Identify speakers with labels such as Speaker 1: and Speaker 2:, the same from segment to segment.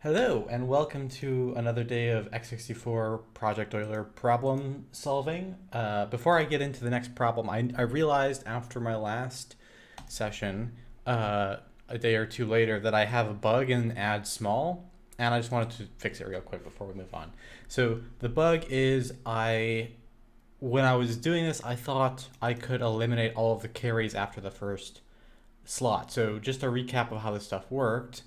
Speaker 1: Hello, and welcome to another day of x64 Project Euler problem solving. Before I get into the next problem, I realized after my last session, a day or two later, that I have a bug in add small, and I just wanted to fix it real quick before we move on. So the bug is when I was doing this, I thought I could eliminate all of the carries after the first slot. So just a recap of how this stuff worked.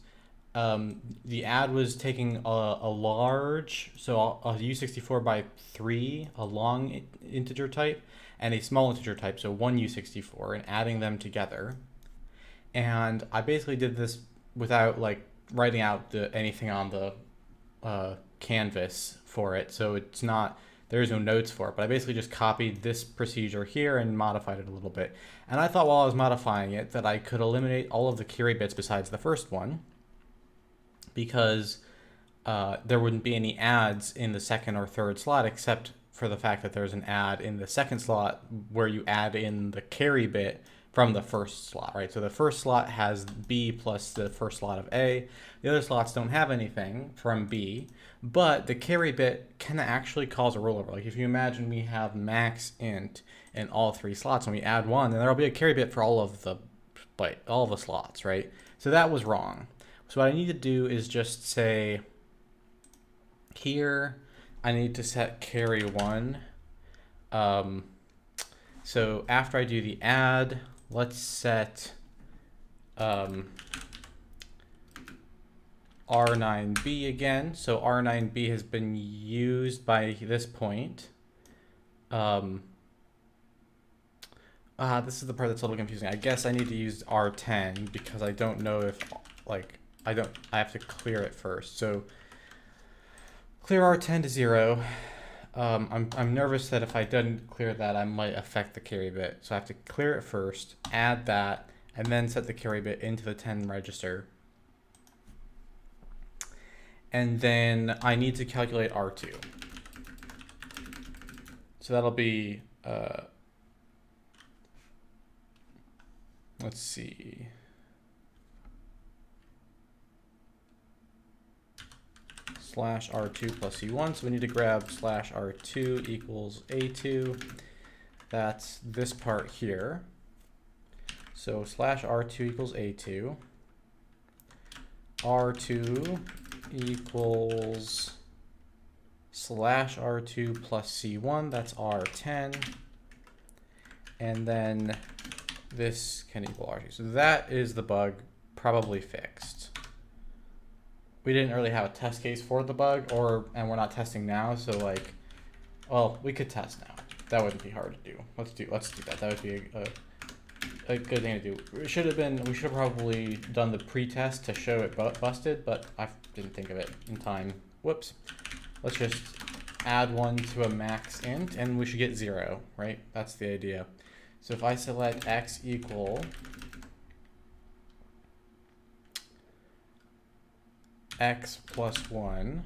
Speaker 1: The add was taking a large, so a U64 by 3, a long integer type, and a small integer type, so one U64, and adding them together. And I basically did this without like writing out anything on the canvas for it, so it's not, there's no notes for it, but I basically just copied this procedure here and modified it a little bit. And I thought while I was modifying it that I could eliminate all of the carry bits besides the first one, because there wouldn't be any adds in the second or third slot, except for the fact that there's an add in the second slot where you add in the carry bit from the first slot, right? So the first slot has B plus the first slot of A. The other slots don't have anything from B, but the carry bit can actually cause a rollover. Like if you imagine we have max int in all three slots and we add one, then there'll be a carry bit for all of the slots, right? So that was wrong. So what I need to do is just say here, I need to set carry 1. So after I do the add, let's set R9B again. So R9B has been used by this point. This is the part that's a little confusing. I guess I need to use R10 because I don't know if I have to clear it first. So clear R10 to 0. I'm nervous that if I didn't clear that, I might affect the carry bit. So I have to clear it first, add that, and then set the carry bit into the 10 register. And then I need to calculate R2. So that'll be, let's see. Slash R2 plus C1. So we need to grab slash R2 equals A2. That's this part here. So slash R2 equals A2. R2 equals slash R2 plus C1. That's R10. And then this can equal R2. So that is the bug probably fixed. We didn't really have a test case for the bug, and we're not testing now, so like, well, we could test now. That wouldn't be hard to do. Let's do that. That would be a good thing to do. We should have probably done the pre-test to show it busted, but I didn't think of it in time. Whoops. Let's just add 1 to a max int, and we should get 0, right? That's the idea. So if I select x equal x plus 1,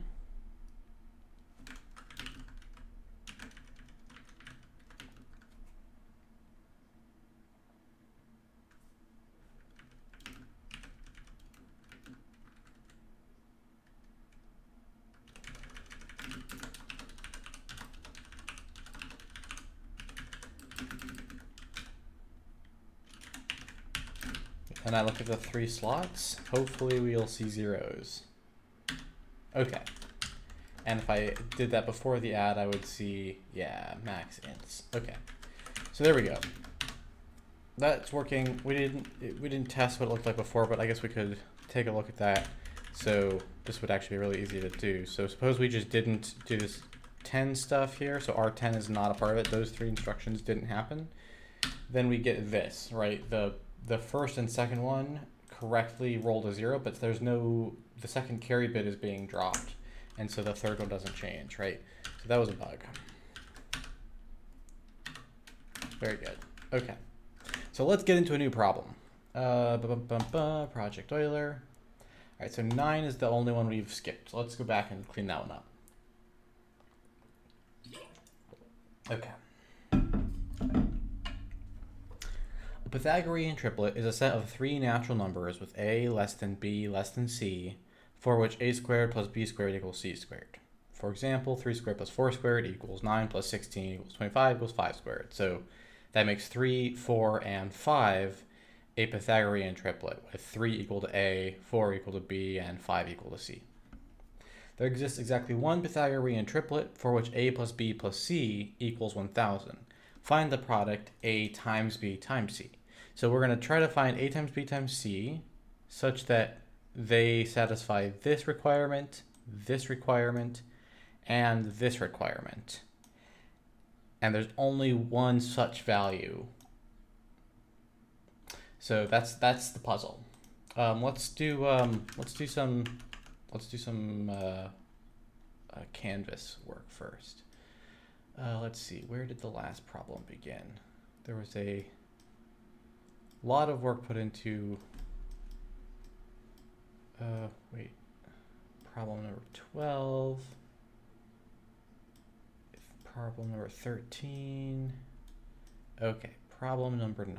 Speaker 1: and I look at the 3 slots, hopefully we'll see zeros. Okay. And if I did that before the add, I would see, yeah, max ints. Okay. So there we go. That's working. We didn't test what it looked like before, but I guess we could take a look at that. So this would actually be really easy to do. So suppose we just didn't do this 10 stuff here. So R10 is not a part of it. Those 3 instructions didn't happen. Then we get this, right? The first and second one correctly roll to 0, but there's no, the second carry bit is being dropped, and so the third one doesn't change, right? So that was a bug. Very good. Okay, so let's get into a new problem. Project Euler. All right, so 9 is the only one we've skipped. So let's go back and clean that one up. Okay. A Pythagorean triplet is a set of 3 natural numbers with a less than b less than c for which a squared plus b squared equals c squared. For example, 3 squared plus 4 squared equals 9 plus 16 equals 25 equals 5 squared. So that makes 3, 4, and 5 a Pythagorean triplet, with 3 equal to a, 4 equal to b, and 5 equal to c. There exists exactly one Pythagorean triplet for which a plus b plus c equals 1000. Find the product a times b times c. So we're going to try to find a times b times c such that they satisfy this requirement, and this requirement. And there's only one such value. So that's the puzzle. Let's do some canvas work first. Let's see, where did the last problem begin? There was a lot of work put into problem number 12, problem number 13. Okay, problem number 9.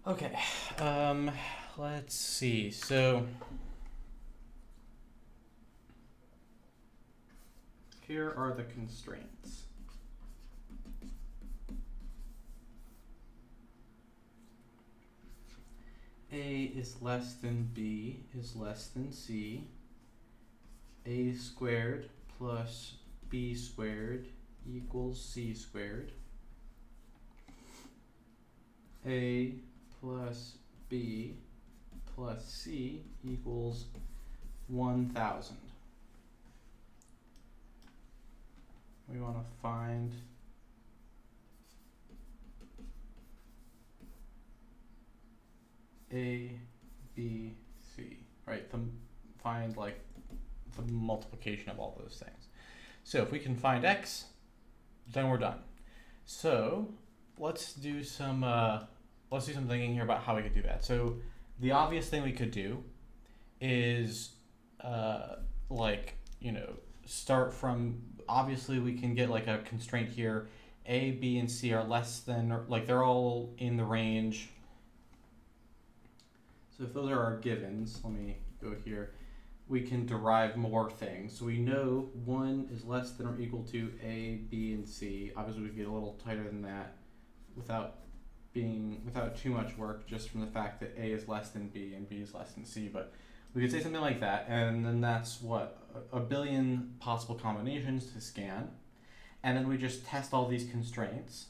Speaker 1: Okay, let's see. So here are the constraints. A is less than B is less than C. A squared plus B squared equals C squared. A plus B plus C equals 1000. We want to find A, B, C, right? Find like the multiplication of all those things. So if we can find X, then we're done. So let's do some thinking here about how we could do that. So the obvious thing we could do is start from, obviously we can get like a constraint here. A, B, and C are less than, or like they're all in the range. So if those are our givens, let me go here, we can derive more things. So we know 1 is less than or equal to A, B, and C. Obviously we could get a little tighter than that without too much work, just from the fact that A is less than B and B is less than C. But we could say something like that, and then that's what, a billion possible combinations to scan. And then we just test all these constraints.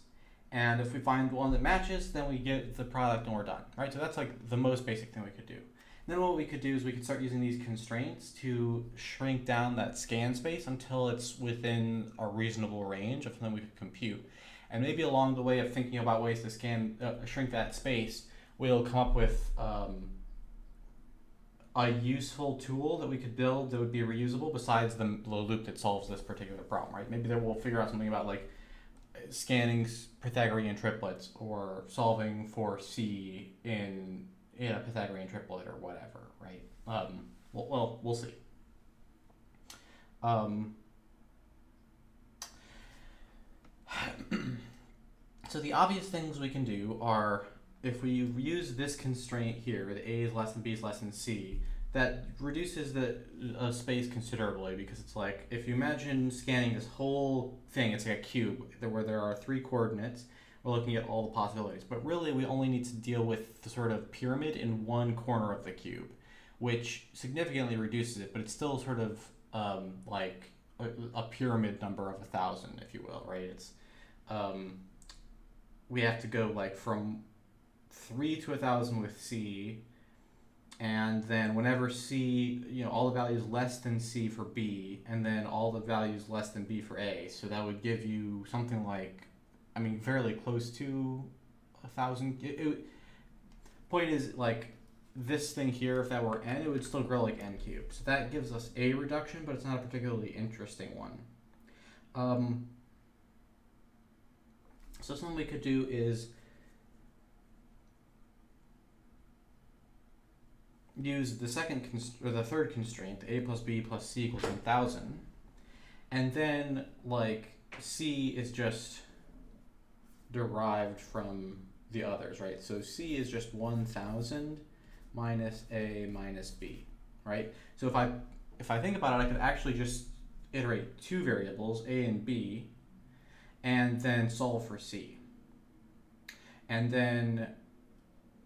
Speaker 1: And if we find one that matches, then we get the product and we're done, right? So that's like the most basic thing we could do. And then what we could do is we could start using these constraints to shrink down that scan space until it's within a reasonable range of something we could compute. And maybe along the way of thinking about ways to shrink that space, we'll come up with a useful tool that we could build that would be reusable besides the loop that solves this particular problem, right? Maybe then we'll figure out something about like scanning Pythagorean triplets or solving for C in a Pythagorean triplet or whatever, right? We'll see. So the obvious things we can do are, if we use this constraint here, that A is less than B is less than C, that reduces the space considerably, because it's like, if you imagine scanning this whole thing, it's like a cube where there are 3 coordinates, we're looking at all the possibilities. But really, we only need to deal with the sort of pyramid in one corner of the cube, which significantly reduces it, but it's still sort of like a pyramid number of 1000, if you will, right? It's we have to go like from 3 to 1000 with C, and then whenever C, all the values less than C for B, and then all the values less than B for A. So that would give you something like, fairly close to 1000. Point is, like, this thing here, if that were n, it would still grow like n cubed. So that gives us a reduction, but it's not a particularly interesting one. So something we could do is use the the third constraint, a plus b plus c equals 1000, and then like c is just derived from the others, right? So c is just 1000 minus a minus b, right? So if I think about it, I could actually just iterate two variables, a and b, and then solve for c. And then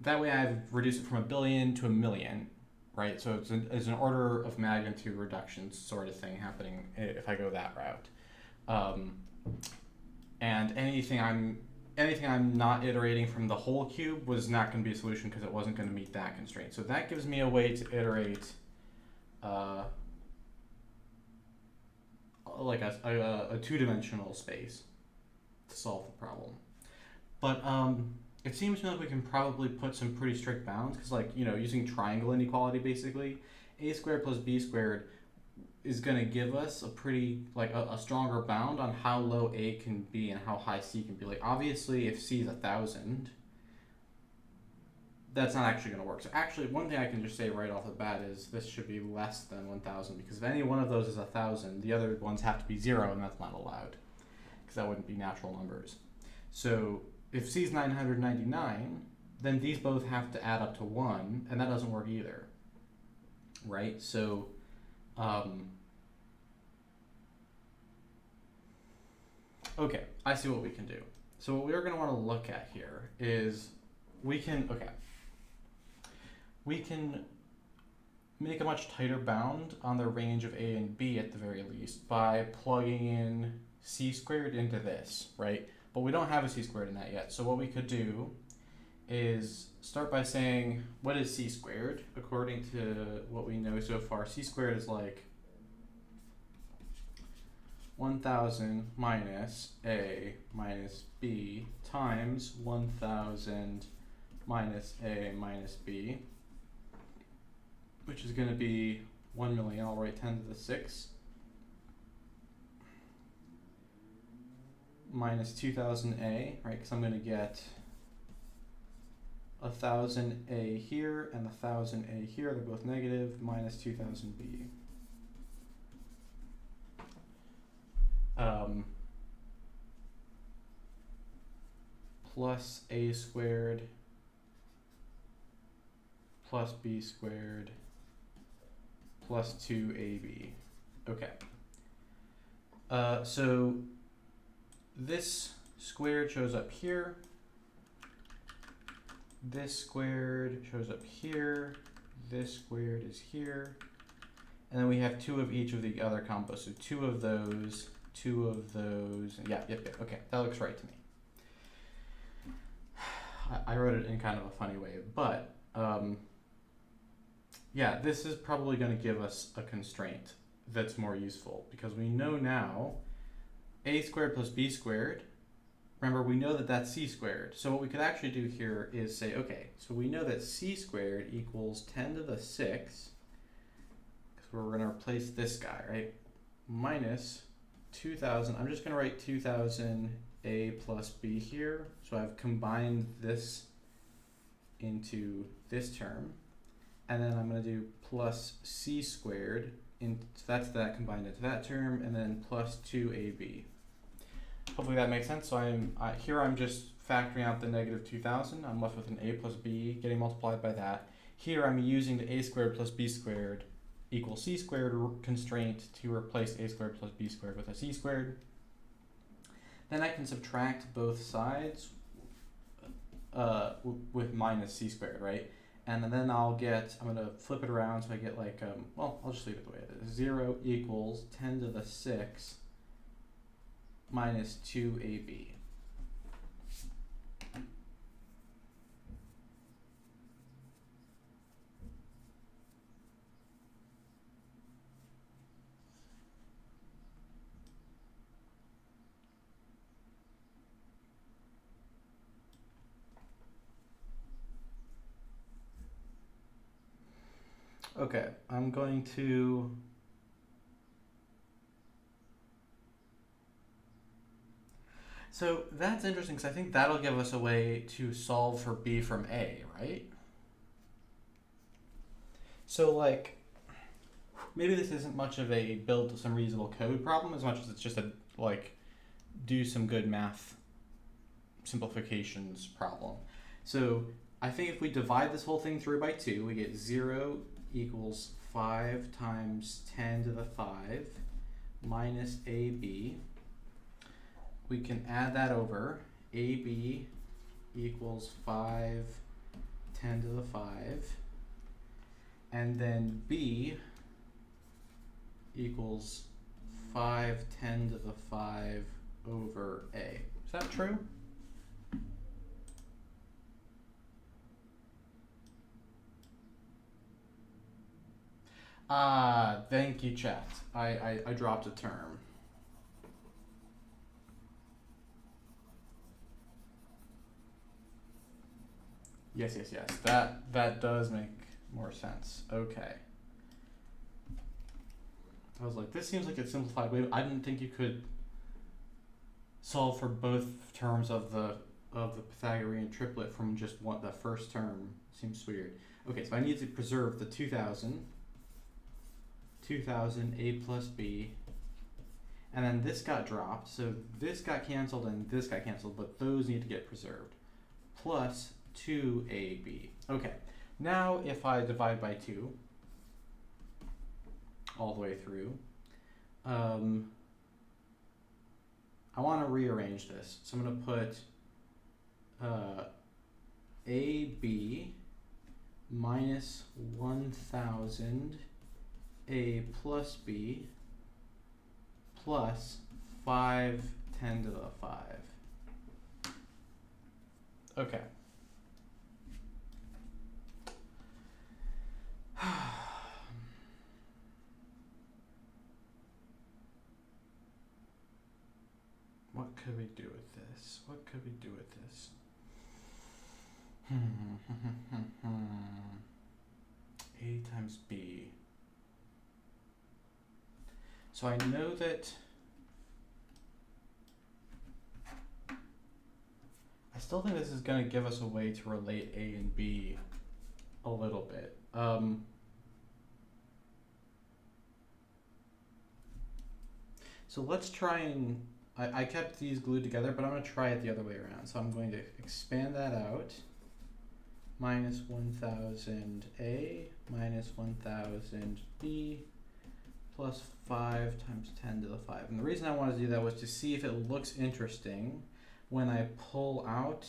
Speaker 1: that way I've reduced it from 1 billion to 1 million, right? So it's an order of magnitude reduction sort of thing happening if I go that route. And anything I'm not iterating from the whole cube was not going to be a solution because it wasn't going to meet that constraint. So that gives me a way to iterate like a two-dimensional space to solve the problem. But it seems to me like we can probably put some pretty strict bounds because, like, you know, using triangle inequality, basically, a squared plus b squared is going to give us a pretty, like, a stronger bound on how low a can be and how high c can be. Like, obviously, if c is 1000, that's not actually going to work. So actually, one thing I can just say right off the bat is this should be less than 1000 because if any one of those is 1000, the other ones have to be 0, and that's not allowed because that wouldn't be natural numbers. So if c is 999, then these both have to add up to 1, and that doesn't work either, right? So okay, I see what we can do. So what we're going to want to look at here is we can make a much tighter bound on the range of a and b at the very least by plugging in c squared into this, right? But we don't have a c squared in that yet. So what we could do is start by saying, what is c squared? According to what we know so far, c squared is like 1000 minus a minus b times 1000 minus a minus b, which is going to be 1 million. I'll write 10 to the 6 minus 2000a, right? Because I'm going to get 1000a here and 1000a here. They're both negative, minus 2000b. Plus a squared plus b squared plus 2ab. Okay. So this squared shows up here. This squared shows up here. This squared is here. And then we have 2 of each of the other combos. So 2 of those, 2 of those. Yep. Okay, that looks right to me. I wrote it in kind of a funny way, but yeah, this is probably going to give us a constraint that's more useful because we know now a squared plus b squared, remember we know that that's c squared. So what we could actually do here is say, okay, so we know that c squared equals 10 to the 6, because we're going to replace this guy, right? Minus 2000, I'm just going to write 2000 a plus b here. So I've combined this into this term. And then I'm going to do plus c squared, so that's that combined into that term, and then plus 2ab. Hopefully that makes sense. So here I'm just factoring out the negative 2000. I'm left with an a plus b getting multiplied by that. Here I'm using the a squared plus b squared equals c squared constraint to replace a squared plus b squared with a c squared. Then I can subtract both sides with minus c squared, right? And then I'm going to flip it around so I get like, well, I'll just leave it the way it is. 0 equals 10 to the 6 minus 2ab. Okay, I'm going to so that's interesting because I think that'll give us a way to solve for b from a, right? So like, maybe this isn't much of a build some reasonable code problem as much as it's just a like do some good math simplifications problem. So I think if we divide this whole thing through by 2, we get 0 equals 5 times 10 to the 5 minus AB. We can add that over. AB equals 5 10 to the 5. And then B equals 5 10 to the 5 over A. Is that true? Thank you, chat. I dropped a term. Yes. That does make more sense. Okay. I was like, this seems like it's simplified. I didn't think you could solve for both terms of the Pythagorean triplet from just the first term. Seems weird. Okay, so I need to preserve the 2000 A plus B, and then this got dropped, so this got canceled and this got canceled, but those need to get preserved. Plus 2AB. Okay, now if I divide by 2 all the way through, I want to rearrange this. So I'm going to put AB minus 1000 A plus B plus 5 10 to the 5. Okay. What could we do with this? What could we do with this? A times B. So I know that I still think this is going to give us a way to relate A and B a little bit. So let's try and, I kept these glued together, but I'm going to try it the other way around. So I'm going to expand that out. Minus 1000 A minus 1000 B plus 5 times 10 to the 5. And the reason I wanted to do that was to see if it looks interesting when I pull out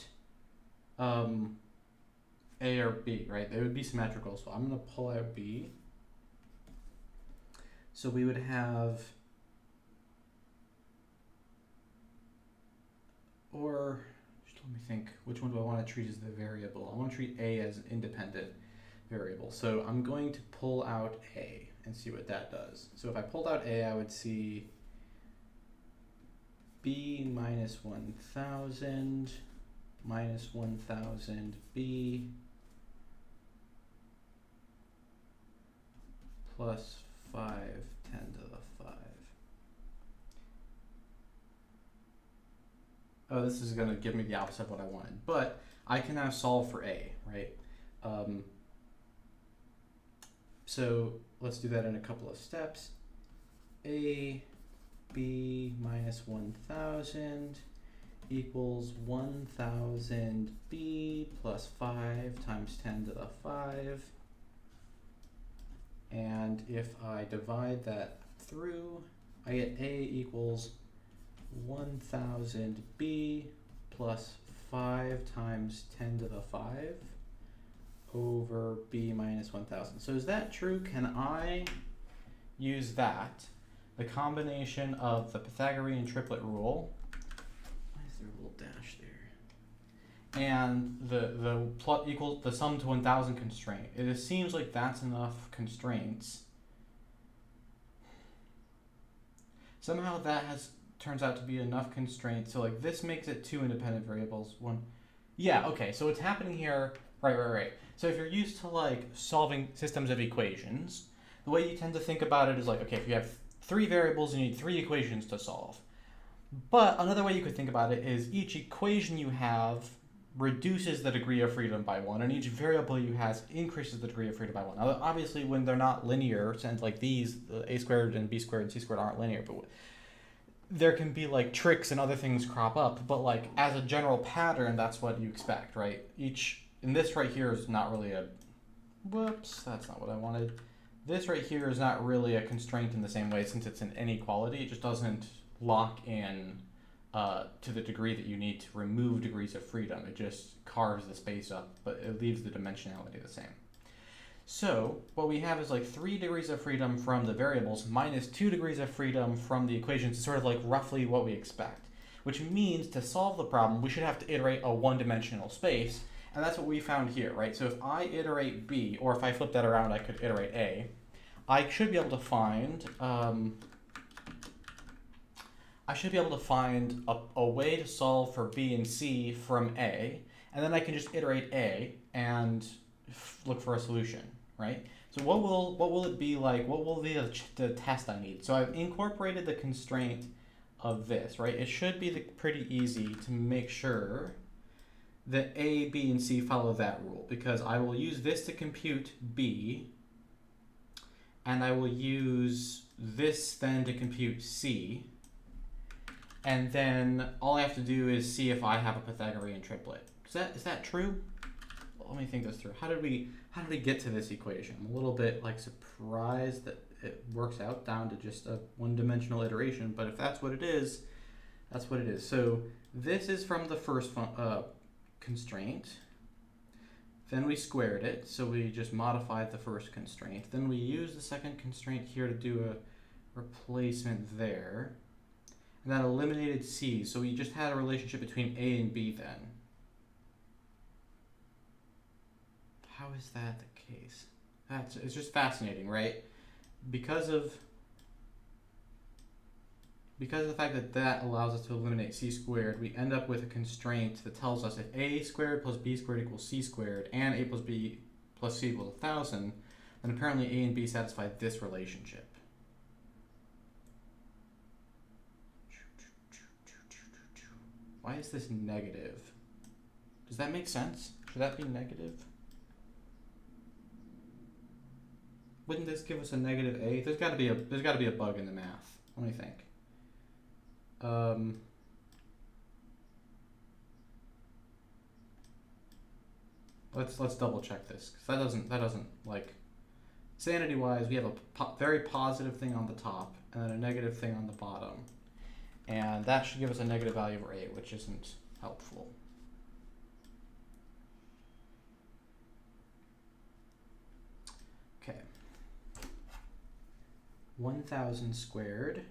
Speaker 1: A or B, right? They would be symmetrical, so I'm going to pull out B. So we would have, or just let me think, which one do I want to treat as the variable? I want to treat A as an independent variable. So I'm going to pull out A and see what that does. So if I pulled out A, I would see B minus 1000 minus 1000 B plus 5 10 to the 5. Oh, this is going to give me the opposite of what I wanted. But I can now solve for A, right? So let's do that in a couple of steps. A, B minus 1000 equals 1000 B plus 5 times 10 to the 5. And if I divide that through, I get A equals 1000 B plus 5 times 10 to the 5 over B minus 1000. So is that true? Can I use that, the combination of the Pythagorean triplet rule, why is there a little dash there, and the plot equals the sum to 1000 constraint? It seems like that's enough constraints. Somehow that turns out to be enough constraints. So like this makes it 2 independent variables. One, yeah, okay. So what's happening here? Right. So if you're used to like solving systems of equations, the way you tend to think about it is like, okay, if you have 3 variables, you need 3 equations to solve. But another way you could think about it is each equation you have reduces the degree of freedom by 1, and each variable you has increases the degree of freedom by 1. Now, obviously, when they're not linear, since like these, a squared and b squared and c squared aren't linear, but there can be like tricks and other things crop up, but like as a general pattern, that's what you expect, right? And this right here is not really whoops, that's not what I wanted. This right here is not really a constraint in the same way, since it's an inequality. It just doesn't lock in to the degree that you need to remove degrees of freedom. It just carves the space up, but it leaves the dimensionality the same. So what we have is like 3 degrees of freedom from the variables minus 2 degrees of freedom from the equations. It's sort of like roughly what we expect, which means to solve the problem, we should have to iterate a one-dimensional space, and that's what we found here, right? So if I iterate b, or if I flip that around, I could iterate a, I should be able to find a way to solve for b and c from a, and then I can just iterate a and look for a solution, right? So what will it be like? What will be the test I need? So I've incorporated the constraint of this, right? It should be pretty easy to make sure that a, b, and c follow that rule, because I will use this to compute b, and I will use this then to compute c, and then all I have to do is see if I have a Pythagorean triplet. Is that true? Well, let me think this through. How did we get to this equation? I'm a little bit like surprised that it works out down to just a one-dimensional iteration, but if that's what it is, that's what it is. So this is from the first constraint. Then we squared it, so we just modified the first constraint. Then we used the second constraint here to do a replacement there. And that eliminated c, so we just had a relationship between a and b then. How is that the case? It's just fascinating, right? Because of the fact that allows us to eliminate c squared, we end up with a constraint that tells us if a squared plus b squared equals c squared, and a plus b plus c equals 1,000, then apparently a and b satisfy this relationship. Why is this negative? Does that make sense? Should that be negative? Wouldn't this give us a negative a? There's got to be a bug in the math. Let me think. Let's double check this, because that doesn't like, sanity wise, we have a very positive thing on the top and then a negative thing on the bottom, and that should give us a negative value for a, which isn't helpful. Okay. 1,000 squared,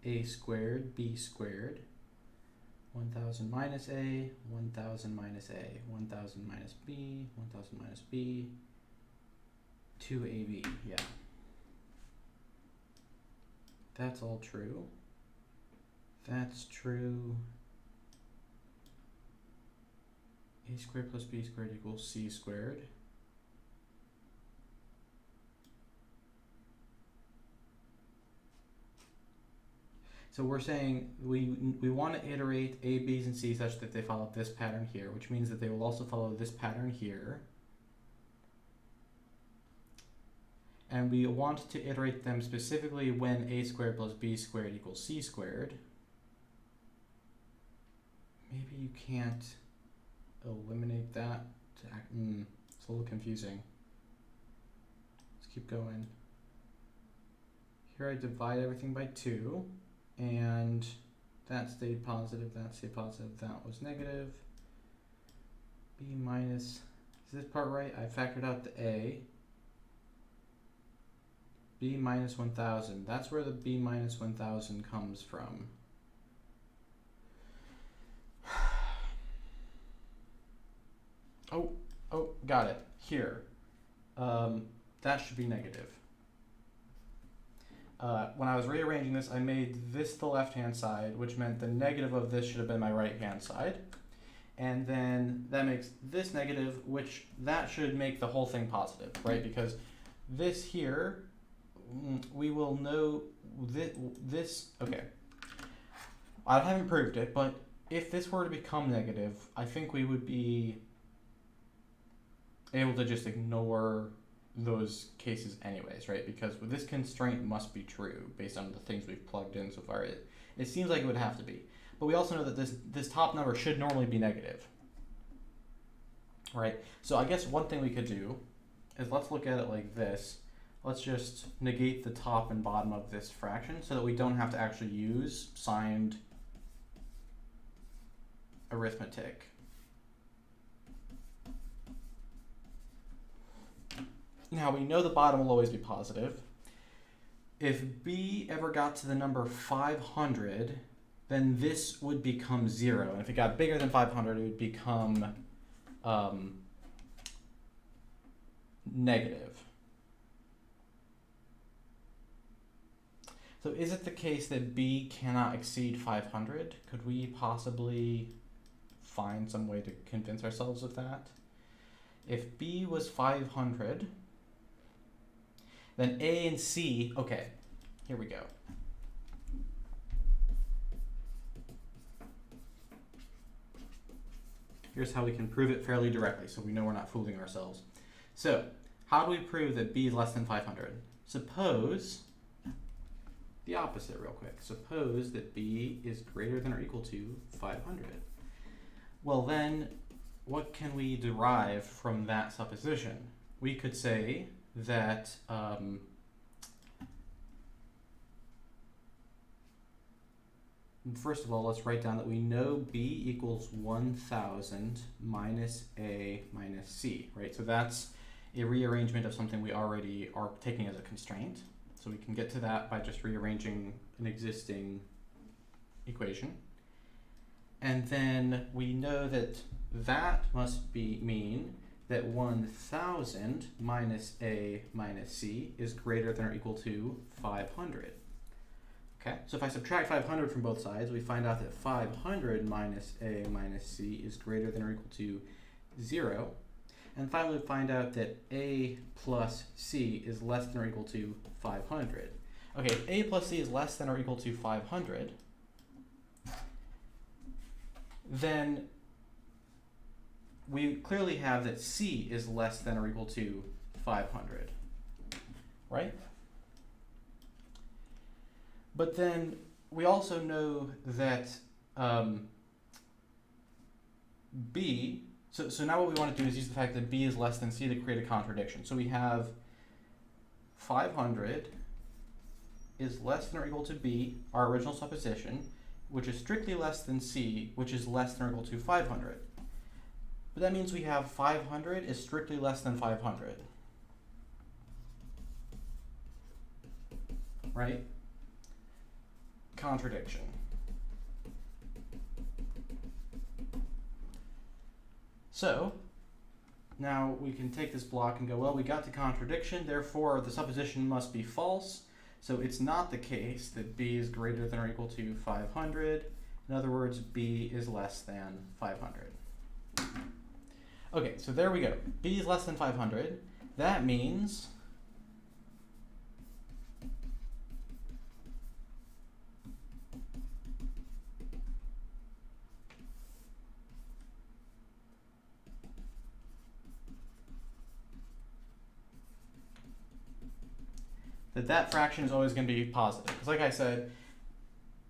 Speaker 1: a squared, b squared, 1,000 minus a, 1,000 minus a, 1,000 minus b, 1,000 minus b, 2ab, yeah. That's all true. That's true. A squared plus b squared equals c squared. So we're saying we want to iterate a, b's, and c such that they follow this pattern here, which means that they will also follow this pattern here. And we want to iterate them specifically when a squared plus b squared equals c squared. Maybe you can't eliminate that. It's a little confusing. Let's keep going. Here I divide everything by 2. And that stayed positive, that stayed positive, that was negative. B minus, is this part right? I factored out the A. B minus 1,000, that's where the B minus 1,000 comes from. Oh, got it, here. That should be negative. When I was rearranging this, I made this the left-hand side, which meant the negative of this should have been my right-hand side. And then that makes this negative, which that should make the whole thing positive, right? Because this here, we will know this, okay. I haven't proved it, but if this were to become negative, I think we would be able to just ignore those cases anyways, right? Because this constraint must be true based on the things we've plugged in so far. It seems like it would have to be. But we also know that this top number should normally be negative, right? So I guess one thing we could do is let's look at it like this. Let's just negate the top and bottom of this fraction so that we don't have to actually use signed arithmetic. Now we know the bottom will always be positive. If b ever got to the number 500, then this would become 0. And if it got bigger than 500, it would become negative. So is it the case that b cannot exceed 500? Could we possibly find some way to convince ourselves of that? If b was 500, then a and c, okay, here we go. Here's how we can prove it fairly directly so we know we're not fooling ourselves. So, how do we prove that b is less than 500? Suppose the opposite real quick. Suppose that b is greater than or equal to 500. Well then, what can we derive from that supposition? We could say that first of all, let's write down that we know b equals 1000 minus a minus c, right? So that's a rearrangement of something we already are taking as a constraint. So we can get to that by just rearranging an existing equation. And then we know that that must mean that 1000 minus a minus c is greater than or equal to 500. Okay, so if I subtract 500 from both sides, we find out that 500 minus a minus c is greater than or equal to 0. And finally, we find out that a plus c is less than or equal to 500. Okay, if a plus c is less than or equal to 500, then we clearly have that c is less than or equal to 500, right? But then we also know that b, so now what we want to do is use the fact that b is less than c to create a contradiction. So we have 500 is less than or equal to b, our original supposition, which is strictly less than c, which is less than or equal to 500. But that means we have 500 is strictly less than 500, right? Contradiction. So now we can take this block and go, well, we got the contradiction, therefore the supposition must be false. So it's not the case that b is greater than or equal to 500. In other words, b is less than 500. Okay, so there we go. b is less than 500. That means that fraction is always going to be positive. Because like I said,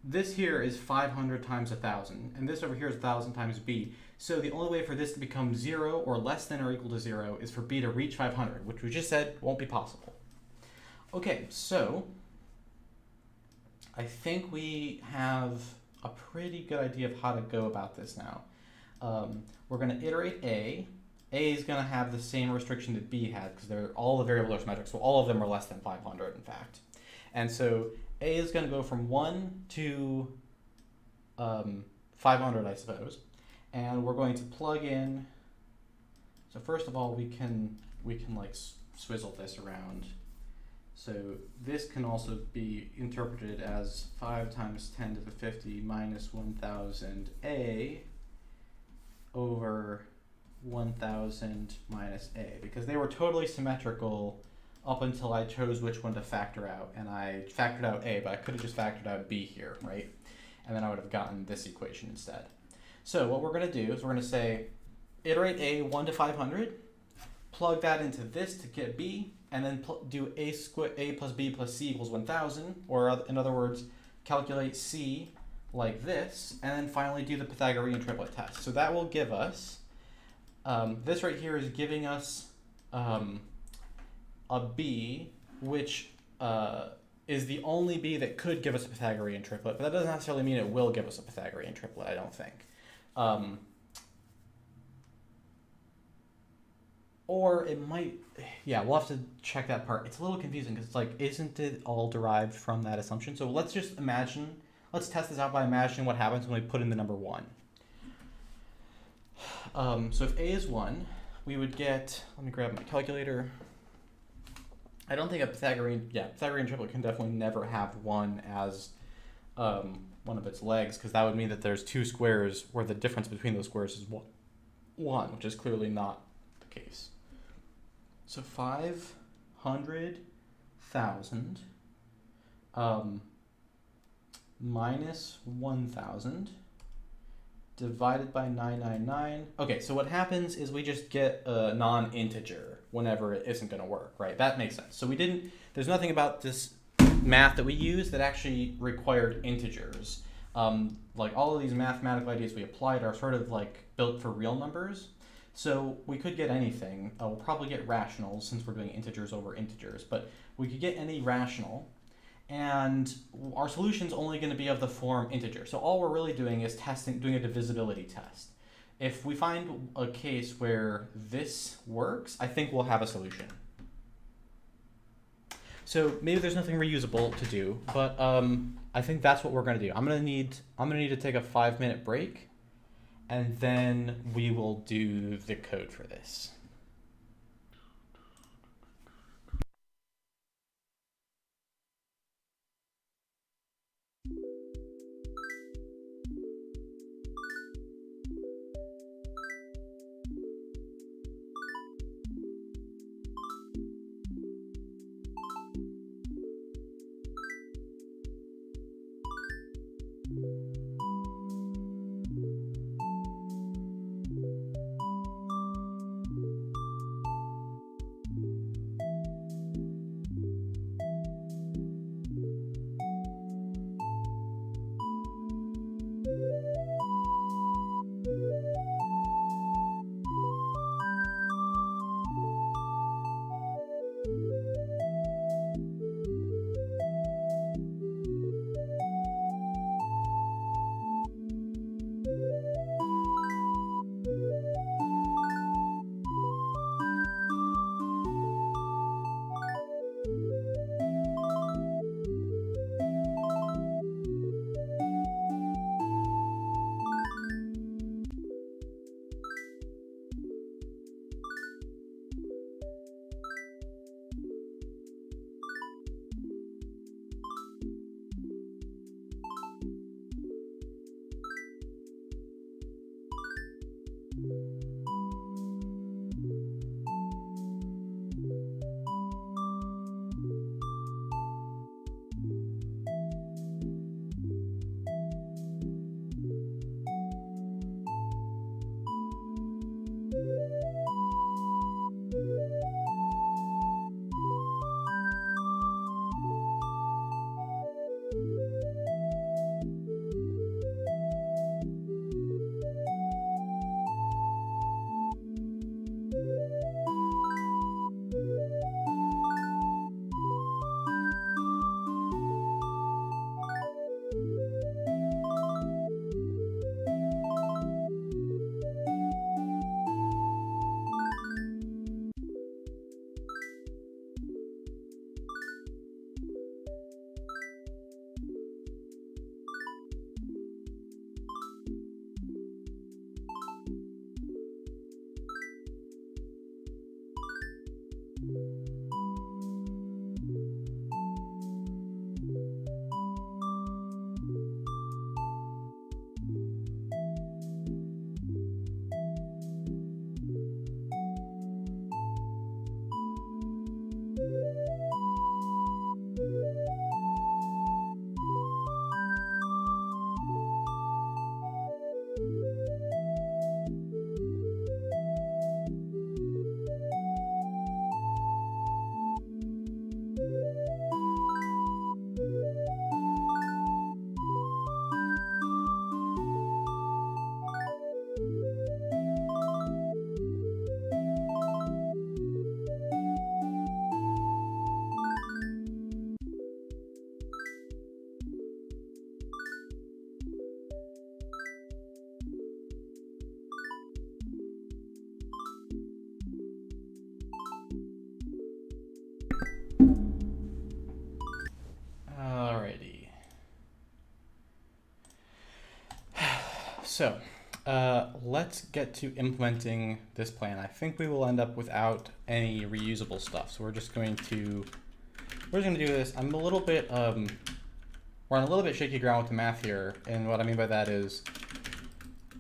Speaker 1: this here is 500 times 1,000, and this over here is 1,000 times b. So the only way for this to become 0 or less than or equal to 0 is for b to reach 500, which we just said won't be possible. Okay, so I think we have a pretty good idea of how to go about this now. We're going to iterate a. A is going to have the same restriction that b had because all the variables are symmetric, so all of them are less than 500 in fact. And so a is going to go from 1 to 500, I suppose. And we're going to plug in, so first of all, we can like swizzle this around. So this can also be interpreted as 5 times 10 to the 50 minus 1000 a over 1000 minus a, because they were totally symmetrical up until I chose which one to factor out, and I factored out a, but I could have just factored out b here, right? And then I would have gotten this equation instead. So what we're going to do is we're going to say iterate a 1 to 500, plug that into this to get b, and then do a plus b plus c equals 1000, or in other words, calculate c like this, and then finally do the Pythagorean triplet test. So that will give us, this right here is giving us a b, which is the only b that could give us a Pythagorean triplet, but that doesn't necessarily mean it will give us a Pythagorean triplet, I don't think. Or it might, yeah, we'll have to check that part. It's a little confusing because it's like, isn't it all derived from that assumption? So let's just imagine, let's test this out by imagining what happens when we put in the number 1. So if a is 1, we would get, let me grab my calculator. I don't think a Pythagorean triplet can definitely never have 1 as one of its legs, because that would mean that there's 2 squares where the difference between those squares is 1, which is clearly not the case. So 500,000 minus 1,000 divided by 999. Okay, so what happens is we just get a non-integer whenever it isn't going to work, right? That makes sense. So there's nothing about this math that we use that actually required integers. Like all of these mathematical ideas we applied are sort of like built for real numbers. So we could get anything. We'll probably get rationals since we're doing integers over integers, but we could get any rational, and our solution's only going to be of the form integer. So all we're really doing is doing a divisibility test. If we find a case where this works, I think we'll have a solution. So maybe there's nothing reusable to do, but I think that's what we're going to do. I'm going to need to take a 5-minute break, and then we will do the code for this. So let's get to implementing this plan. I think we will end up without any reusable stuff. So we're just going to do this. I'm a little bit, we're on a little bit shaky ground with the math here. And what I mean by that is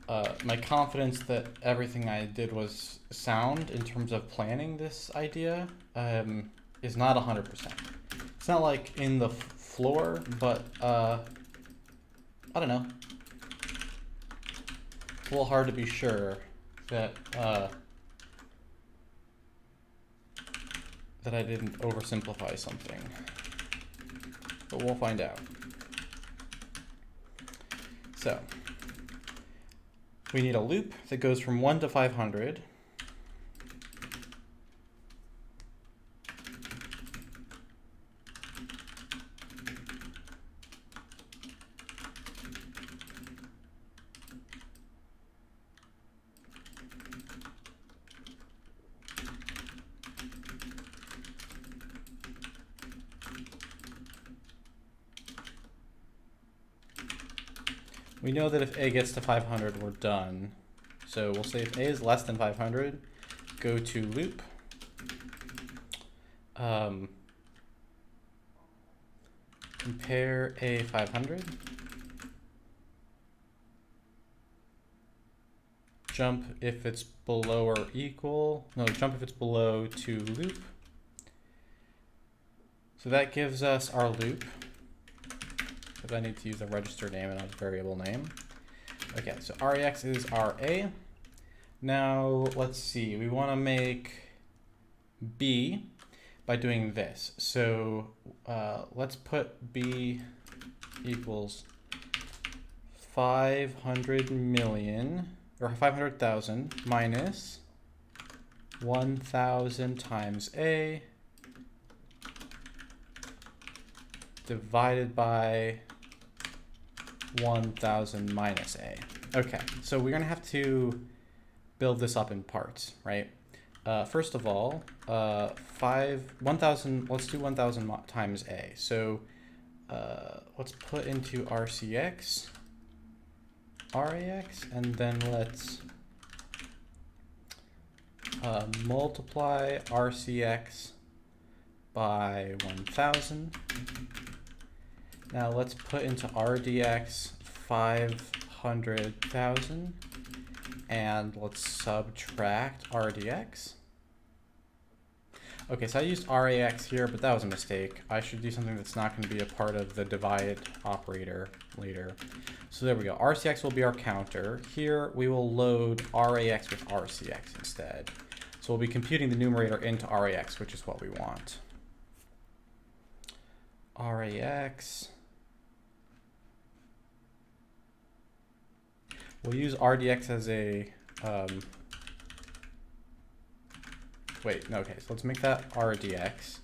Speaker 1: my confidence that everything I did was sound in terms of planning this idea is not 100%. It's not like in the floor, but I don't know. It's a little hard to be sure that that I didn't oversimplify something, but we'll find out. So we need a loop that goes from 1 to 500. We know that if a gets to 500, we're done. So we'll say if a is less than 500, go to loop. Compare a 500. Jump if it's below or equal. No, jump if it's below to loop. So that gives us our loop. But I need to use a register name and not a variable name. Okay, so Rex is RA. Now let's see, we want to make B by doing this. So let's put B equals 500 million, or 500,000 minus 1,000 times A divided by 1,000 minus A. Okay, so we're gonna have to build this up in parts, right? First of all, 1,000, let's do 1,000 times A. So let's put into RCX, RAX, and then let's multiply RCX by 1,000. Now let's put into RDX 500,000 and let's subtract RDX. Okay, so I used RAX here, but that was a mistake. I should do something that's not going to be a part of the divide operator later. So there we go. RCX will be our counter. Here we will load RAX with RCX instead. So we'll be computing the numerator into RAX, which is what we want. RAX. We'll use RDX as a, okay, so let's make that RDX.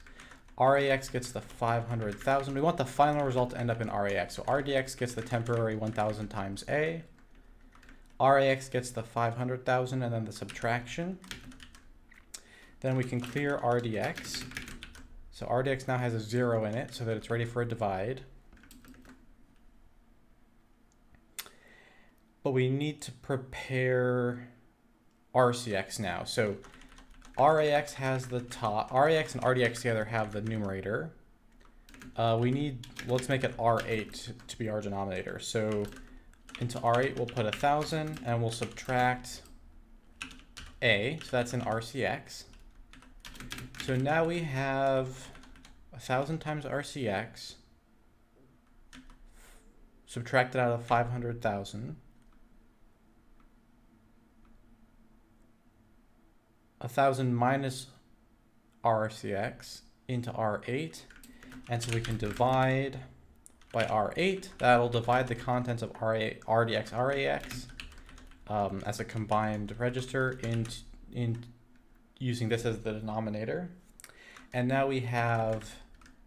Speaker 1: RAX gets the 500,000. We want the final result to end up in RAX. So RDX gets the temporary 1,000 times A. RAX gets the 500,000 and then the subtraction. Then we can clear RDX. So RDX now has a 0 in it so that it's ready for a divide. But we need to prepare RCX now. So RAX has the top, RAX and RDX together have the numerator. Let's make it R8 to be our denominator. So into R8 we'll put 1,000 and we'll subtract A, so that's in RCX. So now we have 1,000 times RCX subtracted out of 500,000. 1,000 minus RCX into R8, and so we can divide by R8. That'll divide the contents of R8, RDX, RAX as a combined register in using this as the denominator. And now we have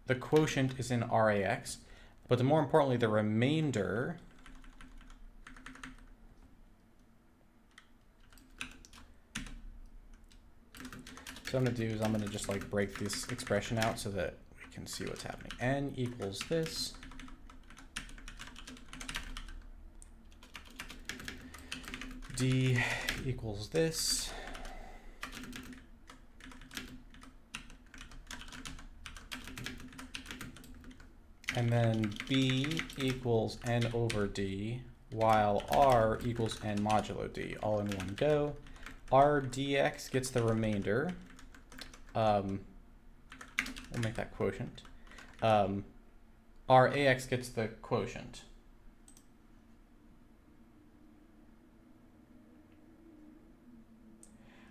Speaker 1: the quotient is in RAX, but more importantly, the remainder So what I'm going to do is I'm going to just like break this expression out so that we can see what's happening. N equals this. D equals this. And then B equals N over D, while R equals N modulo D, all in one go. R dx gets the remainder. We'll make that quotient. R ax gets the quotient.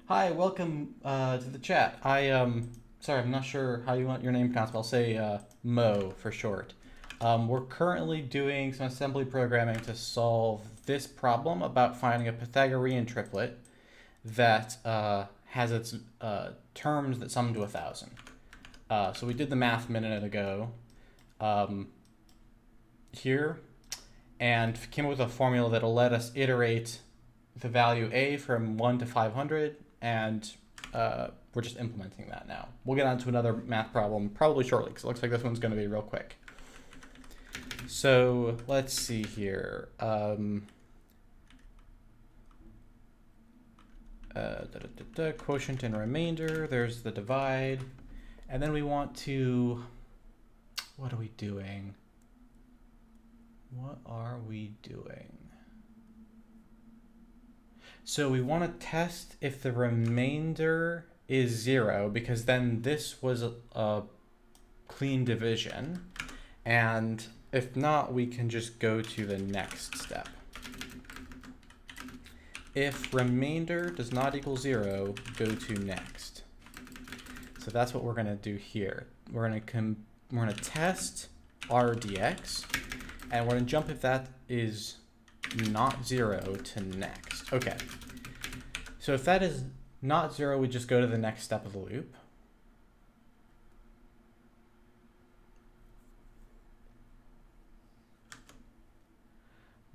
Speaker 1: Hi, welcome to the chat. Sorry, I'm not sure how you want your name pronounced, but I'll say Mo for short. We're currently doing some assembly programming to solve this problem about finding a Pythagorean triplet that has its terms that sum to 1,000. So we did the math a minute ago here, and came up with a formula that'll let us iterate the value a from 1 to 500, and we're just implementing that now. We'll get on to another math problem probably shortly, because it looks like this one's going to be real quick. So let's see here. Quotient and remainder, there's the divide. And then we want to, what are we doing? What are we doing? So we want to test if the remainder is 0, because then this was a clean division. And if not, we can just go to the next step. If remainder does not equal 0, go to next. So that's what we're going to do here. We're going to test R dx, and we're going to jump if that is not 0 to next. Okay. So if that is not 0, we just go to the next step of the loop.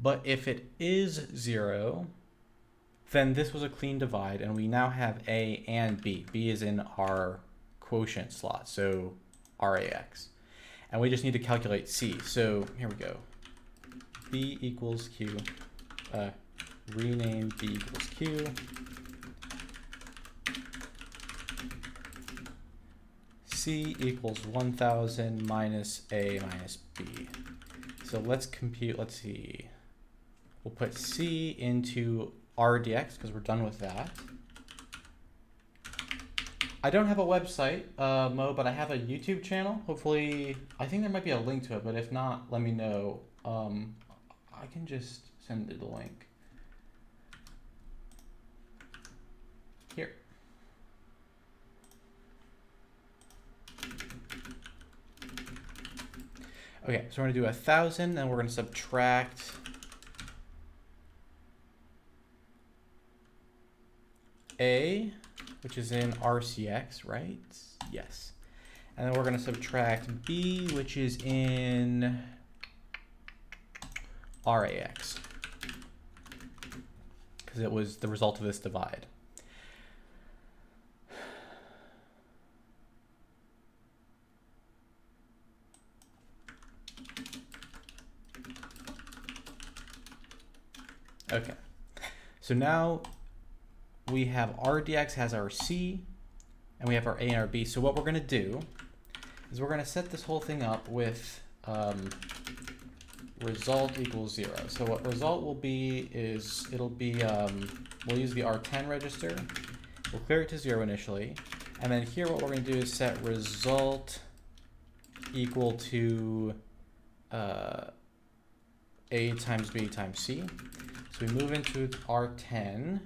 Speaker 1: But if it is 0, then this was a clean divide, and we now have A and B. B is in our quotient slot, so RAX. And we just need to calculate C. So here we go. B equals Q. Rename B equals Q. C equals 1,000 minus A minus B. So let's compute, let's see. We'll put C into R dx because we're done with that. I don't have a website, Mo, but I have a YouTube channel. Hopefully, I think there might be a link to it, but if not, let me know. I can just send you the link. Here. Okay, so we're going to do 1,000, and we're going to subtract A, which is in RCX, right? Yes. And then we're going to subtract B, which is in RAX, because it was the result of this divide. Okay, so now we have R dx has our C, and we have our A and our B. So what we're going to do is we're going to set this whole thing up with result equals 0. So what result will be is it'll be, we'll use the R10 register. We'll clear it to 0 initially. And then here what we're going to do is set result equal to A times B times C. So we move into R10.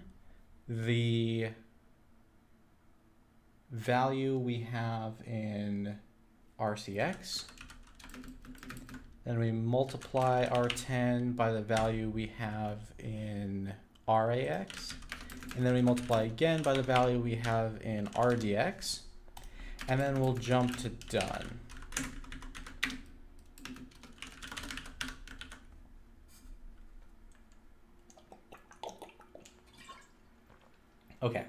Speaker 1: The value we have in RCX. Then we multiply R10 by the value we have in RAX. And then we multiply again by the value we have in RDX. And then we'll jump to done. Okay.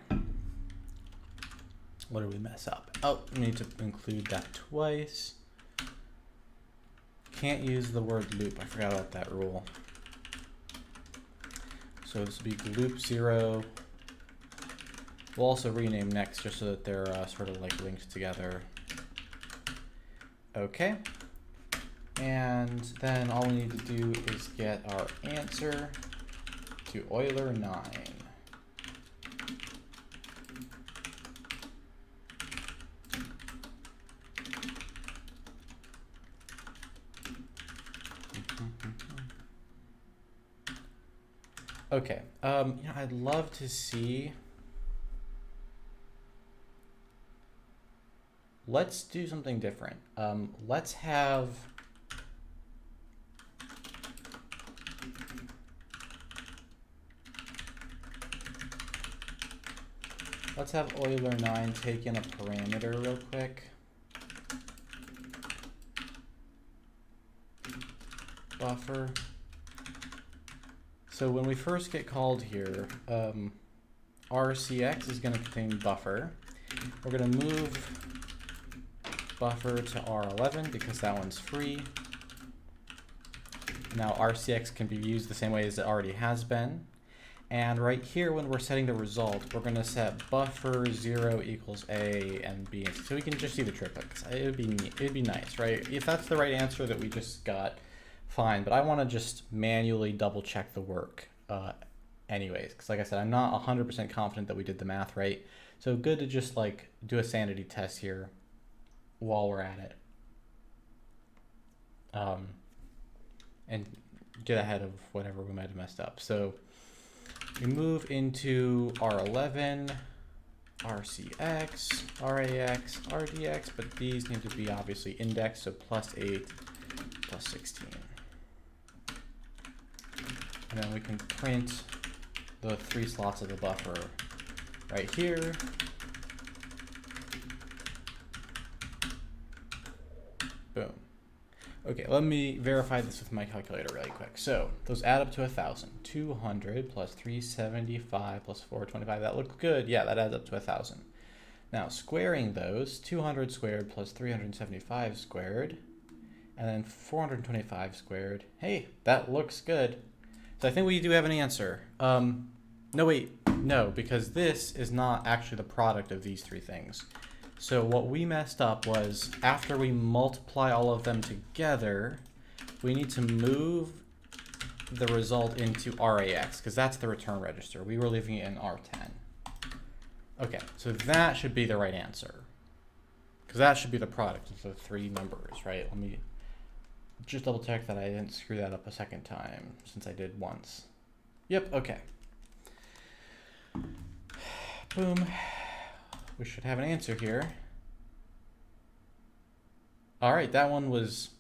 Speaker 1: What did we mess up? Oh, we need to include that twice. Can't use the word loop. I forgot about that rule. So this will be loop 0. We'll also rename next just so that they're sort of like linked together. Okay. And then all we need to do is get our answer to Euler 9. Okay, I'd love to see. Let's do something different. Let's have Euler 9 take in a parameter real quick. Buffer. So when we first get called here, RCX is going to contain buffer. We're going to move buffer to R11 because that one's free. Now RCX can be used the same way as it already has been. And right here, when we're setting the result, we're going to set buffer 0 equals A and B. So we can just see the triplet. It'd be nice, right? If that's the right answer that we just got, fine. But I want to just manually double check the work anyways. Because like I said, I'm not 100% confident that we did the math right. So good to just like do a sanity test here while we're at it. And get ahead of whatever we might have messed up. So we move into R11, RCX, RAX, RDX, but these need to be obviously indexed, so +8, +16. And then we can print the 3 slots of the buffer right here. Boom. Okay, let me verify this with my calculator really quick. So those add up to 1,000. 200 plus 375 plus 425. That looks good. Yeah, that adds up to 1,000. Now squaring those, 200 squared plus 375 squared, and then 425 squared. Hey, that looks good. So I think we do have an answer. No, wait, no, because this is not actually the product of these 3 things. So what we messed up was after we multiply all of them together, we need to move the result into RAX because that's the return register. We were leaving it in R10. Okay, so that should be the right answer because that should be the product of the 3 numbers, right? Let me just double check that I didn't screw that up a second time since I did once. Yep, okay. Boom. We should have an answer here. All right, that one was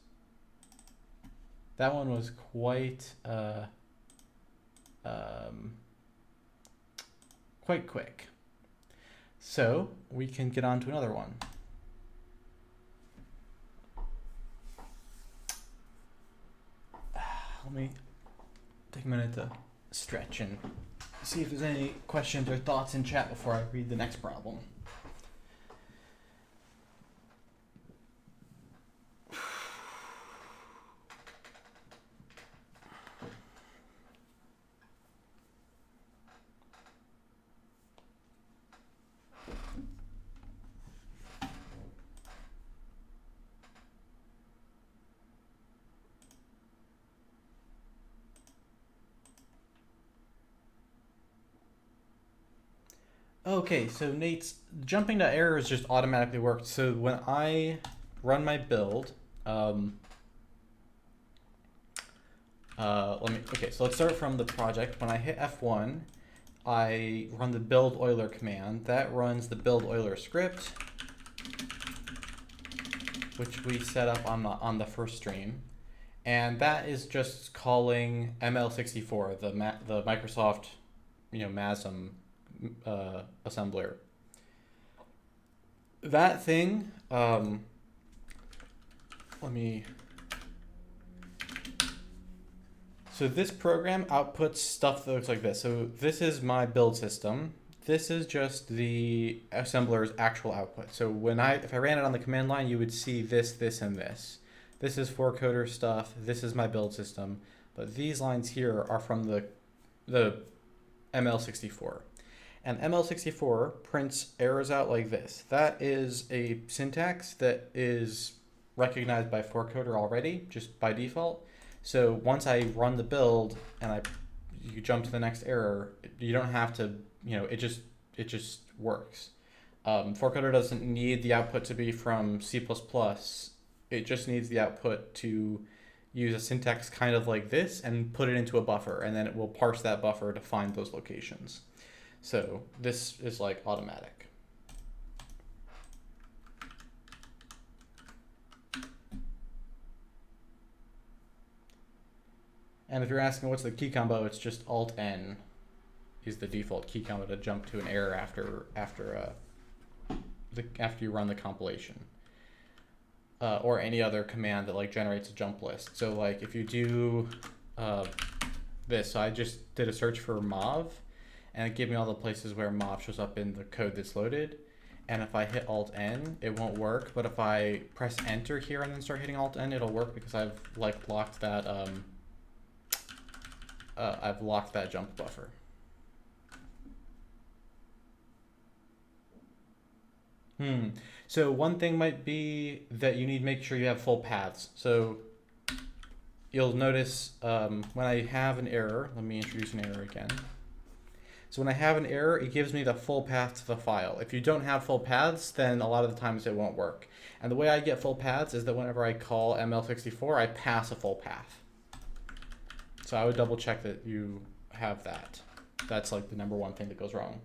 Speaker 1: quite quite quick. So we can get on to another one. Let me take a minute to stretch and see if there's any questions or thoughts in chat before I read the next problem. Okay, so Nate's jumping to errors just automatically worked. So when I run my build, so let's start from the project. When I hit F1, I run the build Euler command. That runs the build Euler script, which we set up on the first stream. And that is just calling ML64, the Microsoft, MASM assembler. That thing, so this program outputs stuff that looks like this. So this is my build system. This is just the assembler's actual output. So if I ran it on the command line, you would see this, this, and this. This is for coder stuff. This is my build system. But these lines here are from the ML64. And ML64 prints errors out like this. That is a syntax that is recognized by forcoder already, just by default. So once I run the build and you jump to the next error, you don't have to, it just works. Forcoder doesn't need the output to be from C++. It just needs the output to use a syntax kind of like this and put it into a buffer, and then it will parse that buffer to find those locations. So this is like automatic. And if you're asking what's the key combo, it's just Alt-N is the default key combo to jump to an error after you run the compilation. Or any other command that like generates a jump list. So like if you do this, so I just did a search for mauve, and it gave me all the places where mauve shows up in the code that's loaded. And if I hit Alt-N, it won't work. But if I press Enter here and then start hitting Alt-N, it'll work because I've like locked that jump buffer. So one thing might be that you need to make sure you have full paths. So you'll notice when I have an error, let me introduce an error again. So when I have an error, it gives me the full path to the file. If you don't have full paths, then a lot of the times it won't work. And the way I get full paths is that whenever I call ML64, I pass a full path. So I would double check that you have that. That's like the number one thing that goes wrong.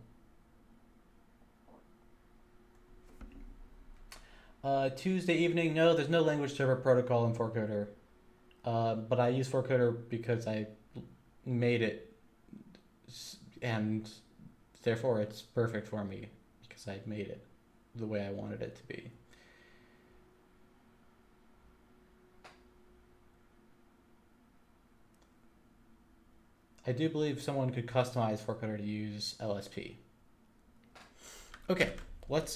Speaker 1: Tuesday evening, no, there's no language server protocol in forcoder. But I use forcoder because I made it, and therefore it's perfect for me because I made it the way I wanted it to be. I do believe someone could customize forcoder to use LSP. Okay, let's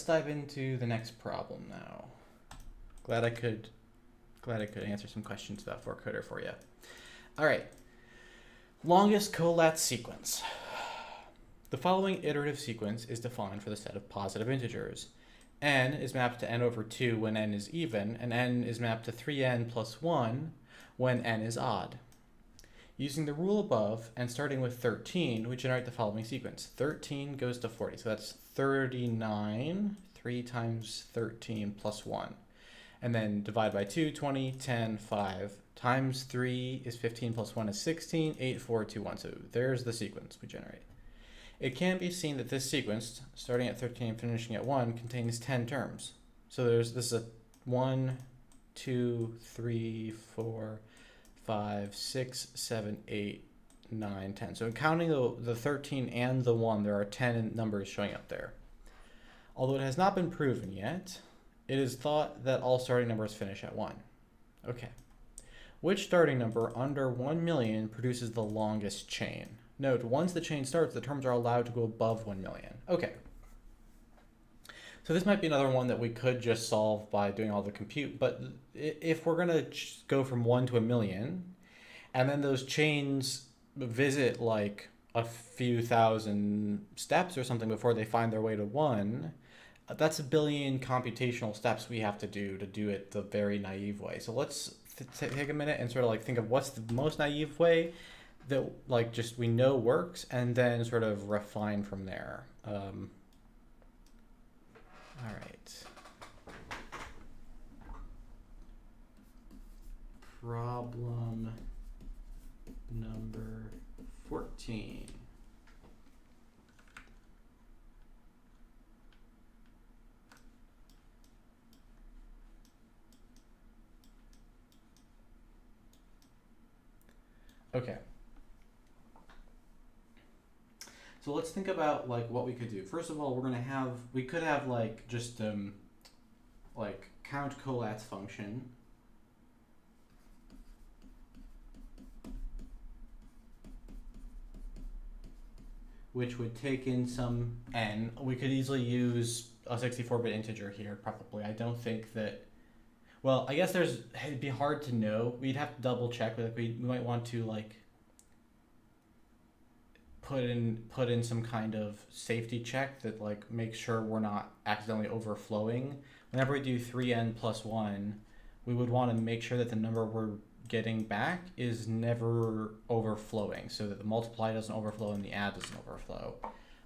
Speaker 1: dive into the next problem now. Glad I could answer some questions about forcoder for you. All right. Longest colat sequence. The following iterative sequence is defined for the set of positive integers. N is mapped to n over 2 when n is even, and n is mapped to 3n plus 1 when n is odd. Using the rule above and starting with 13, we generate the following sequence. 13 goes to 40, so that's 39, 3 times 13 plus 1. And then divide by 2, 20, 10, 5, times 3 is 15 plus 1 is 16, 8, 4, 2, 1. So there's the sequence we generate. It can be seen that this sequence, starting at 13 and finishing at 1, contains 10 terms. So this is a 1, 2, 3, 4, 5, 6, 7, 8, 9, 10. So counting the 13 and the 1, there are 10 numbers showing up there. Although it has not been proven yet, it is thought that all starting numbers finish at 1. Okay. Which starting number under 1 million produces the longest chain? Note, once the chain starts, the terms are allowed to go above 1 million. Okay. So this might be another one that we could just solve by doing all the compute, but if we're going to go from 1 to 1 million, and then those chains visit like a few thousand steps or something before they find their way to 1, that's a billion computational steps we have to do it the very naive way. So let's take a minute and sort of like think of what's the most naive way that like just we know works, and then sort of refine from there. All right. Problem number 14. Okay. So let's think about like what we could do. First of all, we could have like just like count colats function, which would take in some n. We could easily use a 64-bit integer here, probably. I don't think that, well, I guess it'd be hard to know. We'd have to double check, like we might want to like put in some kind of safety check that like makes sure we're not accidentally overflowing. Whenever we do 3n plus 1, we would want to make sure that the number we're getting back is never overflowing, so that the multiply doesn't overflow and the add doesn't overflow.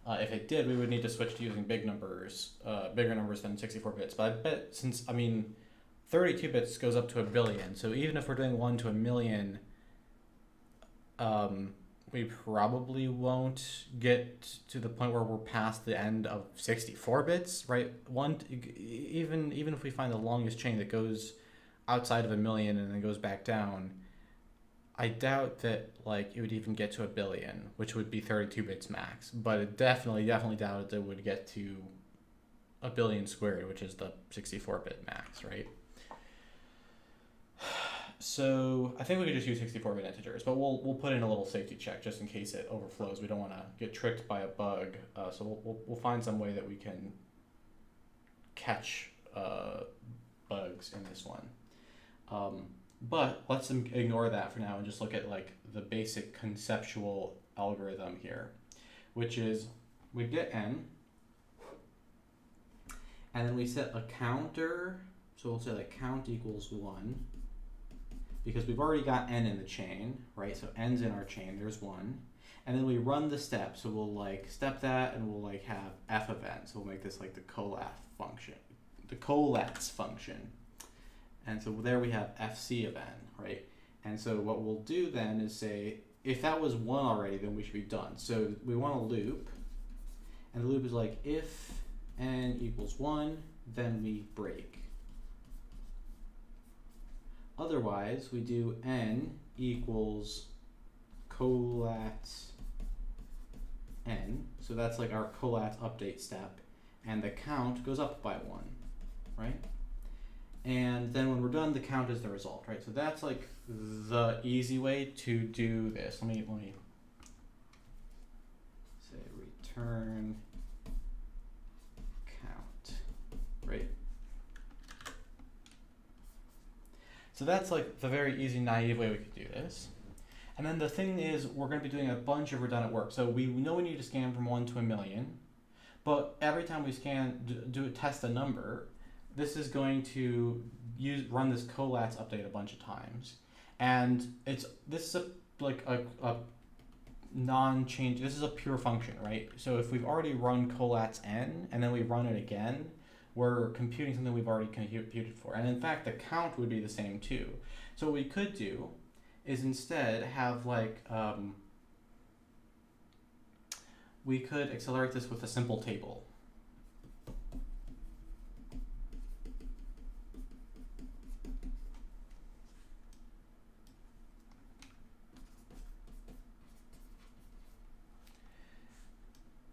Speaker 1: If it did, we would need to switch to using bigger numbers than 64 bits. But I bet since, 32 bits goes up to 1 billion, so even if we're doing 1 to 1 million, we probably won't get to the point where we're past the end of 64 bits, right? Even if we find the longest chain that goes outside of 1 million and then goes back down, I doubt that like it would even get to 1 billion, which would be 32 bits max. But it definitely doubt that it would get to 1 billion squared, which is the 64-bit max, right? So I think we could just use 64-bit integers, but we'll put in a little safety check just in case it overflows. We don't want to get tricked by a bug, so we'll find some way that we can catch bugs in this one. But let's ignore that for now and just look at like the basic conceptual algorithm here, which is we get n, and then we set a counter. So we'll say like count equals 1, because we've already got n in the chain, right? So n's in our chain, there's 1. And then we run the step, so we'll like step that and we'll like have f of n. So we'll make this like the colatz function. And so there we have fc of n, right? And so what we'll do then is say, if that was 1 already, then we should be done. So we want a loop, and the loop is like, if n equals 1, then we break. Otherwise, we do n equals colatz n. So that's like our colatz update step. And the count goes up by 1, right? And then when we're done, the count is the result, right? So that's like the easy way to do this. Let me say return count, right? So that's like the very easy, naive way we could do this. And then the thing is, we're going to be doing a bunch of redundant work. So we know we need to scan from 1 to 1 million, but every time we scan, test a number, this is going to run this colatz update a bunch of times. And this is a non-change, this is a pure function, right? So if we've already run colatz n, and then we run it again, we're computing something we've already computed for. And in fact, the count would be the same too. So what we could do is instead have like, we could accelerate this with a simple table.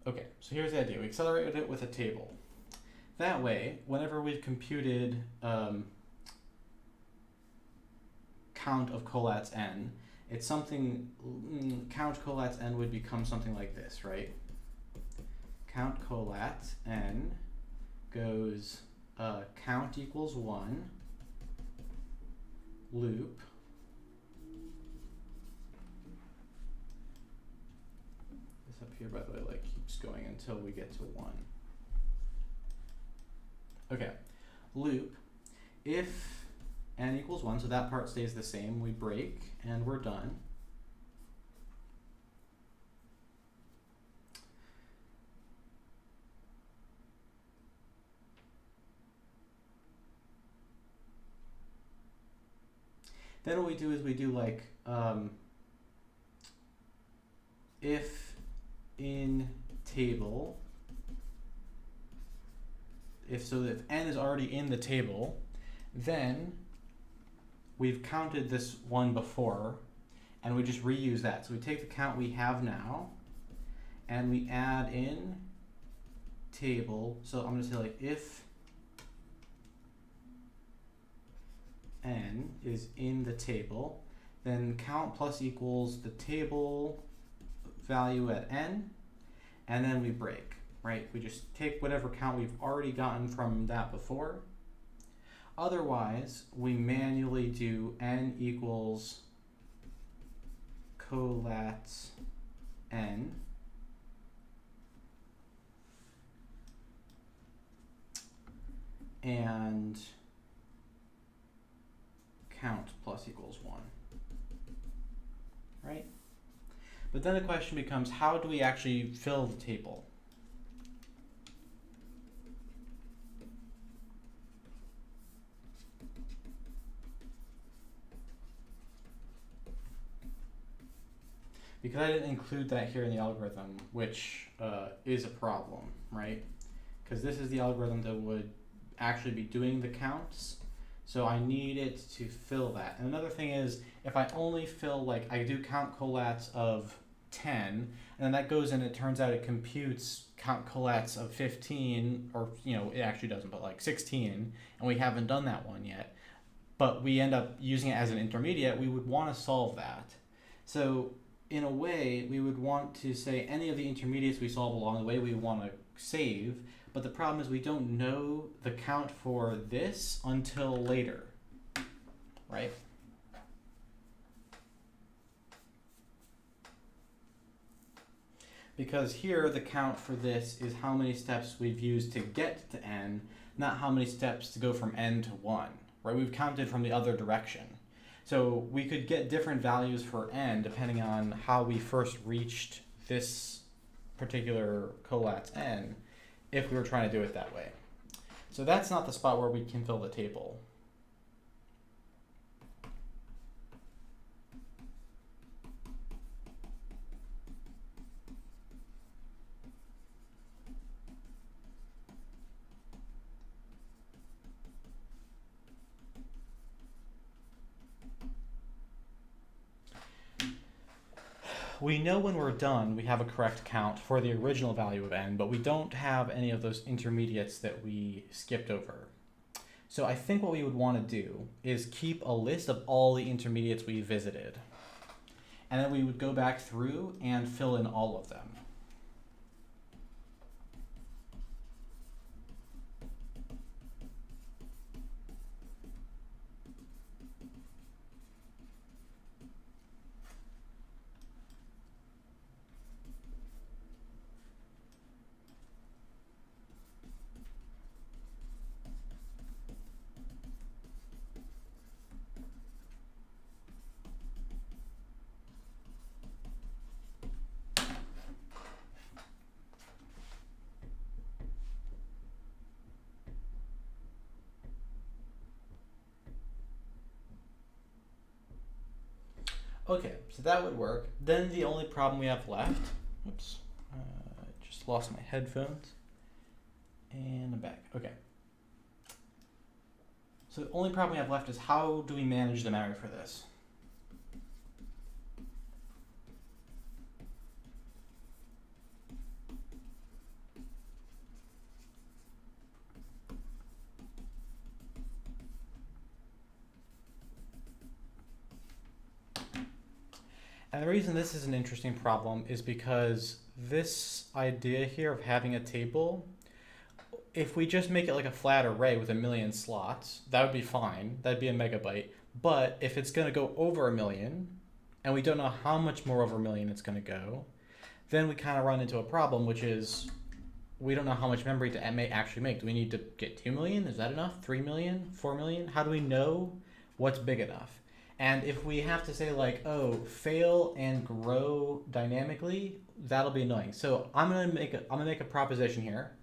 Speaker 1: Okay, so here's the idea. We accelerated it with a table. That way, whenever we've computed count of colatz n, it's something, count colatz n would become something like this, right? Count colatz n goes count equals 1, loop, this up here, by the way, like keeps going until we get to 1. Okay, loop, if n equals 1, so that part stays the same, we break, and we're done. Then what we do is we do like, if in table, if n is already in the table, then we've counted this one before, and we just reuse that. So we take the count we have now, and we add in table. So I'm going to say like if n is in the table, then count plus equals the table value at n, and then we break, right? We just take whatever count we've already gotten from that before. Otherwise, we manually do n equals colatz n, and count plus equals 1, right? But then the question becomes, how do we actually fill the table? Because I didn't include that here in the algorithm, which is a problem, right? Because this is the algorithm that would actually be doing the counts. So I need it to fill that. And another thing is, if I only fill, like, I do count collats of 10, and then that goes in, it turns out it computes count collats of 15, or, you know, it actually doesn't, but like 16, and we haven't done that one yet. But we end up using it as an intermediate, we would want to solve that. So in a way, we would want to say any of the intermediates we solve along the way we want to save, but the problem is we don't know the count for this until later, right? Because here the count for this is how many steps we've used to get to n, not how many steps to go from n to 1, right? We've counted from the other direction. So we could get different values for n depending on how we first reached this particular collat's n if we were trying to do it that way. So that's not the spot where we can fill the table. We know when we're done we have a correct count for the original value of n, but we don't have any of those intermediates that we skipped over. So I think what we would want to do is keep a list of all the intermediates we visited. And then we would go back through and fill in all of them. Okay, so that would work. Then the only problem we have left, oops, I just lost my headphones, and I'm back. Okay. So the only problem we have left is how do we manage the memory for this? And the reason this is an interesting problem is because this idea here of having a table, if we just make it like a flat array with 1,000,000 slots, that would be fine. That'd be a megabyte. But if it's going to go over 1,000,000, and we don't know how much more over 1,000,000 it's going to go, then we kind of run into a problem, which is we don't know how much memory to actually make. Do we need to get 2,000,000? Is that enough? 3,000,000? 4,000,000? How do we know what's big enough? And if we have to say like, oh, fail and grow dynamically, that'll be annoying. So I'm gonna make a proposition here.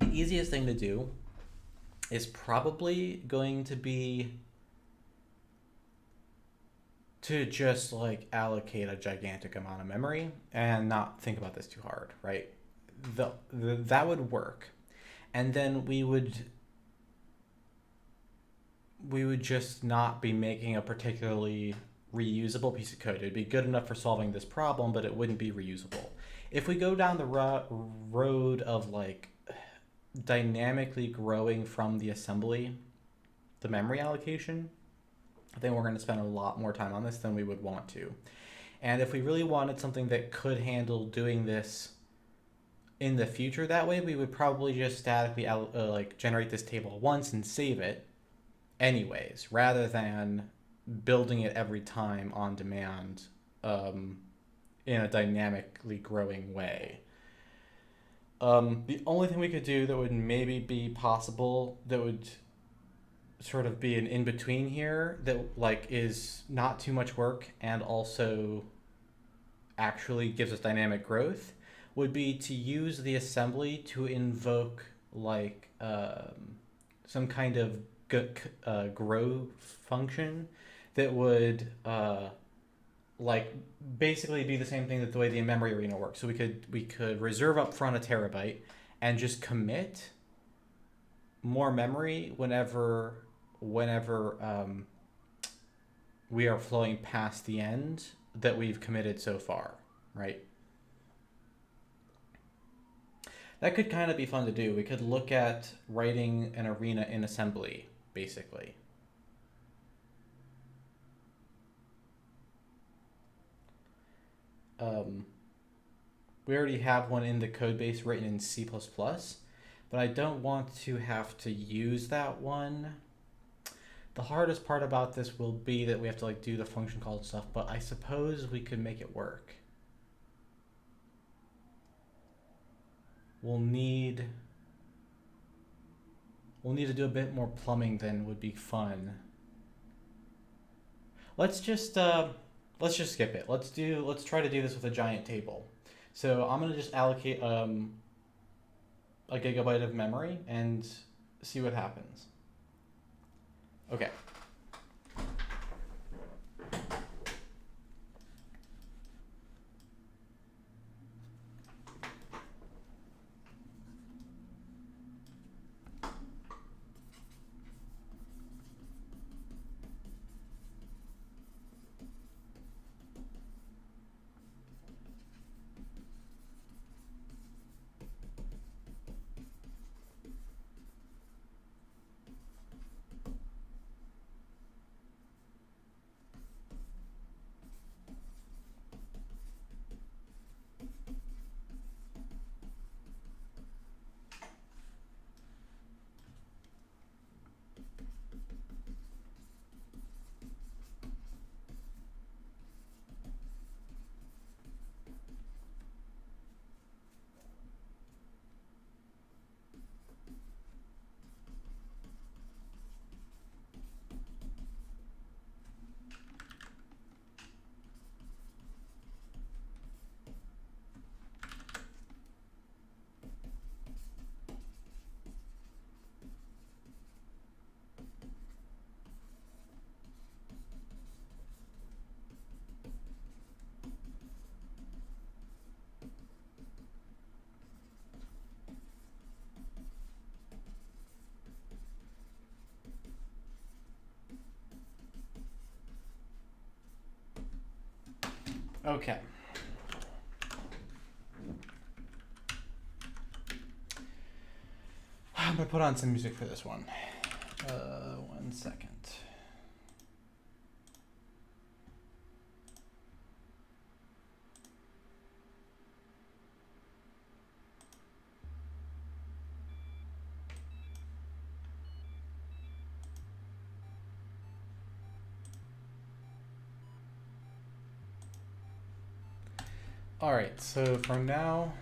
Speaker 1: The easiest thing to do is probably going to be to just like allocate a gigantic amount of memory and not think about this too hard, right? That would work. And then we would just not be making a particularly reusable piece of code. It'd be good enough for solving this problem, but it wouldn't be reusable. If we go down the road of like dynamically growing from the assembly, the memory allocation, I think we're going to spend a lot more time on this than we would want to. And if we really wanted something that could handle doing this in the future that way, we would probably just statically like generate this table once and save it anyways, rather than building it every time on demand in a dynamically growing way. The only thing we could do that would maybe be possible that would sort of be an in-between here that like is not too much work and also actually gives us dynamic growth would be to use the assembly to invoke like some kind of grow function that would like basically be the same thing that the way the in-memory arena works. So we could reserve up front a terabyte and just commit more memory whenever we are flowing past the end that we've committed so far, right? That could kind of be fun to do. We could look at writing an arena in assembly, basically. We already have one in the code base written in C++, but I don't want to have to use that one. The hardest part about this will be that we have to like do the function called stuff, but I suppose we could make it work. We'll need to do a bit more plumbing than would be fun. Let's just skip it. Let's try to do this with a giant table. So I'm gonna just allocate a gigabyte of memory and see what happens. Okay. Okay. I'm gonna put on some music for this one. 1 second. All right, so for now,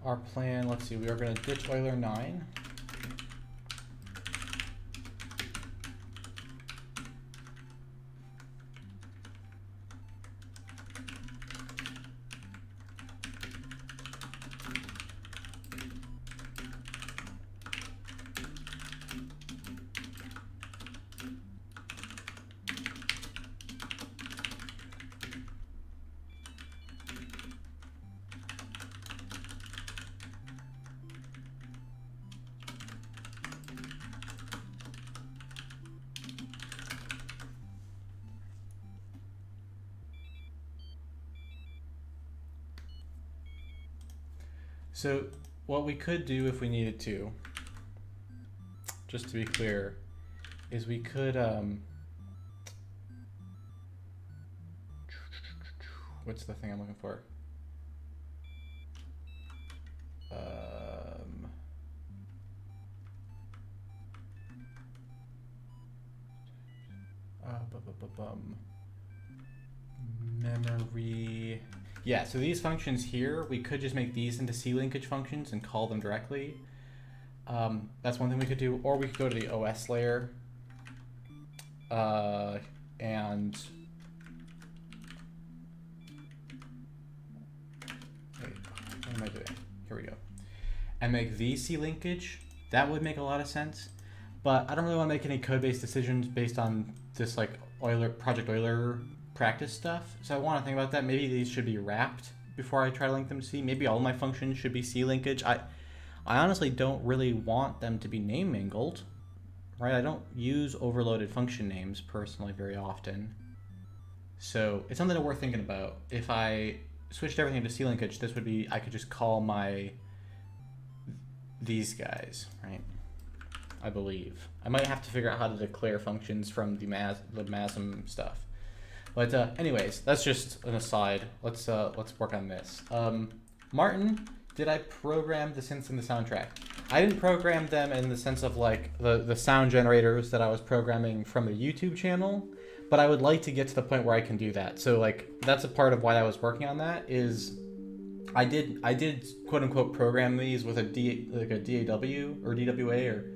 Speaker 1: our plan, let's see, we are going to ditch Euler 9. So what we could do if we needed to, just to be clear, is we could, what's the thing I'm looking for? Memory. Yeah, so these functions here, we could just make these into C-linkage functions and call them directly. That's one thing we could do, or we could go to the OS layer and wait, what am I doing? Here we go. And make these C-linkage. That would make a lot of sense, but I don't really want to make any code-based decisions based on this like Project Euler practice stuff. So I want to think about that. Maybe these should be wrapped before I try to link them to C. Maybe all my functions should be C-linkage. I honestly don't really want them to be name mingled, right? I don't use overloaded function names personally very often. So it's something worth thinking about. If I switched everything to C-linkage, this would be, I could just call these guys, right? I believe. I might have to figure out how to declare functions from the MASM stuff. But anyways, that's just an aside. Let's work on this. Martin, did I program the synths in the soundtrack? I didn't program them in the sense of like the sound generators that I was programming from the YouTube channel, but I would like to get to the point where I can do that. So like that's a part of why I was working on that is I did quote unquote program these with a DAW or DWA or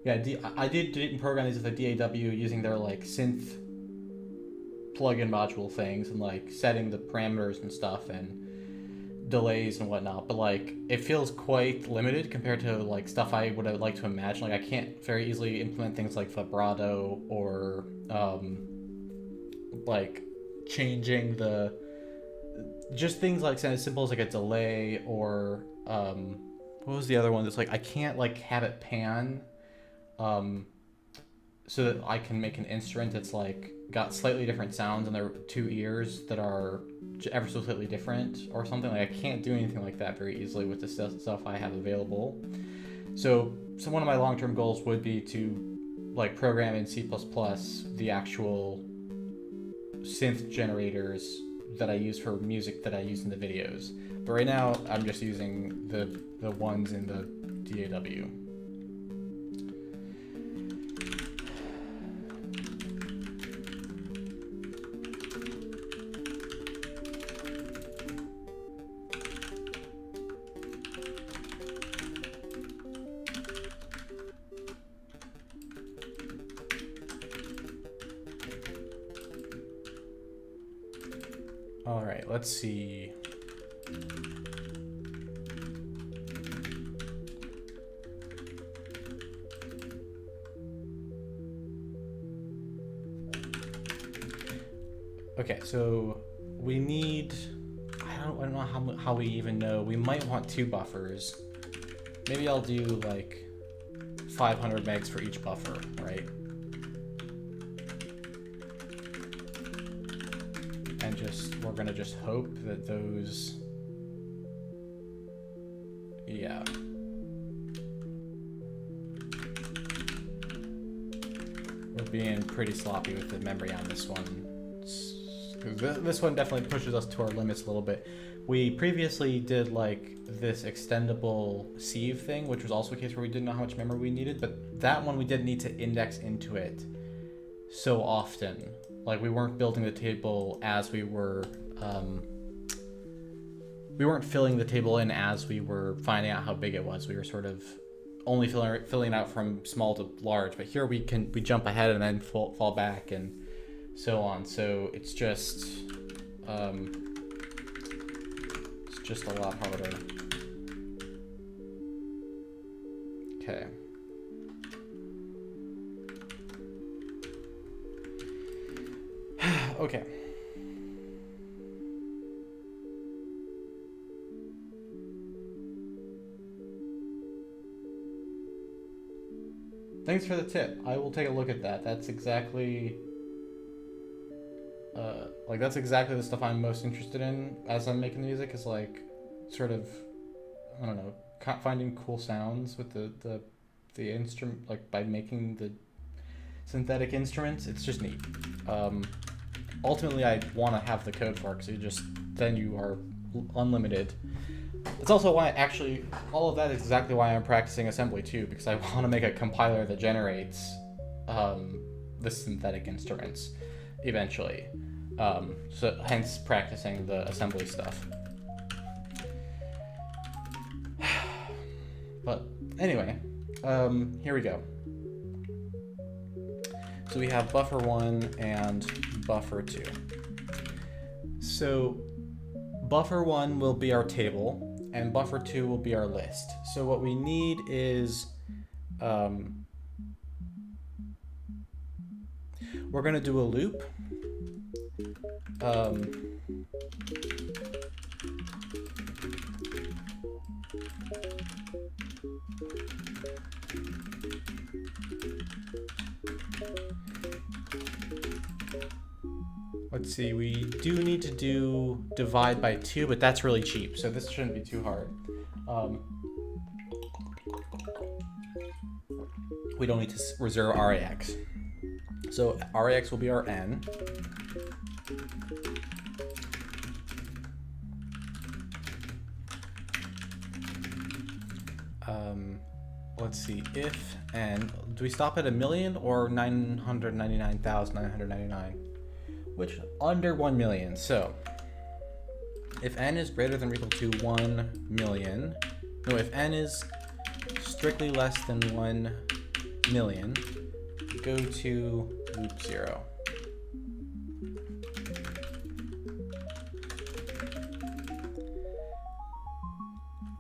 Speaker 1: yeah, I didn't program these with a DAW using their like synth plugin module things and like setting the parameters and stuff and delays and whatnot, but like it feels quite limited compared to like stuff I would have liked to imagine. Like I can't very easily implement things like vibrato or like changing the just things like as simple as like a delay or what was the other one that's like I can't like have it pan so that I can make an instrument that's like got slightly different sounds on their two ears that are ever so slightly different or something. Like I can't do anything like that very easily with the stuff I have available. So one of my long-term goals would be to like program in C++ the actual synth generators that I use for music that I use in the videos. But right now I'm just using the ones in the DAW. All right, let's see. Okay, so we need, I don't know how we even know. We might want 2 buffers. Maybe I'll do like 500 megs for each buffer, right? And we're gonna just hope that those, yeah. We're being pretty sloppy with the memory on this one. This one definitely pushes us to our limits a little bit. We previously did like this extendable sieve thing, which was also a case where we didn't know how much memory we needed, but that one we didn't need to index into it so often. Like we weren't building the table as we were, we weren't filling the table in as we were finding out how big it was. We were sort of only filling out from small to large, but here we jump ahead and then fall back and so on. So it's just a lot harder. Okay. Okay. Thanks for the tip. I will take a look at that. That's exactly that's exactly the stuff I'm most interested in as I'm making the music, is like sort of, I don't know, finding cool sounds with the instrument, like by making the synthetic instruments. It's just neat. Ultimately I want to have the code for it, because then you are unlimited. It's also why actually all of that is exactly why I'm practicing assembly too, because I want to make a compiler that generates the synthetic instruments eventually. So hence practicing the assembly stuff. But anyway, here we go. So we have buffer 1 and buffer 2. So buffer 1 will be our table, and buffer 2 will be our list. So what we need is, we're going to do a loop. Let's see, we do need to do divide by 2, but that's really cheap, so this shouldn't be too hard. We don't need to reserve RAX. So RAX will be our n. Let's see, if n, do we stop at 1,000,000 or 999,999? Which, under 1,000,000. So if n is greater than or equal to 1,000,000, no, if n is strictly less than 1,000,000, go to loop 0.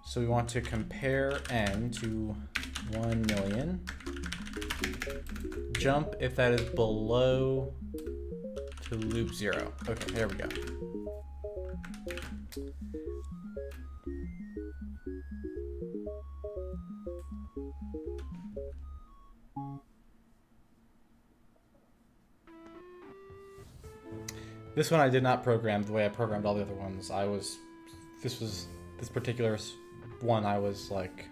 Speaker 1: So we want to compare n to 1,000,000. Jump if that is below to loop 0. Okay, there we go. This one I did not program the way I programmed all the other ones. This particular one I was like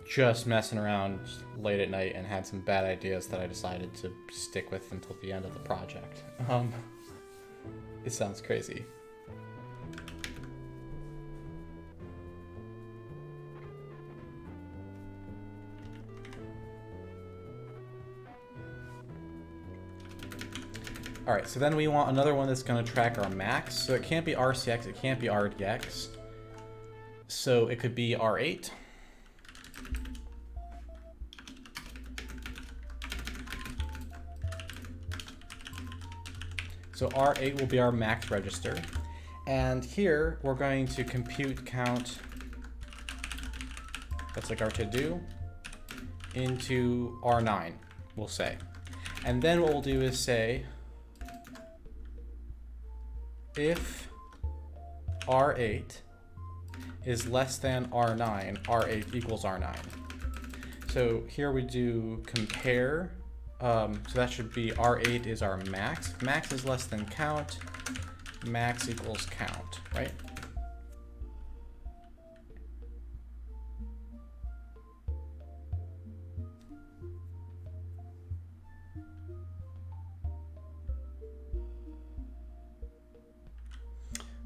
Speaker 1: just messing around late at night and had some bad ideas that I decided to stick with until the end of the project. It sounds crazy. All right, so then we want another one that's going to track our max. So it can't be RCX, it can't be RDX. So it could be R8. So R8 will be our max register. And here we're going to compute count, that's like our to-do, into R9, we'll say. And then what we'll do is say, if R8 is less than R9, R8 equals R9. So here we do compare. So that should be R8 is our max. If max is less than count, max equals count, right?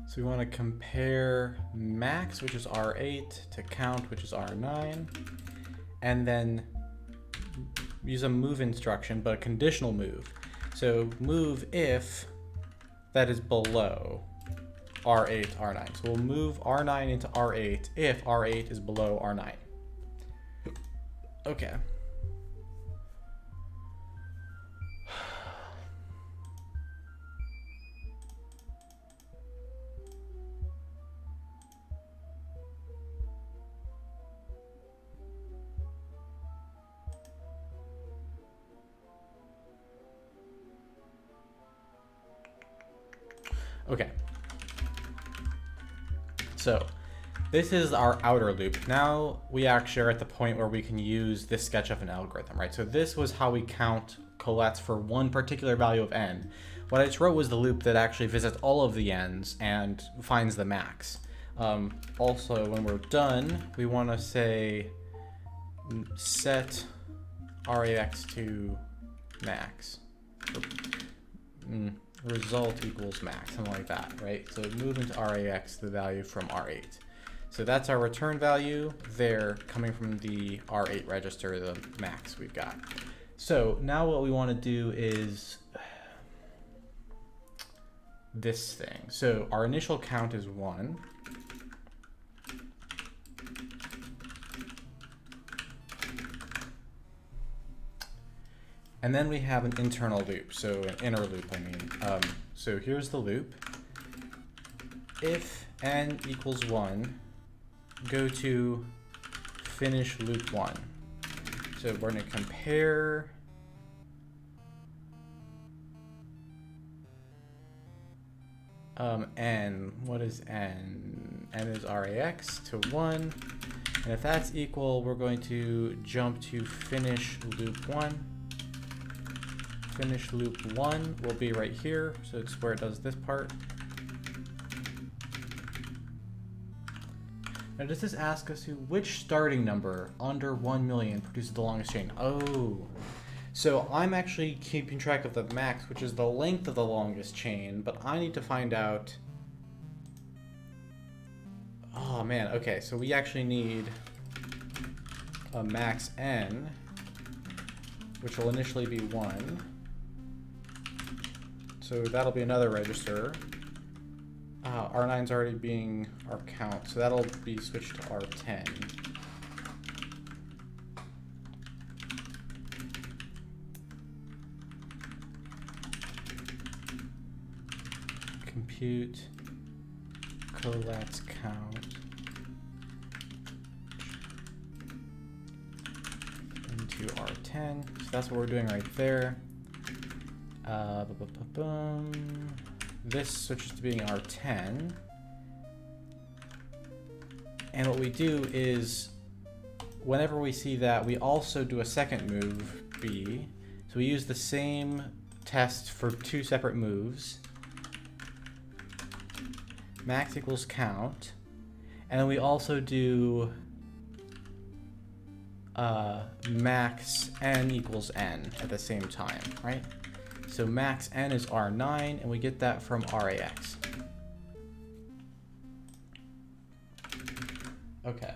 Speaker 1: So we want to compare max, which is R8, to count, which is R9, and then use a move instruction, but a conditional move. So move if that is below R8, R9. So we'll move R9 into R8 if R8 is below R9. Okay. Okay, so this is our outer loop. Now we actually are at the point where we can use this sketch of an algorithm, right? So this was how we count colettes for one particular value of n. What I just wrote was the loop that actually visits all of the n's and finds the max. Also, when we're done, we want to say set RAX to max. Result equals max, something like that, right? So move into RAX the value from R8. So that's our return value there coming from the R8 register, the max we've got. So now what we want to do is this thing. So our initial count is 1. And then we have an internal loop, so an inner loop, I mean. So here's the loop. If n equals 1, go to finish loop 1. So we're going to compare n. What is n? N is rax to 1. And if that's equal, we're going to jump to finish loop 1. Finish loop 1 will be right here, so it's where it does this part. Now does this ask us which starting number under 1 million produces the longest chain? Oh, so I'm actually keeping track of the max, which is the length of the longest chain, but I need to find out. Oh man, okay, so we actually need a max n, which will initially be 1. So that'll be another register. R9's already being our count, so that'll be switched to R10. Compute collat's count into R10. So that's what we're doing right there. This switches to being R10. And what we do is, whenever we see that, we also do a second move, B. So we use the same test for 2 separate moves. Max equals count. And then we also do max n equals n at the same time, right? So max n is R9, and we get that from RAX. Okay.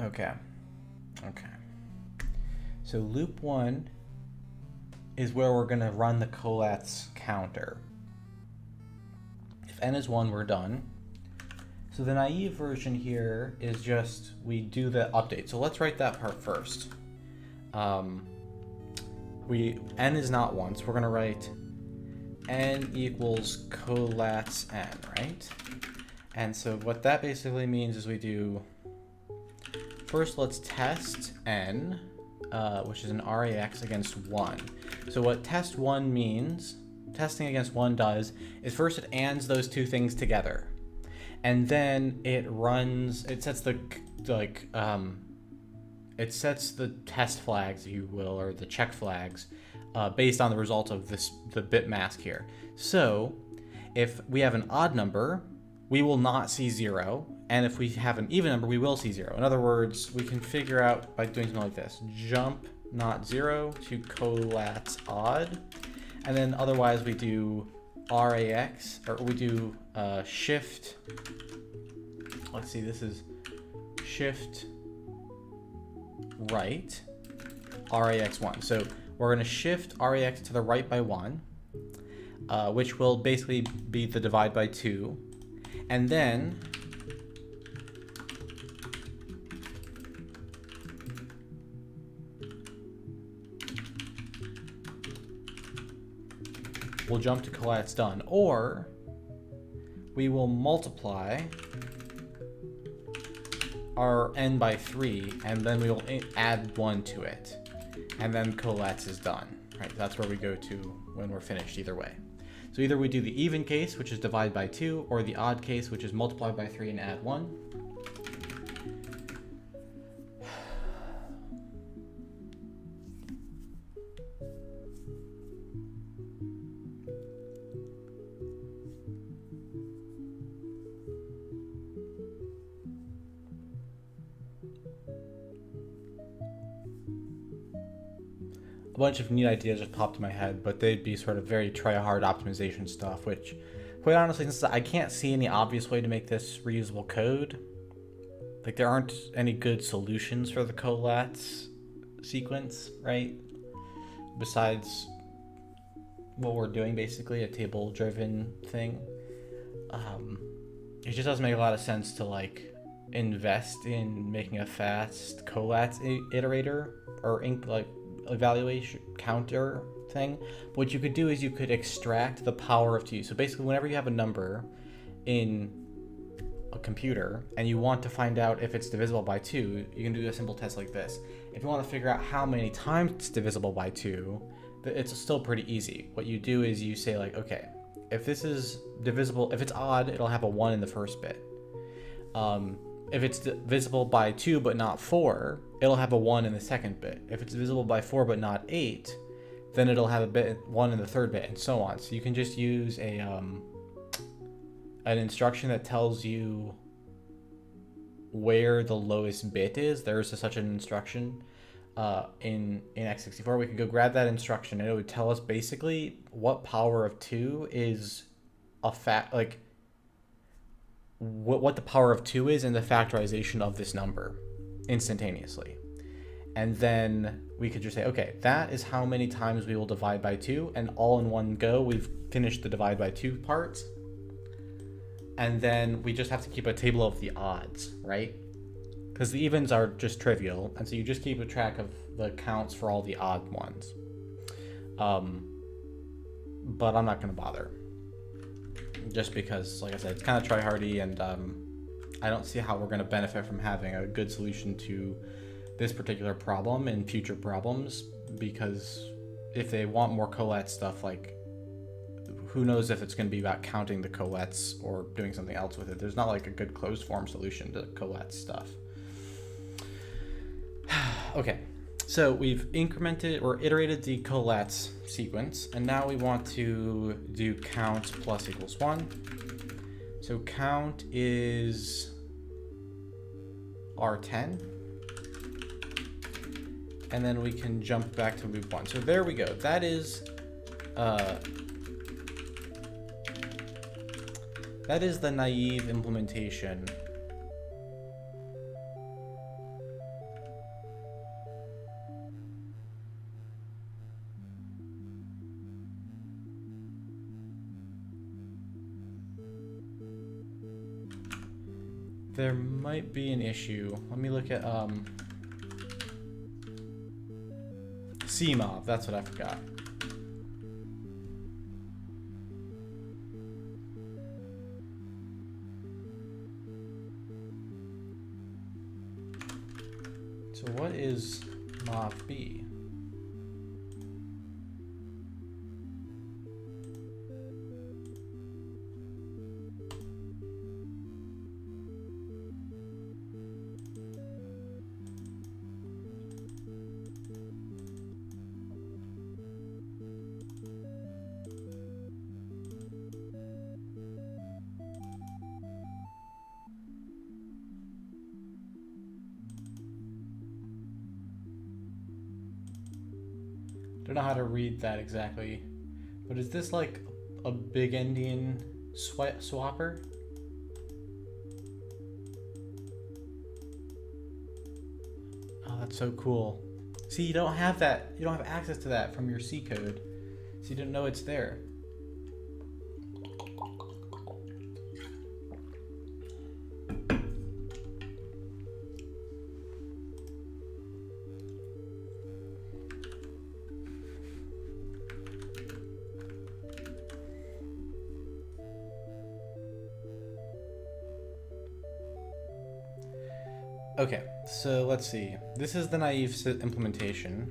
Speaker 1: Okay. So loop 1 is where we're going to run the collat's counter. If n is 1, we're done. So the naive version here is just we do the update. So let's write that part first. N is not 1, so we're going to write n equals collat's n, right? And so what that basically means is we do, first let's test n, which is an RAX against 1. So what test 1 means, testing against 1 does, is first it ands those two things together. And then it runs, it sets the, it sets the test flags, if you will, or the check flags, based on the result of the bit mask here. So if we have an odd number, we will not see 0. And if we have an even number, we will see 0. In other words, we can figure out by doing something like this. Jump not 0 to collat's odd. And then otherwise we do RAX, or we do shift. Let's see, this is shift right, RAX1. So we're going to shift RAX to the right by 1, which will basically be the divide by 2. And then we'll jump to collat's done, or we will multiply our n by 3, and then we will add 1 to it, and then collat's is done. Right? That's where we go to when we're finished either way. So either we do the even case, which is divide by 2, or the odd case, which is multiply by 3 and add 1. A bunch of neat ideas just popped in my head, but they'd be sort of very try-hard optimization stuff, which, quite honestly, since I can't see any obvious way to make this reusable code, like there aren't any good solutions for the colatz sequence, right? Besides what we're doing, basically a table-driven thing. It just doesn't make a lot of sense to like invest in making a fast colatz iterator or like evaluation counter thing. What you could do is you could extract the power of 2. So basically, whenever you have a number in a computer and you want to find out if it's divisible by 2, you can do a simple test like this. If you want to figure out how many times it's divisible by 2, it's still pretty easy. What you do is you say like, okay, if this is divisible, if it's odd, it'll have a 1 in the first bit. If it's divisible by 2 but not 4, it'll have a 1 in the second bit. If it's divisible by 4 but not 8, then it'll have a 1 in the third bit, and so on. So you can just use an instruction that tells you where the lowest bit is. There's such an instruction in x64. We could go grab that instruction, and it would tell us basically what power of 2 is a fact, like what the power of 2 is and the factorization of this number instantaneously. And then we could just say, okay, that is how many times we will divide by 2, and all in one go we've finished the divide by 2 parts. And then we just have to keep a table of the odds, right? Because the evens are just trivial, and so you just keep a track of the counts for all the odd ones. But I'm not going to bother. Just because, like I said, it's kind of try-hardy, and I don't see how we're going to benefit from having a good solution to this particular problem in future problems, because if they want more colatz stuff, like, who knows if it's going to be about counting the colatz or doing something else with it. There's not like a good closed form solution to colatz stuff. Okay, so we've incremented or iterated the colatz sequence, and now we want to do count plus equals 1. So count is R10, and then we can jump back to loop 1. So there we go. That is the naive implementation. There might be an issue. Let me look at CMOV, that's what I forgot. So what is MOV B? Don't know how to read that exactly, but is this like a big endian swapper? Oh, that's so cool. See, you don't have that. You don't have access to that from your C code, so you didn't know it's there. Okay, so let's see. This is the naive implementation.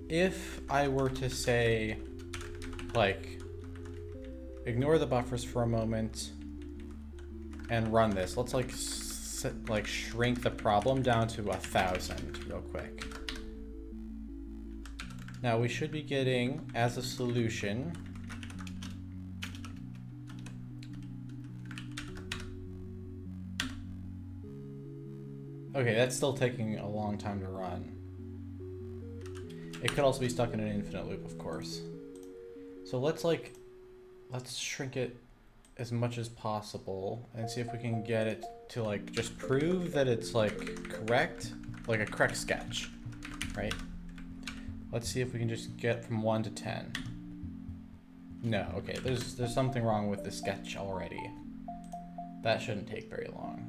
Speaker 1: If I were to say, like, ignore the buffers for a moment and run this, let's like shrink the problem down to 1,000 real quick. Now we should be getting as a solution okay, that's still taking a long time to run. It could also be stuck in an infinite loop, of course. So let's shrink it as much as possible and see if we can get it to like just prove that it's like correct, like a correct sketch, right? Let's see if we can just get from 1 to 10. No, okay, there's something wrong with the sketch already. That shouldn't take very long.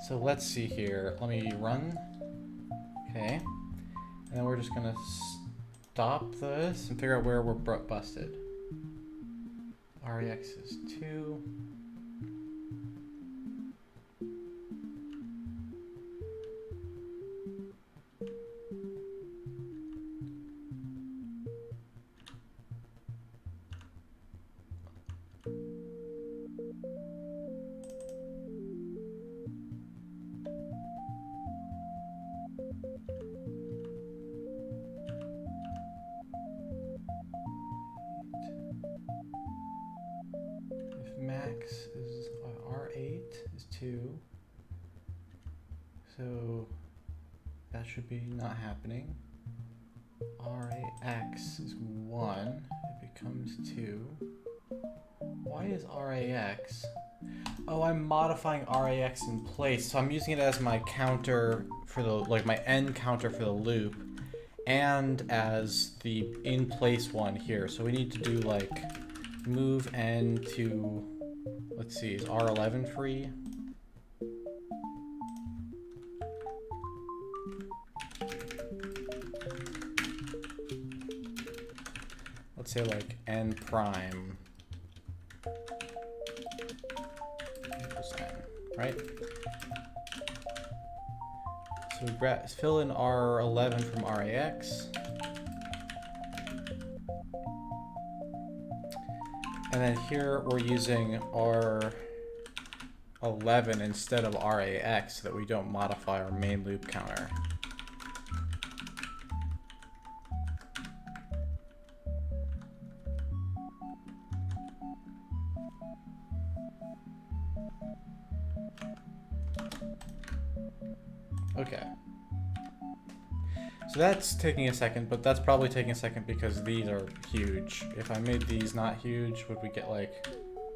Speaker 1: So let's see here. Let me run. Okay. And then we're just gonna stop this and figure out where we're busted. REX is 2. Max is R8 is 2, so that should be not happening. RAX is 1, it becomes 2. Why is RAX? Oh, I'm modifying RAX in place, so I'm using it as my counter for the, like my end counter for the loop, and as the in place one here. So we need to do like move n to, let's see, is R11 free? Let's say like n prime equals n, right? So we fill in R11 from RAX. And then here we're using R11 instead of RAX so that we don't modify our main loop counter. Okay. So that's taking a second, but that's probably taking a second because these are huge. If I made these not huge, would we get like,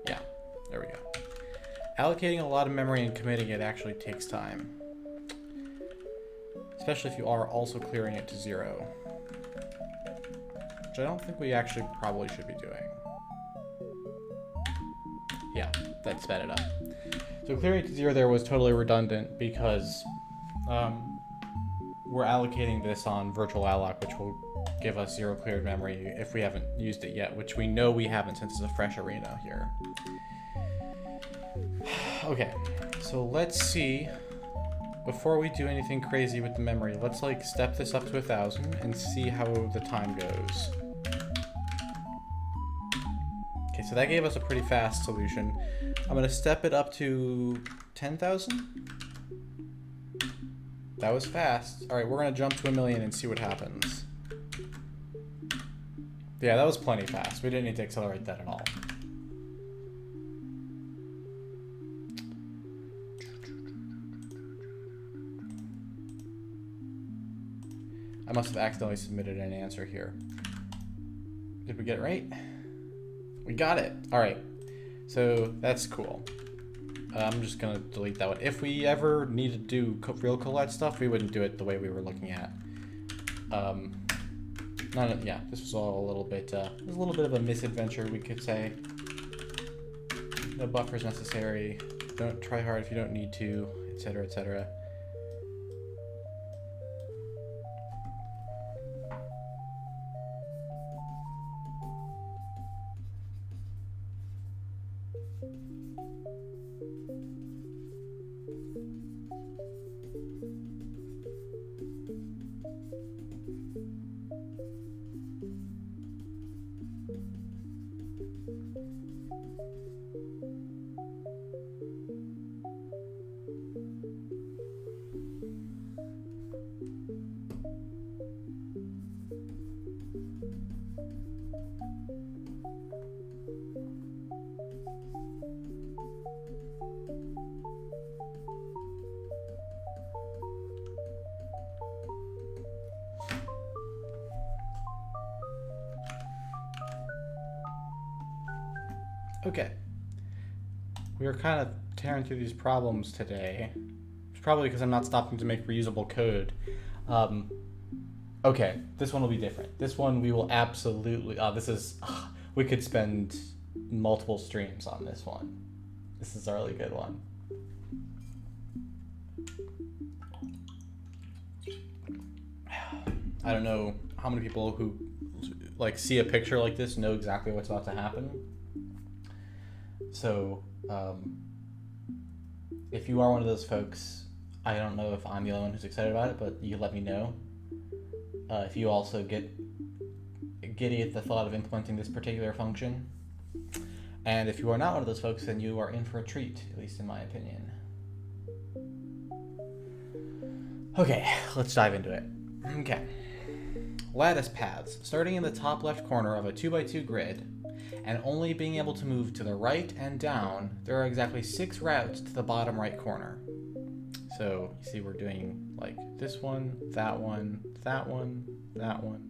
Speaker 1: yeah, there we go. Allocating a lot of memory and committing it actually takes time. Especially if you are also clearing it to 0. Which I don't think we actually probably should be doing. Yeah, that sped it up. So clearing it to 0 there was totally redundant because we're allocating this on virtual alloc, which will give us 0 cleared memory if we haven't used it yet, which we know we haven't since it's a fresh arena here. Okay, so let's see, before we do anything crazy with the memory, let's like step this up to 1,000 and see how the time goes. Okay, so that gave us a pretty fast solution. I'm gonna step it up to 10,000. That was fast. All right, we're gonna jump to 1,000,000 and see what happens. Yeah, that was plenty fast. We didn't need to accelerate that at all. I must have accidentally submitted an answer here. Did we get it right? We got it. All right, so that's cool. I'm just gonna delete that one. If we ever need to do real collect stuff, we wouldn't do it the way we were looking at. Yeah, this was all a little bit, it was a little bit of a misadventure, we could say. No buffers necessary. Don't try hard if you don't need to, etc., etc. Okay. We are kind of tearing through these problems today. It's probably because I'm not stopping to make reusable code. Okay, this one will be different. This one we will absolutely... we could spend multiple streams on this one. This is a really good one. I don't know how many people who like see a picture like this know exactly what's about to happen. So, if you are one of those folks, I don't know if I'm the only one who's excited about it, but you let me know. If you also get giddy at the thought of implementing this particular function. And if you are not one of those folks, then you are in for a treat, at least in my opinion. Okay, let's dive into it. Okay. Lattice paths, starting in the top left corner of a 2x2 grid, and only being able to move to the right and down, there are exactly 6 routes to the bottom right corner. So, you see we're doing like this one, that one, that one, that one,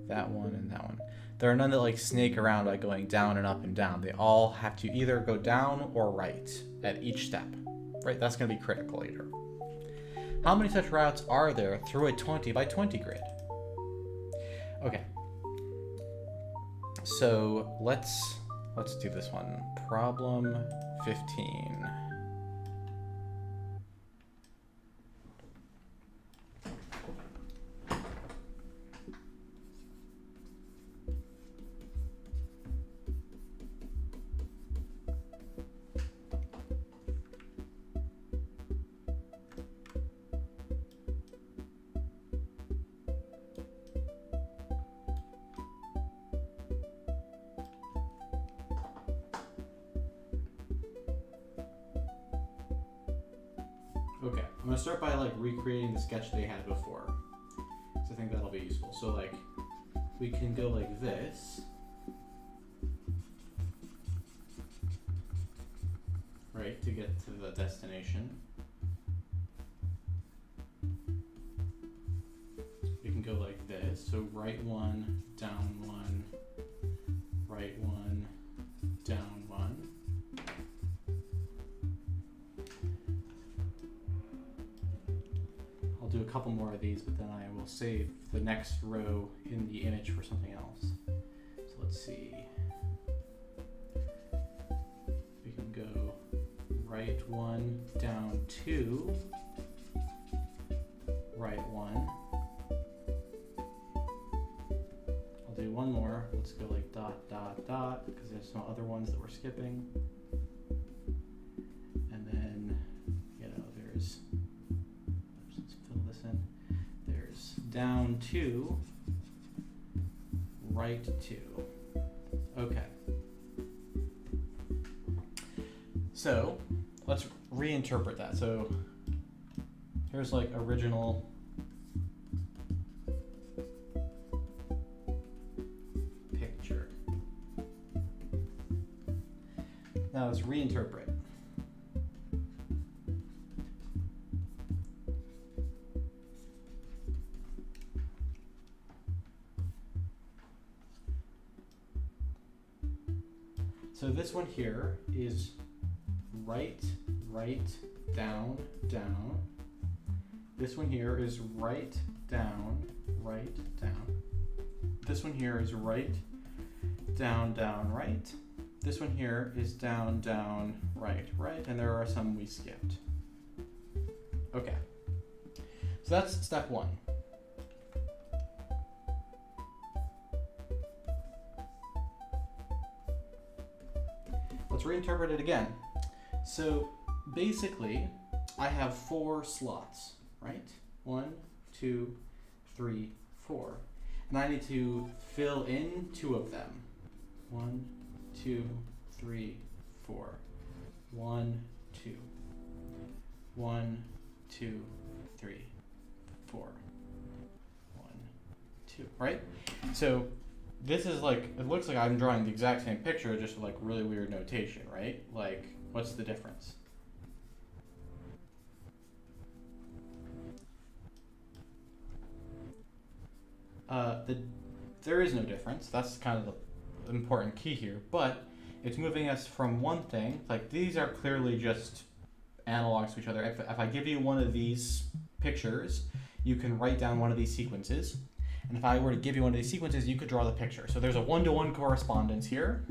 Speaker 1: that one, and that one. There are none that like snake around by going down and up and down. They all have to either go down or right at each step. Right, that's going to be critical later. How many such routes are there through a 20x20 grid? Okay. So let's do this one. Problem 15. Okay, I'm gonna start by like recreating the sketch they had before. So I think that'll be useful. So like, we can go like this. Right, to get to the destination. We can go like this. So right one, down one, right one, down one. I'll do a couple more of these, but then I will save the next row in the image for something else. So let's see. We can go right one, down two, right one. I'll do one more. Let's go like dot, dot, dot, because there's some other ones that we're skipping. And then, there's down 2, right 2. Okay. So let's reinterpret that. So here's like original picture. Now let's reinterpret. So this one here is right, right, down, down. This one here is right, down, right, down. This one here is right, down, down, right. This one here is down, down, right, right. And there are some we skipped. Okay. So that's step 1. Let's reinterpret it again. So basically, I have 4 slots, right? 1, 2, 3, 4. And I need to fill in 2 of them. 1, 2, 3, 4. 1, 2. 1, 2, 3, 4. 1, 2, right? So this is like, it looks like I'm drawing the exact same picture, just with like really weird notation, right? Like, what's the difference? There is no difference. That's kind of the important key here. But It's moving us from one thing, like these are clearly just analogs to each other. If I give you one of these pictures, you can write down one of these sequences. And if I were to give you one of these sequences, you could draw the picture. So there's a one-to-one correspondence here.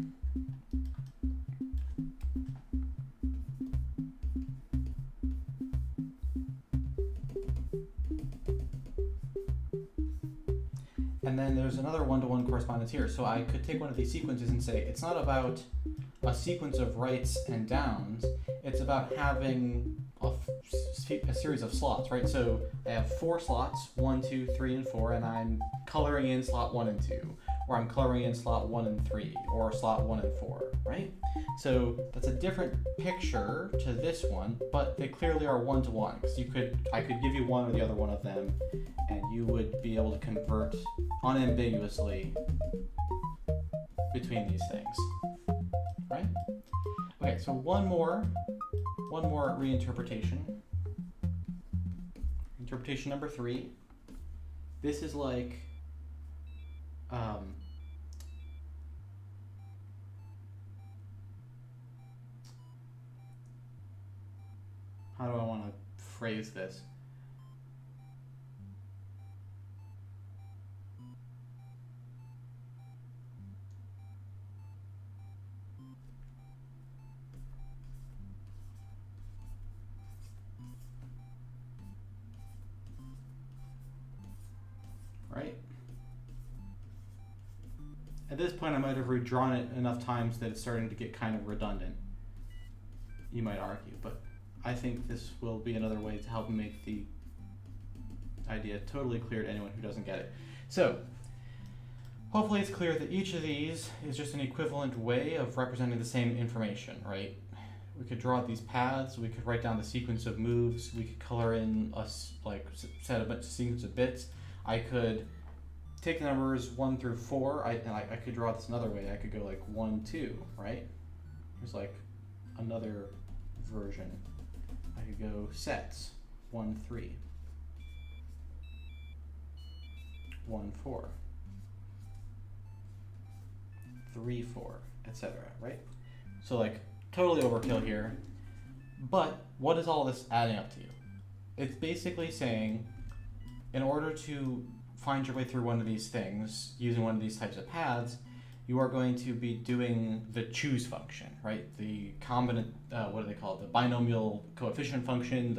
Speaker 1: And then there's another one-to-one correspondence here. So I could take one of these sequences and say, it's not about a sequence of writes and downs, it's about having a series of slots, right? So I have 4 slots, 1, 2, 3, and 4, and I'm coloring in slot 1 and 2, or I'm coloring in slot 1 and 3, or slot 1 and 4, right? So that's a different picture to this one, but they clearly are one-to-one, because I could give you one or the other one of them, and you would be able to convert unambiguously between these things, right? Okay, so one more reinterpretation. Interpretation number 3. This is like how do I want to phrase this? Right? At this point, I might have redrawn it enough times that it's starting to get kind of redundant, you might argue, but I think this will be another way to help make the idea totally clear to anyone who doesn't get it. So, hopefully it's clear that each of these is just an equivalent way of representing the same information, right? We could draw these paths, we could write down the sequence of moves, we could color in a sequence of bits. I could take the numbers 1 through 4, I could draw this another way. I could go like 1, 2, right? There's like another version. I could go sets 1, 3, 1, 4, 3, 4, etc. Right? So like totally overkill here. But what is all this adding up to? It's basically saying, in order to find your way through one of these things using one of these types of paths, you are going to be doing the choose function, right? The what do they call it? The binomial coefficient function,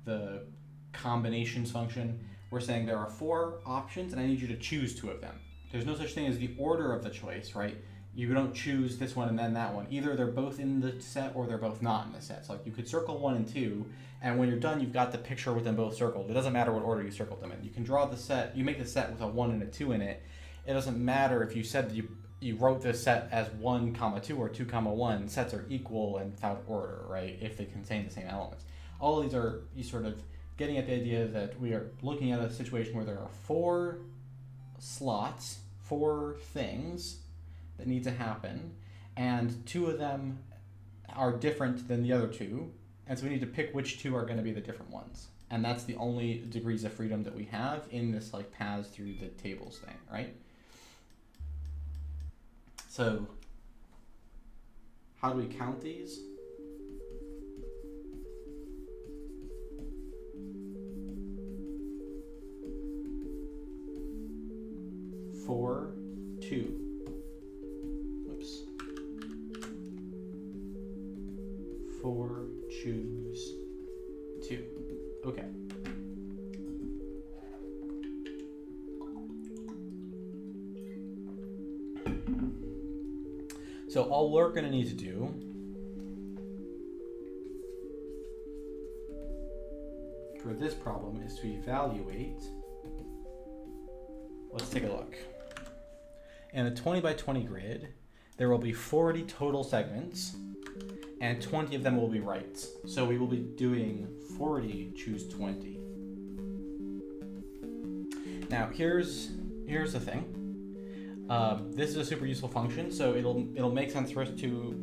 Speaker 1: the combinations function. We're saying there are 4 options and I need you to choose 2 of them. There's no such thing as the order of the choice, right? You don't choose this one and then that one. Either they're both in the set or they're both not in the set. So like you could circle 1 and 2, and when you're done, you've got the picture with them both circled. It doesn't matter what order you circled them in. You can draw the set, you make the set with a 1 and a 2 in it. It doesn't matter if you said that you wrote this set as 1, 2 or 2, 1. Sets are equal and without order, right? If they contain the same elements. All of these are you sort of getting at the idea that we are looking at a situation where there are 4 slots, 4 things that need to happen, and 2 of them are different than the other 2, and so we need to pick which 2 are going to be the different ones. And that's the only degrees of freedom that we have in this like paths through the tables thing, right? So how do we count these? Four, 2. 4, choose 2. Okay. So all we're going to need to do for this problem is to evaluate. Let's take a look. In a 20 by 20 grid, there will be 40 total segments, and 20 of them will be rights. So we will be doing 40 choose 20. Now here's the thing. This is a super useful function, so it'll make sense for us to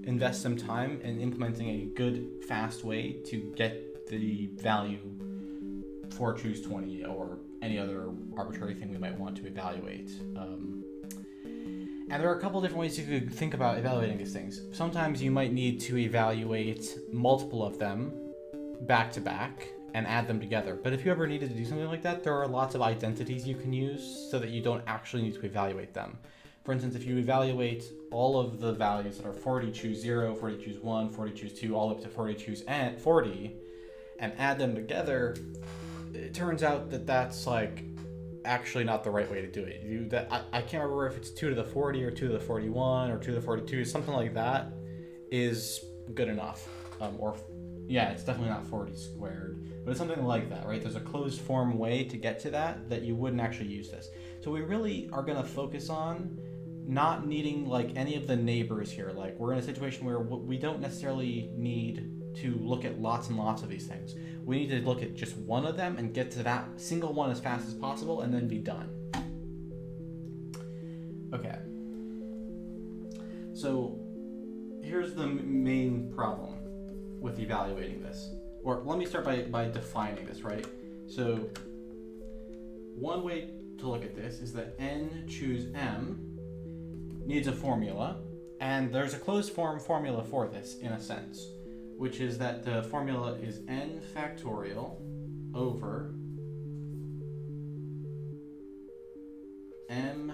Speaker 1: invest some time in implementing a good, fast way to get the value for choose 20 or any other arbitrary thing we might want to evaluate. And there are a couple different ways you could think about evaluating these things. Sometimes you might need to evaluate multiple of them back to back and add them together. But if you ever needed to do something like that, there are lots of identities you can use so that you don't actually need to evaluate them. For instance, if you evaluate all of the values that are 40, choose 0, 40, choose 1, 40, choose 2, all up to 40, choose 40, and add them together, it turns out that that's like actually not the right way to do it. I can't remember if it's 2 to the 40 or 2 to the 41 or 2 to the 42, something like that is good enough. Yeah, it's definitely not 40 squared, but it's something like that, right? There's a closed form way to get to that you wouldn't actually use this. So we really are going to focus on not needing like any of the neighbors here. Like we're in a situation where we don't necessarily need to look at lots and lots of these things. We need to look at just one of them and get to that single one as fast as possible and then be done. Okay. So here's the main problem with evaluating this. Or let me start by defining this, right? So one way to look at this is that n choose m needs a formula, and there's a closed form formula for this in a sense, which is that the formula is n factorial over m,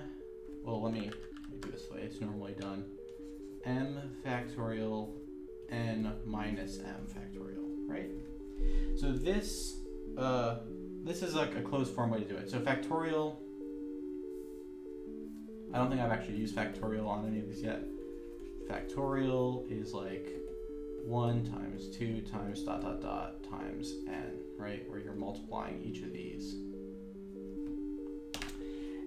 Speaker 1: well let me do this way, it's normally done, m factorial n minus m factorial, right? So this is like a closed form way to do it. So factorial, I don't think I've actually used factorial on any of these yet. Factorial is like 1 times 2 times ... times n, right? Where you're multiplying each of these.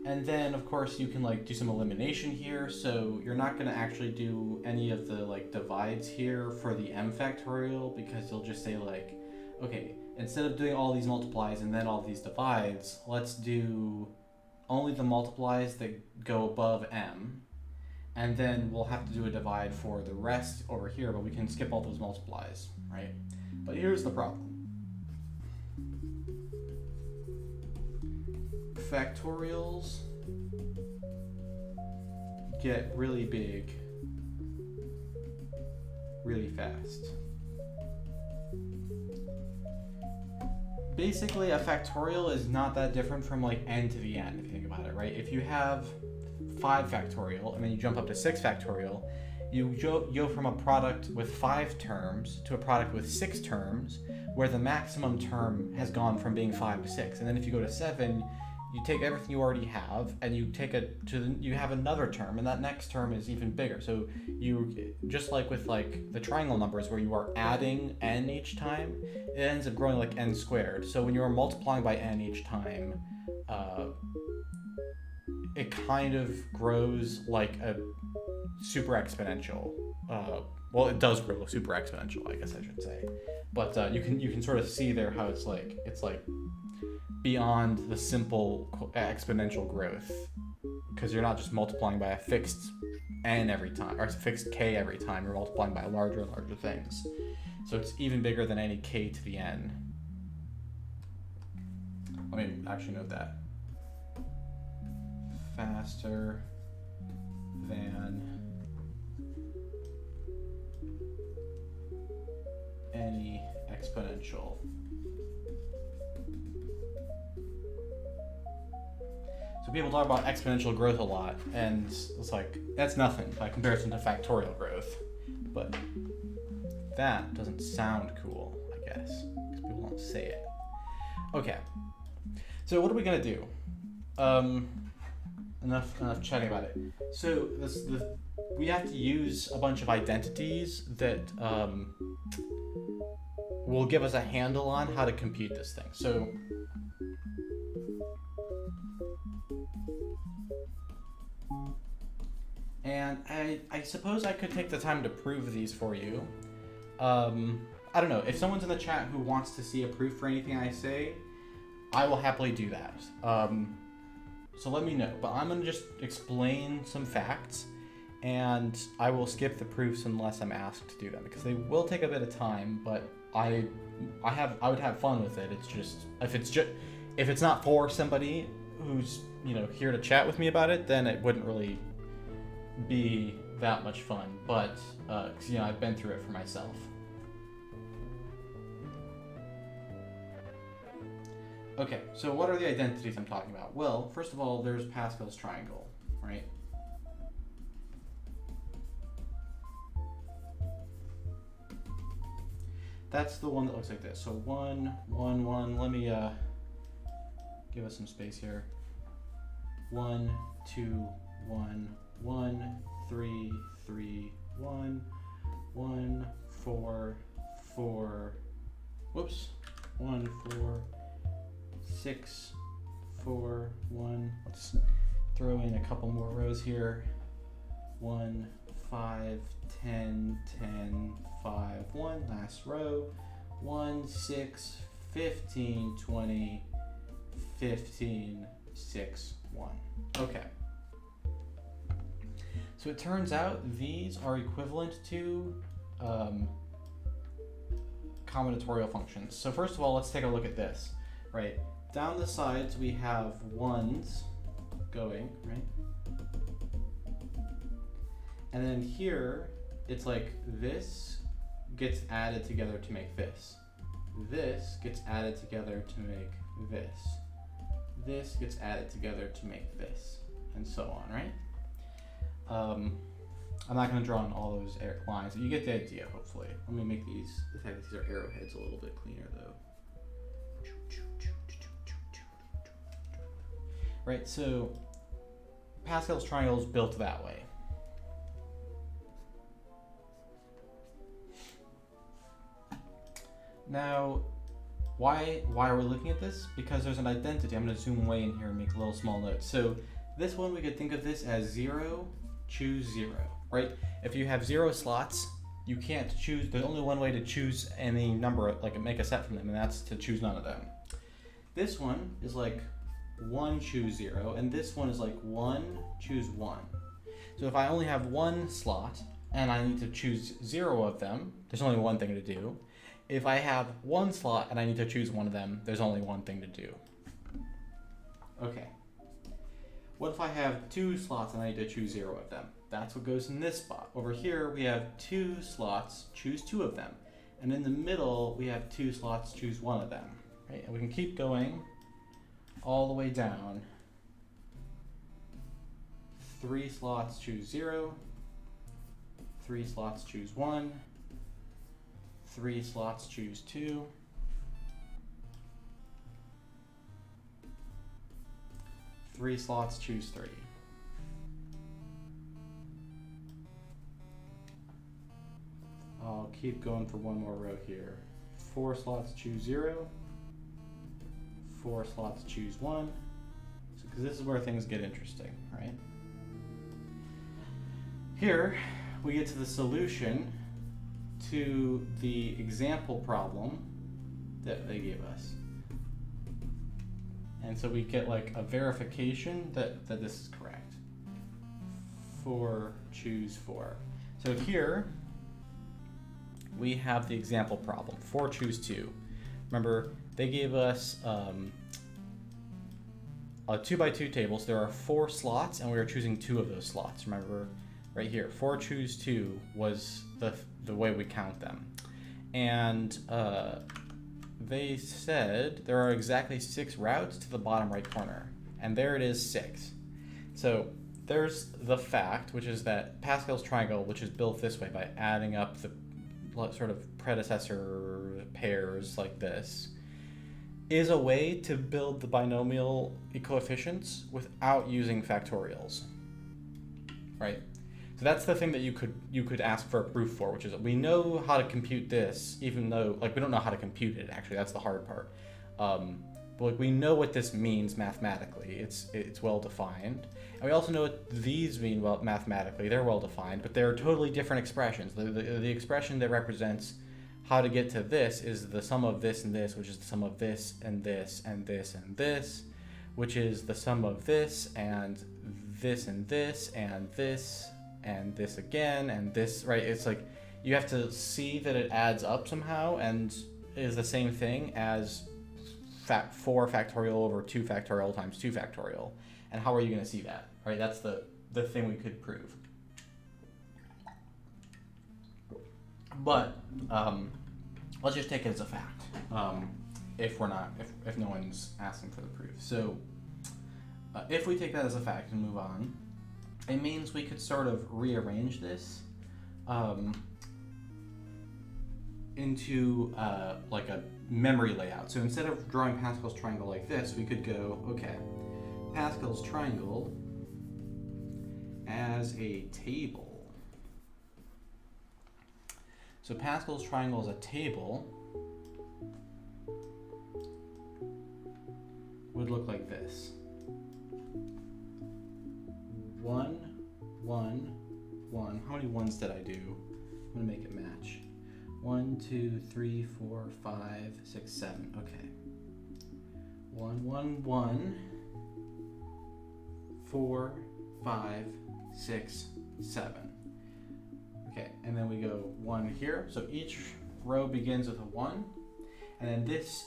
Speaker 1: And then of course you can like do some elimination here. So you're not going to actually do any of the like divides here for the m factorial, because you'll just say like, okay, instead of doing all these multiplies and then all these divides, let's do only the multiplies that go above m, and then we'll have to do a divide for the rest over here, but we can skip all those multiplies, right? But here's the problem. Factorials get really big really fast. Basically, a factorial is not that different from like n to the n, if you think about it, right? If you have 5 factorial and then you jump up to 6 factorial, you go from a product with 5 terms to a product with 6 terms, where the maximum term has gone from being 5 to 6. And then if you go to 7, you take everything you already have and you take you have another term, and that next term is even bigger. So you, just like with like the triangle numbers where you are adding n each time, it ends up growing like n squared. So when you're multiplying by n each time, it kind of grows like a super exponential. Well, it does grow super exponential, I guess I should say. But you can sort of see there how it's like beyond the simple exponential growth, because you're not just multiplying by a fixed n every time, or a fixed k every time. You're multiplying by larger and larger things. So it's even bigger than any k to the n. Let me actually note that. Faster than any exponential. So people talk about exponential growth a lot, and it's like, that's nothing by comparison to factorial growth. But that doesn't sound cool, I guess, because people don't say it. Okay, so what are we gonna do? Enough chatting about it. So we have to use a bunch of identities that will give us a handle on how to compute this thing. So and I suppose I could take the time to prove these for you. I don't know, if someone's in the chat who wants to see a proof for anything I say, I will happily do that. So let me know, but I'm gonna just explain some facts, and I will skip the proofs unless I'm asked to do them, because they will take a bit of time, but I would have fun with it. It's just, if it's not for somebody who's, here to chat with me about it, then it wouldn't really be that much fun, but, 'cause, you know, I've been through it for myself. Okay, so what are the identities I'm talking about? Well, first of all, there's Pascal's triangle, right? That's the one that looks like this. So 1, 1, 1. Let me give us some space here. 1, 2, 1, 1, 3, 3, 1, 1, 4, 4. Whoops. 1, 4, 6, 4, 1. Let's throw in a couple more rows here. 1, 5, 10, 10, 5, 1. Last row. 1, 6, 15, 20, 15, 6, 1. Okay. So it turns out these are equivalent to combinatorial functions. So first of all, let's take a look at this, right? Down the sides, we have 1s going, right? And then here, it's like this gets added together to make this. This gets added together to make this. This gets added together to make this, and so on, right? I'm not going to draw on all those lines. You get the idea, hopefully. Let me make these, the fact that these are arrowheads, a little bit cleaner, though. Right, so Pascal's triangle is built that way. Now, why are we looking at this? Because there's an identity. I'm going to zoom way in here and make a little small note. So this one, we could think of this as 0, choose 0, right? If you have 0 slots, you can't choose. There's only one way to choose any number, like make a set from them, and that's to choose none of them. This one is like 1, choose 0, and this one is like 1, choose 1. So if I only have one slot and I need to choose 0 of them, there's only one thing to do. If I have one slot and I need to choose one of them, there's only one thing to do. Okay. What if I have 2 slots and I need to choose 0 of them? That's what goes in this spot. Over here, we have 2 slots, choose 2 of them. And in the middle, we have 2 slots, choose 1 of them. Right? And we can keep going all the way down. 3 slots, choose 0. 3 slots, choose 1. 3 slots, choose 2. 3 slots, choose 3. I'll keep going for one more row here. 4 slots, choose 0. 4 slots, choose 1. So, because this is where things get interesting, right? Here, we get to the solution to the example problem that they gave us. And so we get like a verification that this is correct. 4, choose 4. So here we have the example problem, 4, choose 2. Remember, they gave us a 2x2 table, so there are 4 slots, and we are choosing 2 of those slots. Remember, right here, 4, choose 2 was the way we count them. And they said there are exactly 6 routes to the bottom right corner, and there it is, 6. So there's the fact, which is that Pascal's triangle, which is built this way by adding up the sort of predecessor pairs like this, is a way to build the binomial coefficients without using factorials, right? So that's the thing that you could ask for a proof for, which is that we know how to compute this, even though like we don't know how to compute it. Actually, that's the hard part. But like, we know what this means mathematically. It's well defined, and we also know what these mean well mathematically. They're well defined, but they're totally different expressions. The expression that represents how to get to this is the sum of this and this, which is the sum of this and this and this and this, which is the sum of this and this and this and this and this again and this, right? It's like you have to see that it adds up somehow and is the same thing as 4 factorial over 2 factorial times 2 factorial. And how are you going to see that, right? That's the thing we could prove. But let's just take it as a fact. If no one's asking for the proof. So if we take that as a fact and move on, it means we could sort of rearrange this into like a memory layout. So instead of drawing Pascal's triangle like this, we could go, okay, Pascal's triangle as a table. So Pascal's triangle is a table would look like this. 1, 1, 1. How many ones did I do? I'm gonna make it match. 1, 2, 3, 4, 5, 6, 7. Okay. 1, 1, 1, 4, 5, 6, 7. Okay, and then we go 1 here. So each row begins with a 1. And then this,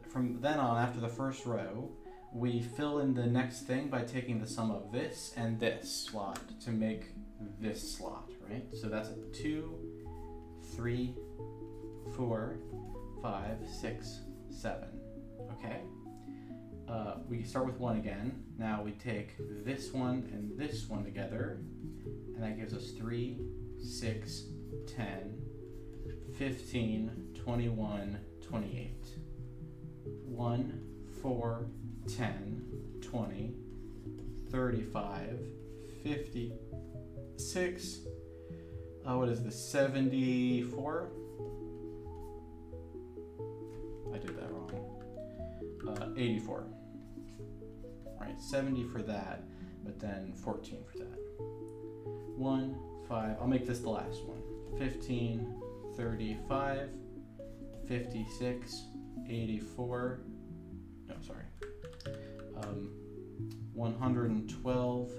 Speaker 1: from then on, after the first row, we fill in the next thing by taking the sum of this and this slot to make this slot, right? So that's a 2, 3, 4, 5, 6, 7. Okay? We start with 1 again. Now we take this one and this one together, and that gives us 3, 6, 10, 15, 21, 28. 1, 4, 10, 20, 35, 56, what is this, 74? I did that wrong. 84. Right, 70 for that, but then 14 for that. 1, 5, I'll make this the last one. 15, 35, 56, 84, no, sorry. 112,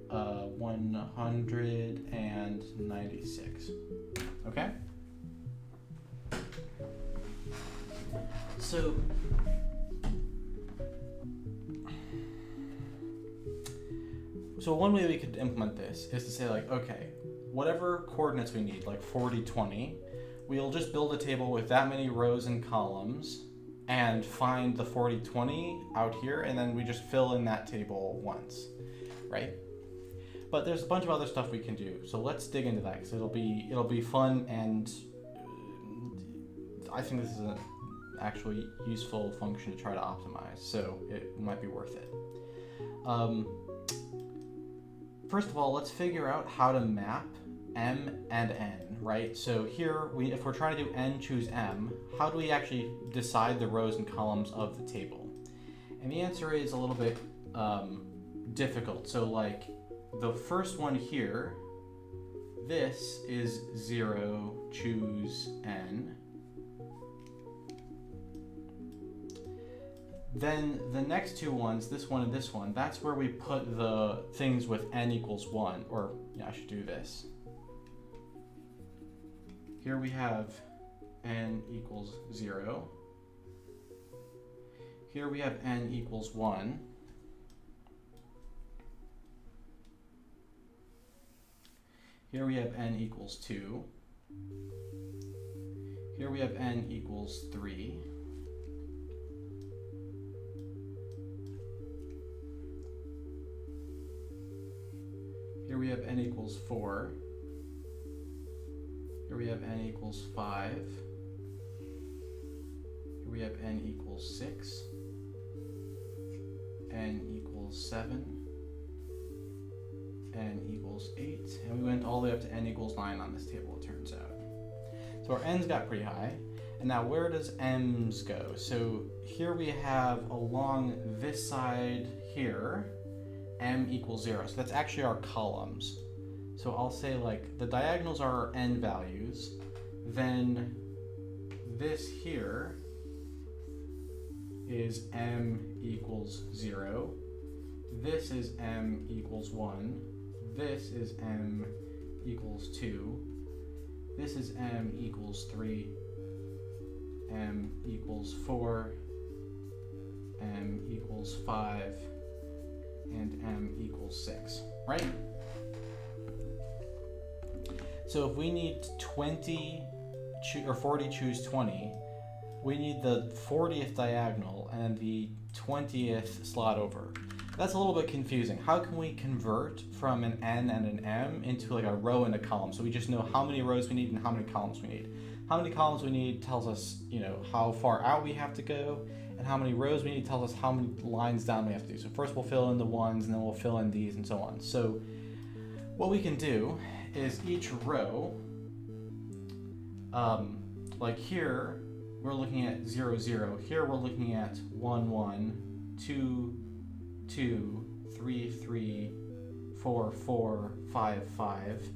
Speaker 1: 196. Okay? So one way we could implement this is to say, like, okay, whatever coordinates we need, like 40, 20, we'll just build a table with that many rows and columns and find the 40, 20 out here, and then we just fill in that table once, right? But there's a bunch of other stuff we can do. So let's dig into that, because it'll be fun, and I think this is an actually useful function to try to optimize, so it might be worth it. First of all, let's figure out how to map m and n, right? So here, if we're trying to do n choose m, how do we actually decide the rows and columns of the table? And the answer is a little bit difficult. So like the first one here, this is 0, choose n. Then the next two ones, this one and this one, that's where we put the things with n equals 1, or yeah, I should do this. Here we have n equals 0. Here we have n equals 1. Here we have n equals 2. Here we have n equals 3. Here we have n equals 4. Here we have n equals 5. Here we have n equals 6. N equals 7. N equals 8. And we went all the way up to n equals 9 on this table, it turns out. So our n's got pretty high. And now where does m's go? So here we have along this side here, m equals 0. So that's actually our columns. So I'll say, like, the diagonals are our n values. Then this here is m equals 0. This is m equals 1. This is m equals 2. This is m equals 3. M equals 4. M equals 5. And m equals 6, right? So if we need 20 or 40 choose 20, we need the 40th diagonal and the 20th slot over. That's a little bit confusing. How can we convert from an n and an m into like a row and a column? So we just know how many rows we need and how many columns we need. How many columns we need tells us, how far out we have to go, and how many rows we need tells us how many lines down we have to do. So first we'll fill in the ones, and then we'll fill in these, and so on. So what we can do is each row, like here, we're looking at 0, 0. Here we're looking at 1, 1, 2, 2, 3, 3, 4, 4, 5, 5.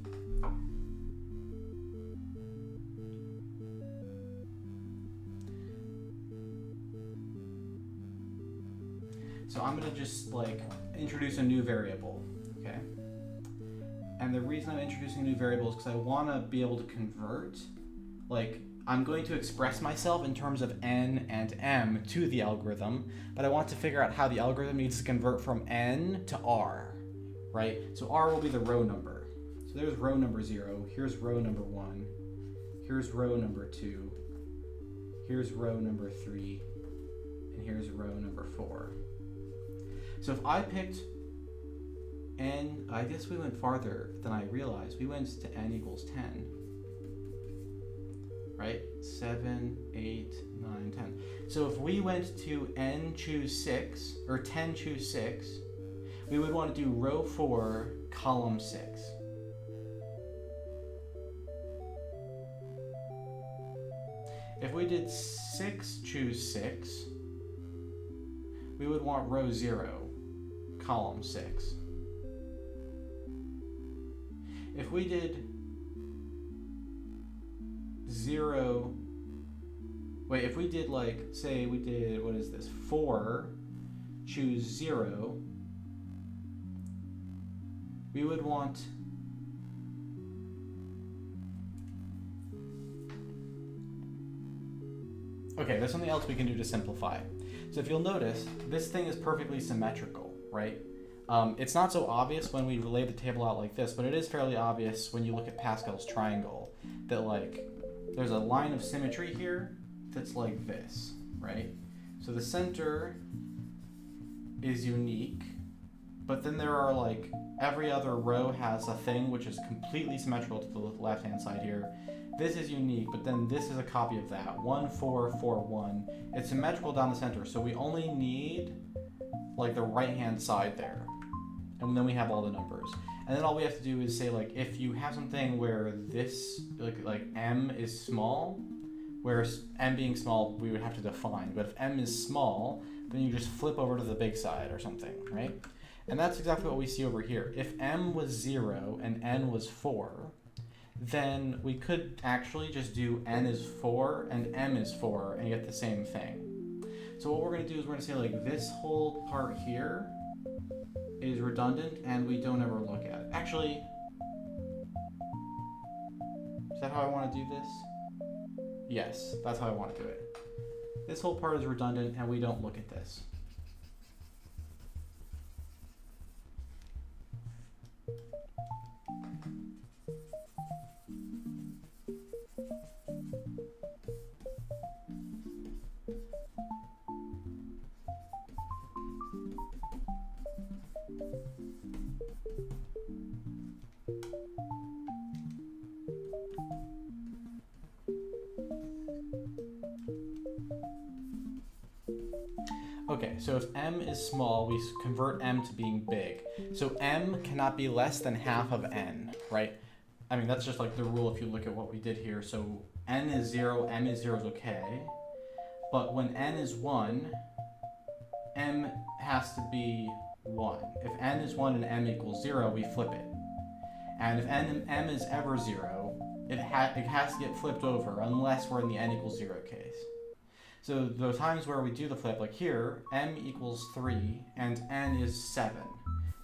Speaker 1: So I'm going to just introduce a new variable, okay? And the reason I'm introducing a new variable is because I want to be able to convert, I'm going to express myself in terms of n and m to the algorithm, but I want to figure out how the algorithm needs to convert from n to r, right? So r will be the row number. So there's row number 0, here's row number 1, here's row number 2, here's row number 3, and here's row number 4. So if I picked n, I guess we went farther than I realized. We went to n equals 10. Right? 7, 8, 9, 10. So if we went to n choose 6, or 10 choose 6, we would want to do row 4, column 6. If we did 6 choose 6, we would want row 0, column 6. If we did 0, wait, if we did say we did, 4, choose 0, we would want okay, there's something else we can do to simplify. So if you'll notice, this thing is perfectly symmetrical, right? It's not so obvious when we lay the table out like this, but it is fairly obvious when you look at Pascal's triangle that there's a line of symmetry here that's like this, right? So the center is unique, but then there are every other row has a thing which is completely symmetrical to the left-hand side here. This is unique, but then this is a copy of that. 1, 4, 4, 1. It's symmetrical down the center, so we only need the right-hand side there. And then we have all the numbers. And then all we have to do is say if you have something where this m is small, where m being small we would have to define, but if m is small, then you just flip over to the big side or something, right? And that's exactly what we see over here. If m was 0 and n was 4, then we could actually just do n is 4 and m is 4 and get the same thing. So what we're going to do is we're going to say this whole part here is redundant and we don't ever look at it. Actually, is that how I want to do this? Yes, that's how I want to do it. This whole part is redundant and we don't look at this. Okay, so if m is small, we convert m to being big. So m cannot be less than half of n, right? I mean, that's just the rule if you look at what we did here. So n is 0, m is 0 is okay. But when n is 1, m has to be 1. If n is 1 and m equals 0, we flip it. And if m is ever 0, it has to get flipped over unless we're in the n equals 0 case. So the times where we do the flip, here, m equals 3 and n is 7.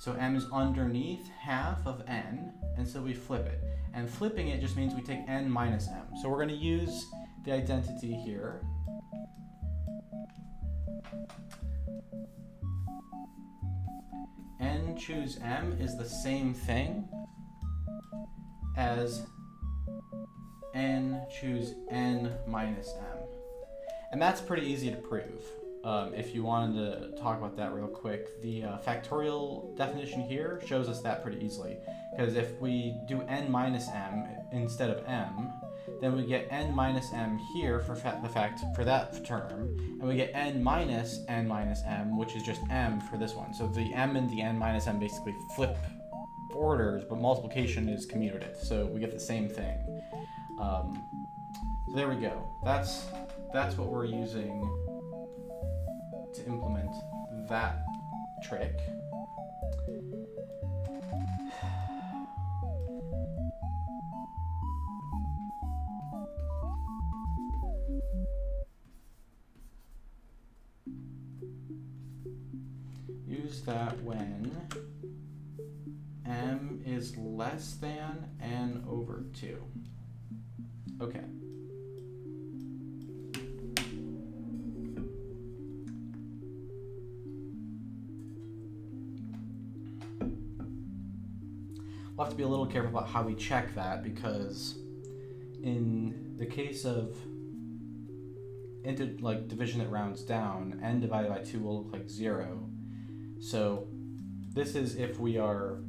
Speaker 1: So m is underneath half of n, and so we flip it. And flipping it just means we take n minus m. So we're going to use the identity here. N choose m is the same thing as n, choose n minus m. And that's pretty easy to prove. If you wanted to talk about that real quick, the factorial definition here shows us that pretty easily. Because if we do n minus m instead of m, then we get n minus m here for that term, and we get n minus m, which is just m for this one. So the m and the n minus m basically flip orders, but multiplication is commutative, so we get the same thing. So there we go. That's what we're using to implement that trick. Use that when m is less than n over 2. Okay. We'll have to be a little careful about how we check that, because in the case of division that rounds down, n divided by 2 will look like 0. So this is if we are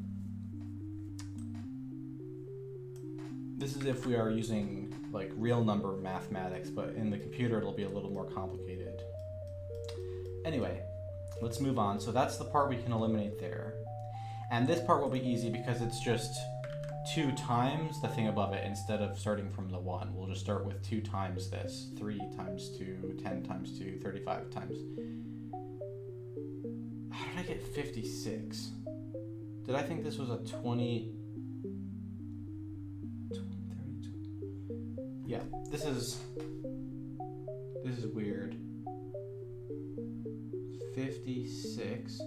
Speaker 1: using like real number mathematics, but in the computer it'll be a little more complicated. Anyway, let's move on. So that's the part we can eliminate there. And this part will be easy because it's just 2 times the thing above it instead of starting from the 1. We'll just start with 2 times this. 3 times 2, 10 times 2, 35 times. How did I get 56? Did I think this was a 20? 32? Yeah, this is weird. 56.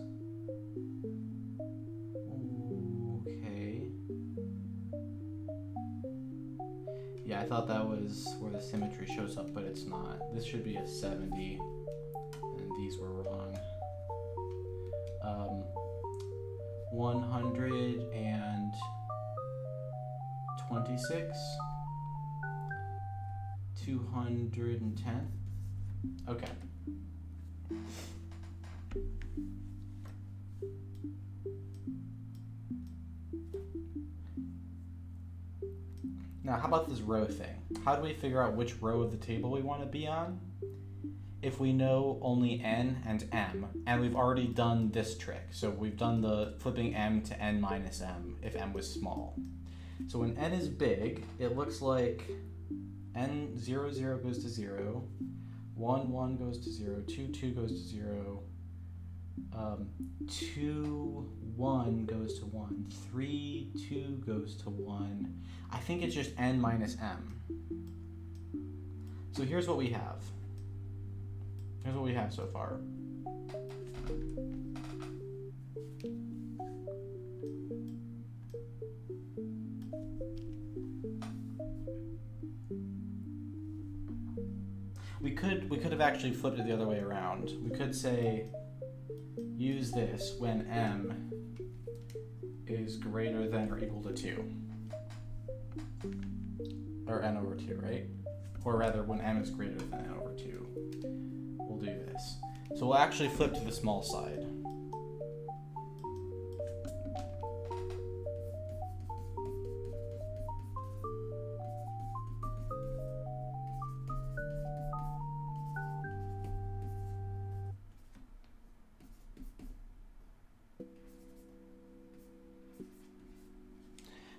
Speaker 1: Yeah, I thought that was where the symmetry shows up, but it's not. This should be a 70, and these were wrong. 126, 210. Okay. Now, how about this row thing? How do we figure out which row of the table we want to be on? If we know only n and m, and we've already done this trick. So we've done the flipping m to n minus m if m was small. So when n is big, it looks like n 0, 0 goes to 0, 1, 1 goes to 0, 2, 2 goes to 0, 2, 1 goes to 1, 3, 2 goes to 1. I think it's just n minus m. So here's what we have. Here's what we have so far. We could have actually flipped it the other way around. We could say use this when m is greater than or equal to 2. Or n over 2, right? Or rather, when m is greater than n over 2. We'll do this. So we'll actually flip to the small side.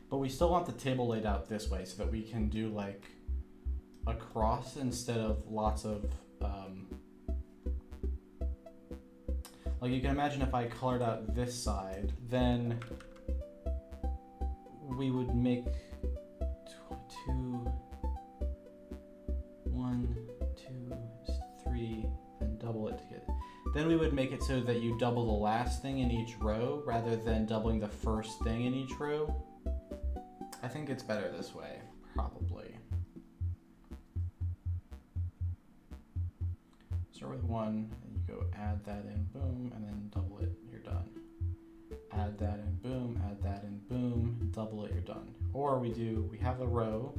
Speaker 1: But we still want the table laid out this way so that we can do like a cross instead of lots of, like you can imagine if I colored out this side, then we would make 2, 1, 2, 3, and double it to get it. Then we would make it so that you double the last thing in each row rather than doubling the first thing in each row. I think it's better this way, probably. Start with 1, and you go add that in, boom, and then double it, you're done. Add that in, boom, add that in, boom, double it, you're done. Or we have a row,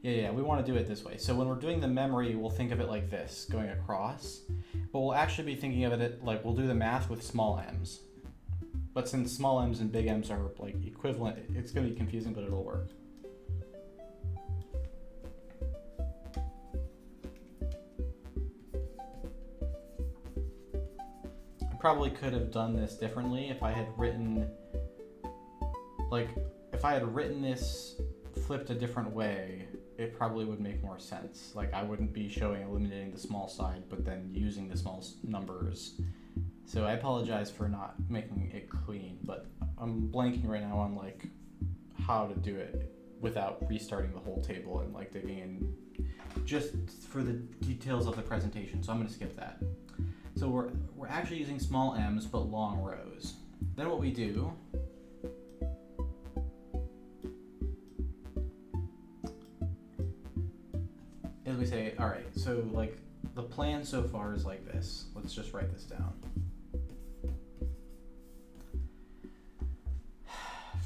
Speaker 1: Yeah, we want to do it this way. So when we're doing the memory, we'll think of it like this, going across. But we'll actually be thinking of it like we'll do the math with small m's. But since small m's and big m's are like equivalent, it's going to be confusing, but it'll work. I probably could have done this differently if I had written, this flipped a different way. It probably would make more sense. Like I wouldn't be eliminating the small side, but then using the small numbers. So I apologize for not making it clean, but I'm blanking right now on like how to do it without restarting the whole table and like digging in just for the details of the presentation. So I'm gonna skip that. So we're actually using small m's but long rows. Then what we do is we say, all right, so like the plan so far is like this. Let's just write this down.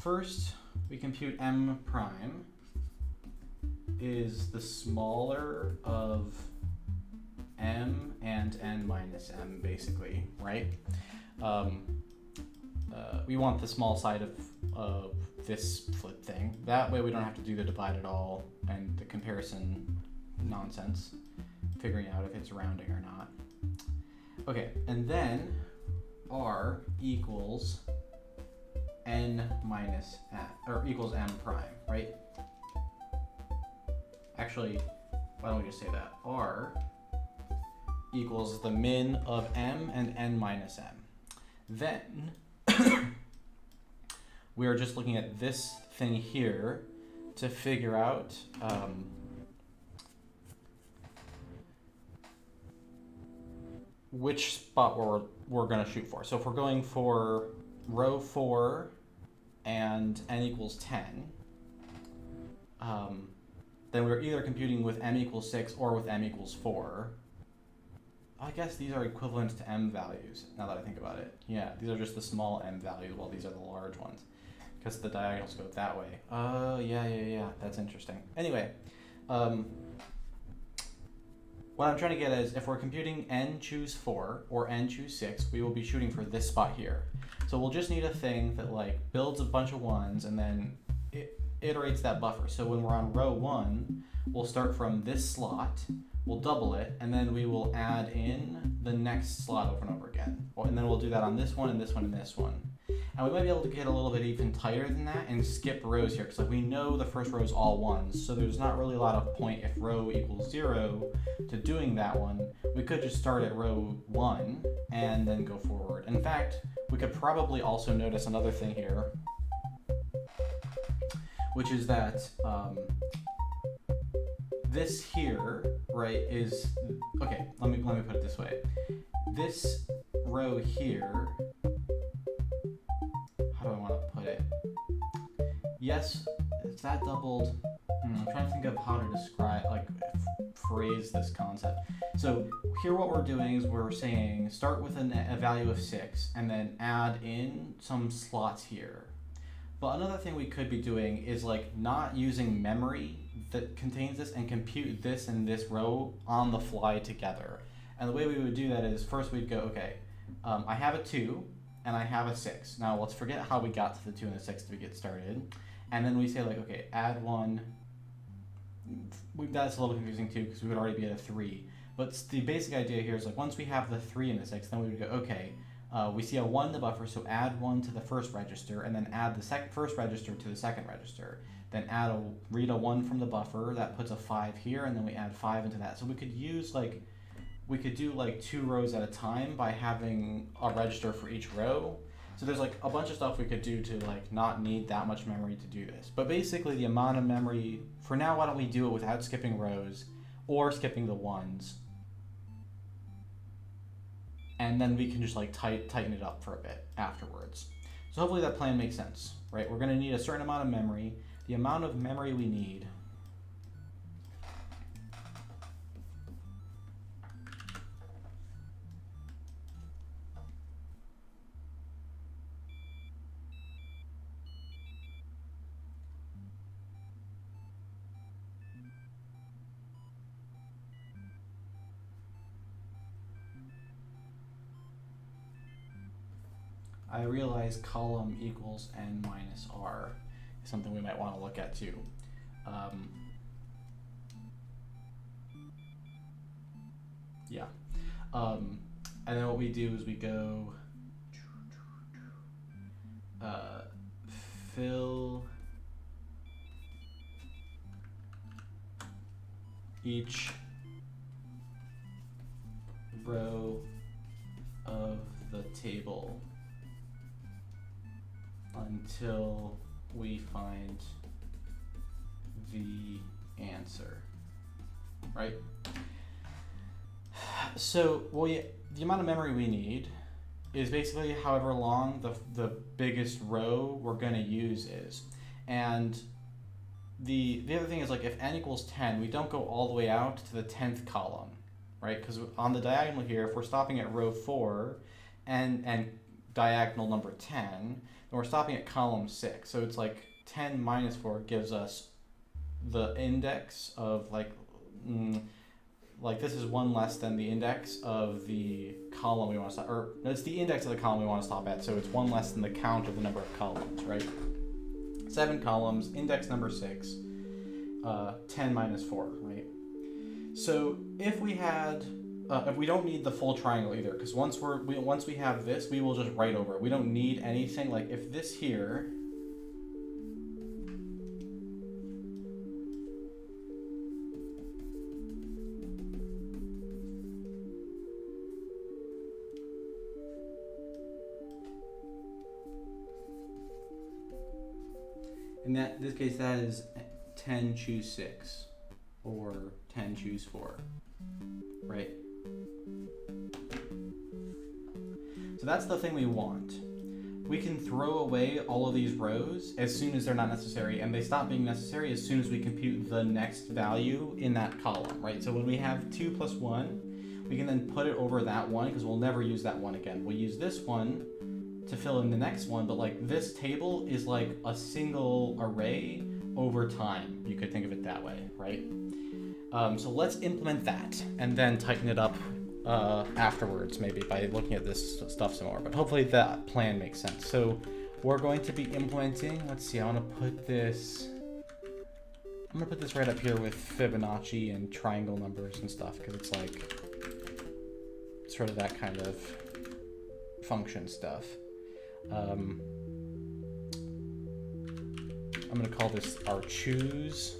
Speaker 1: First, we compute m prime is the smaller of m and n minus m, basically, right? We want the small side of this flip thing. That way we don't have to do the divide at all and the comparison nonsense, figuring out if it's rounding or not. Okay, and then r equals n minus m, or equals m prime, right? Actually, why don't we just say that? R equals the min of m and n minus m. Then we are just looking at this thing here to figure out which spot we're going to shoot for. So if we're going for row 4 and n equals 10, then we're either computing with m equals 6 or with m equals 4. I guess these are equivalent to m values, now that I think about it. Yeah, these are just the small m values, while these are the large ones, because the diagonals go that way. Oh, yeah, that's interesting. Anyway, what I'm trying to get at is if we're computing n choose 4 or n choose 6, we will be shooting for this spot here. So we'll just need a thing that like builds a bunch of ones and then it iterates that buffer. So when we're on row 1, we'll start from this slot, we'll double it, and then we will add in the next slot over and over again. And then we'll do that on this one and this one and this one. And we might be able to get a little bit even tighter than that and skip rows here, because like we know the first row is all ones, so there's not really a lot of point if row equals 0 to doing that one. We could just start at row 1 and then go forward. In fact, we could probably also notice another thing here, which is that this here, right, is, okay, let me put it this way. This row here, how do I want to put it? Yes, is that doubled? I'm trying to think of how to describe, like, phrase this concept. So here what we're doing is we're saying start with a value of 6 and then add in some slots here. But another thing we could be doing is like not using memory that contains this and compute this and this row on the fly together. And the way we would do that is first we'd go, okay, I have a 2 and I have a 6. Now let's forget how we got to the 2 and the 6 to get started. And then we say like, okay, add 1. That's a little confusing too because we would already be at a 3. But the basic idea here is like once we have the 3 and the 6, then we would go, okay, we see a 1 in the buffer, so add 1 to the first register, and then add the first register to the second register. Then read a 1 from the buffer, that puts a 5 here, and then we add 5 into that. So we could use we could do like 2 rows at a time by having a register for each row. So there's like a bunch of stuff we could do to like not need that much memory to do this. But basically the amount of memory, for now, why don't we do it without skipping rows or skipping the 1s? And then we can just like tighten it up for a bit afterwards. So hopefully that plan makes sense, right? We're gonna need a certain amount of memory. The amount of memory we need I realize column equals n minus r is something we might want to look at too. Yeah. And then what we do is we go fill each row of the table until we find the answer, right? So the amount of memory we need is basically however long the biggest row we're going to use is. And the other thing is, like, if n equals 10, we don't go all the way out to the 10th column, right? Because on the diagonal here, if we're stopping at row 4 and diagonal number 10, then we're stopping at column 6. So it's like 10 minus 4 gives us the index of like this is one less than the index of the column we want to stop, or no, it's the index of the column we want to stop at, so it's one less than the count of the number of columns, right? 7 columns, index number 6, 10 minus 4, right? So if we had, if we don't need the full triangle either, because once we have this, we will just write over it. We don't need anything. Like if this here, in this case, that is 10 choose 6, or 10 choose 4, right? So that's the thing we want. We can throw away all of these rows as soon as they're not necessary, and they stop being necessary as soon as we compute the next value in that column, right? So when we have 2 plus 1, we can then put it over that one, because we'll never use that one again. We'll use this one to fill in the next one, but like this table is like a single array over time. You could think of it that way, right? So let's implement that and then tighten it up afterwards, maybe by looking at this stuff some more, but hopefully that plan makes sense. So we're going to be implementing, let's see, I'm gonna put this right up here with Fibonacci and triangle numbers and stuff, because it's like sort of that kind of function stuff. I'm going to call this our choose.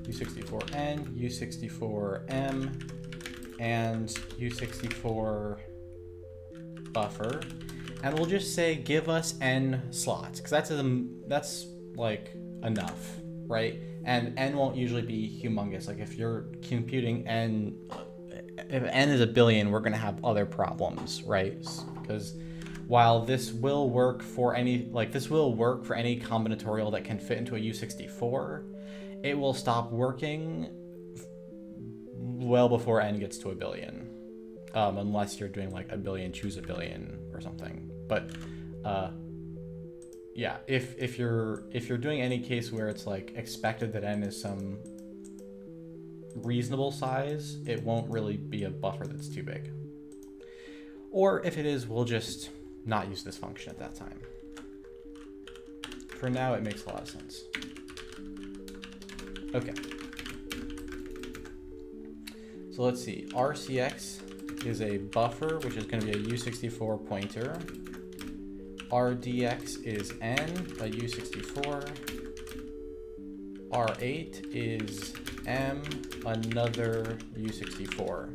Speaker 1: U64N, U64M, and U64 buffer. And we'll just say give us n slots, because that's like enough, right? And n won't usually be humongous. Like if you're computing n, if n is a billion, we're going to have other problems, right? Because while this will work for any combinatorial that can fit into a U64, it will stop working well before n gets to a billion, unless you're doing like a billion choose a billion or something. But yeah, if you're doing any case where it's like expected that n is some reasonable size, it won't really be a buffer that's too big. Or if it is, we'll just not use this function at that time. For now, it makes a lot of sense. Okay. So let's see. RCX is a buffer, which is going to be a U64 pointer. RDX is n, a U64. R8 is m, another U64.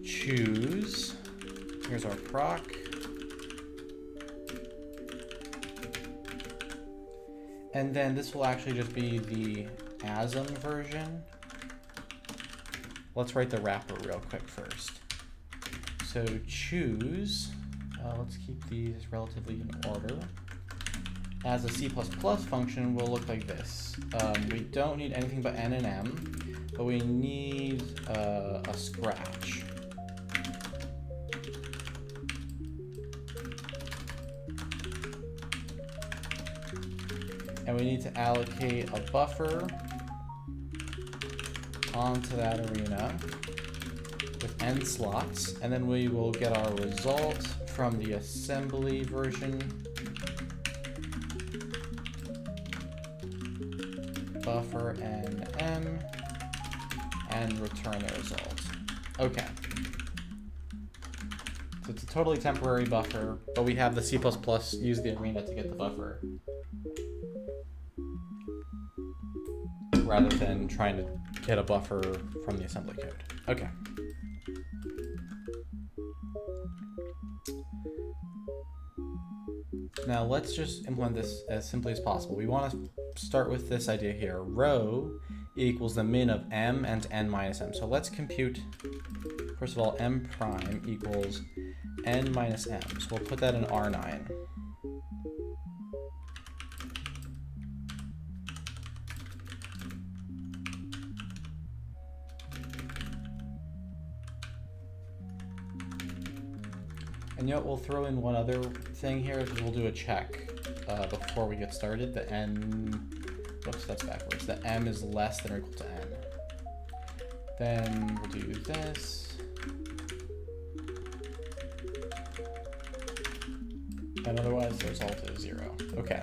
Speaker 1: Choose. Here's our proc. And then this will actually just be the ASM version. Let's write the wrapper real quick first. So choose, let's keep these relatively in order. As a C++ function will look like this. We don't need anything but n and m, but we need a scratch. And we need to allocate a buffer onto that arena with n slots, and then we will get our result from the assembly version. Buffer nm, and return the result. Okay. So it's a totally temporary buffer, but we have the C++ use the arena to get the buffer, rather than trying to get a buffer from the assembly code. Okay. Now let's just implement this as simply as possible. We want to start with this idea here. Rho equals the min of m and n minus m. So let's compute, first of all, m prime equals n minus m. So we'll put that in R9. And yet we'll throw in one other thing here, because we'll do a check before we get started. The n, whoops, that's backwards. The m is less than or equal to n. Then we'll do this. And otherwise the result is 0. Okay.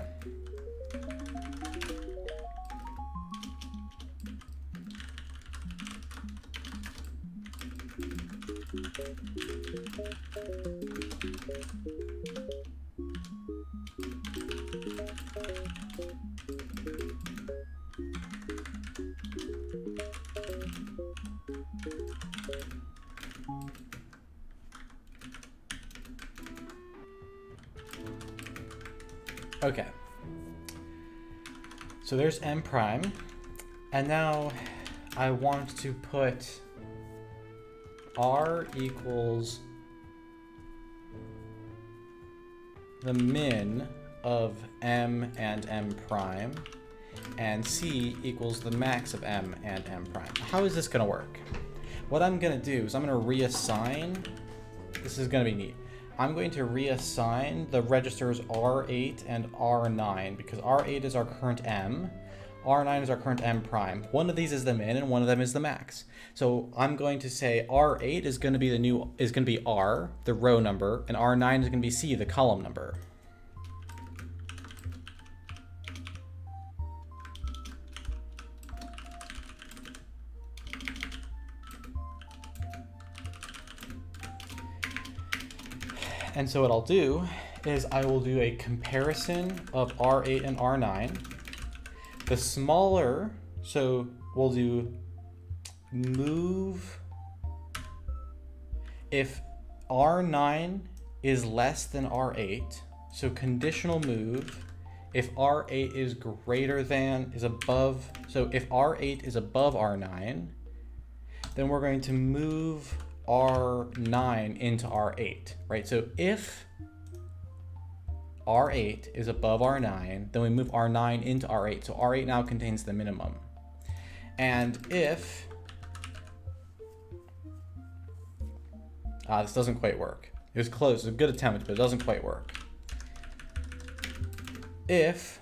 Speaker 1: Okay, so there's m prime, and now I want to put r equals the min of m and m prime, and c equals the max of m and m prime. How is this going to work? What I'm going to do is I'm going to reassign, this is going to be neat. I'm going to reassign the registers R8 and R9, because R8 is our current M, R9 is our current M prime. One of these is the min and one of them is the max. So I'm going to say R8 is going to be R, the row number, and R9 is going to be C, the column number. And so what I'll do is I will do a comparison of R8 and R9. The smaller, so we'll do move if R9 is less than R8, so conditional move if R8 is greater than, is above, so if R8 is above R9, then we're going to move R9 into R8, right? So if R8 is above R9, then we move R9 into R8. So R8 now contains the minimum. And if, this doesn't quite work. It was close, it was a good attempt, but it doesn't quite work. If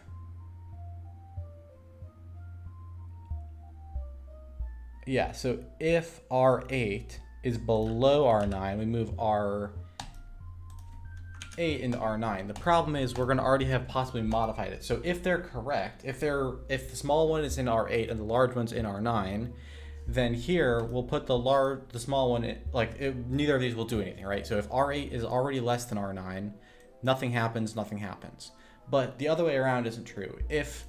Speaker 1: so if R8 is below R9, we move R8 into R9. The problem is we're going to already have possibly modified it. So if they're correct, if the small one is in R8 and the large one's in R9, then here we'll put the small one in, neither of these will do anything, right? So if R8 is already less than R9, nothing happens, nothing happens. But the other way around isn't true. If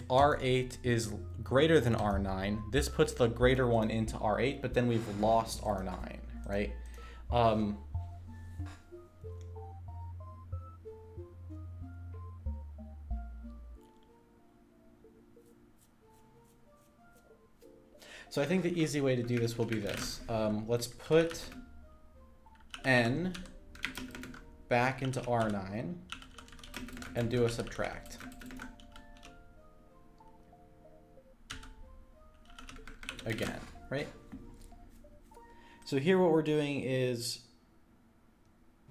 Speaker 1: R8 is greater than R9, this puts the greater one into R8, but then we've lost R9, right? So I think the easy way to do this will be this. Let's put n back into R9 and do a subtract. again, right? So here what we're doing is,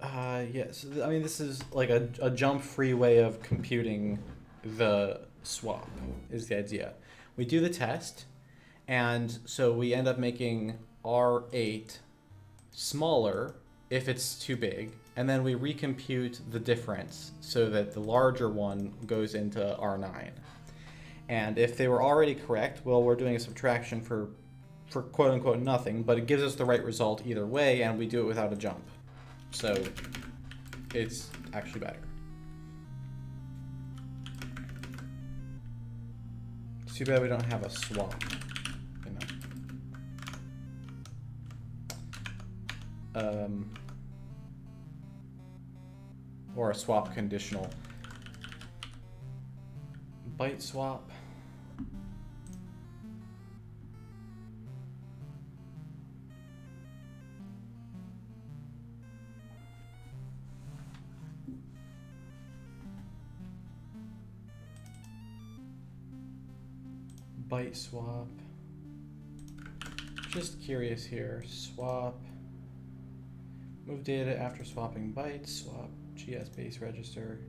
Speaker 1: I mean, this is like a jump-free way of computing the swap, is the idea. We do the test, and so we end up making R8 smaller if it's too big, and then we recompute the difference so that the larger one goes into R9. And if they were already correct, well, we're doing a subtraction for quote-unquote nothing, but it gives us the right result either way, and we do it without a jump. So it's actually better. It's too bad we don't have a swap, you know. Or a swap conditional. Byte swap. Byte swap. Just curious here. Swap. Move data after swapping bytes. Swap GS base register.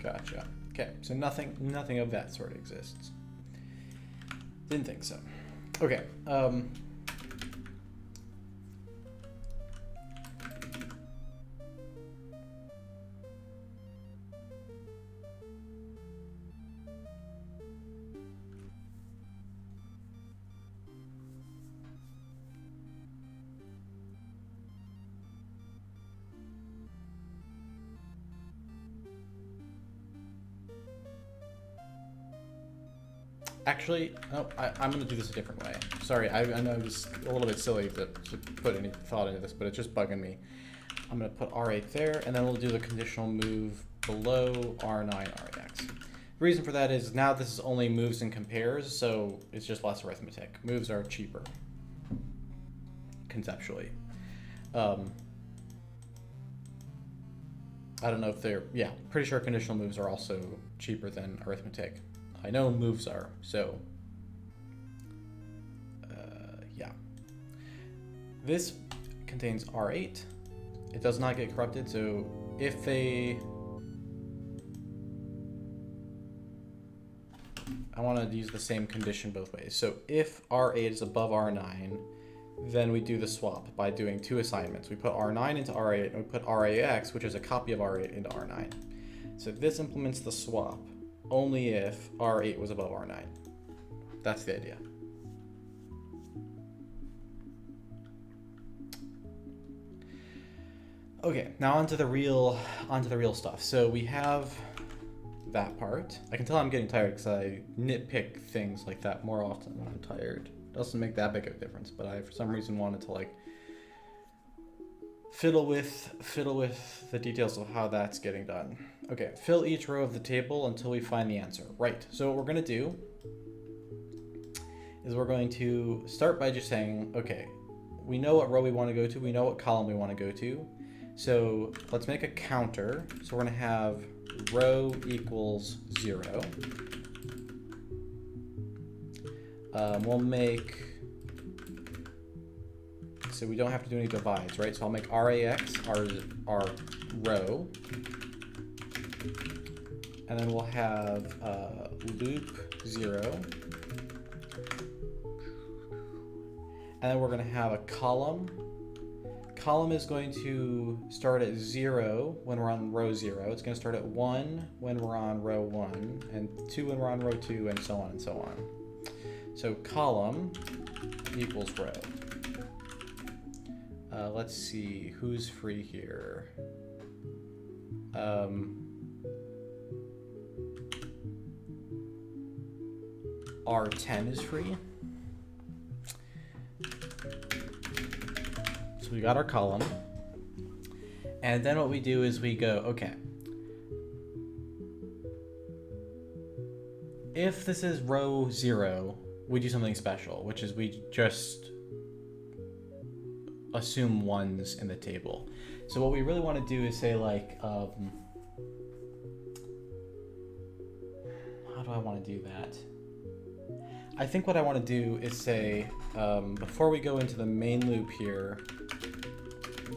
Speaker 1: Gotcha. Okay, so nothing of that sort exists. Didn't think so. Okay. Actually, no, I'm going to do this a different way. Sorry, I know it's a little bit silly to put any thought into this, but it's just bugging me. I'm going to put R8 there, and then we'll do the conditional move below R9 RX. The reason for that is now this is only moves and compares, so it's just less arithmetic. Moves are cheaper, conceptually. I don't know if they're, yeah, pretty sure conditional moves are also cheaper than arithmetic. I know moves are, so yeah. This contains R8. It does not get corrupted, so if they... I want to use the same condition both ways. So if R8 is above R9, then we do the swap by doing two assignments. We put R9 into R8, and we put RAX, which is a copy of R8, into R9. So this implements the swap only if R8 was above R9. That's the idea. Okay, now onto the real stuff. So we have that part. I can tell I'm getting tired because I nitpick things like that more often when I'm tired. It doesn't make that big of a difference, but I for some reason wanted to like fiddle with the details of how that's getting done. Okay, fill each row of the table until we find the answer. Right, so what we're gonna do is we're going to start by just saying, okay, we know what row we wanna go to, we know what column we wanna go to. So let's make a counter. So we're gonna have row equals 0. We'll make, so we don't have to do any divides, right? So I'll make RAX our row. And then we'll have loop 0. And then we're going to have a column. Column is going to start at 0 when we're on row 0. It's going to start at 1 when we're on row 1, and 2 when we're on row 2, and so on and so on. So column equals row. Let's see, who's free here? R10 is free. So we got our column. And then what we do is we go, okay, if this is row 0, we do something special, which is we just assume ones in the table. So what we really want to do is say like, how do I want to do that? I think what I want to do is say, before we go into the main loop here,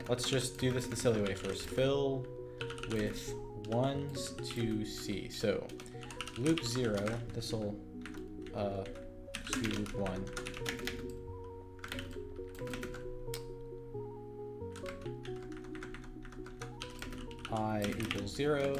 Speaker 1: let's just do this the silly way first. Fill with ones to C. So loop 0, this will to loop 1. I equals 0.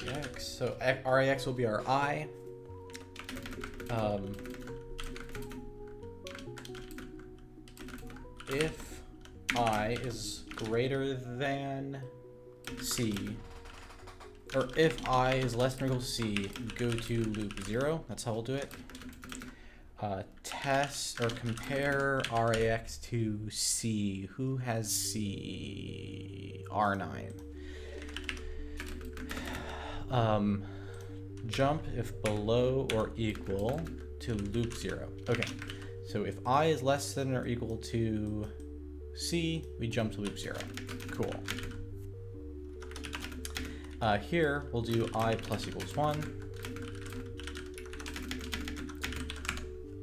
Speaker 1: RAX. So RAX will be our I. If I is greater than C, or if I is less than or equal to C, go to loop 0. That's how we'll do it. Test or compare RAX to C. Who has C? R9. Jump if below or equal to loop 0. Okay, so if I is less than or equal to C, we jump to loop 0. Cool. Here we'll do I plus equals 1.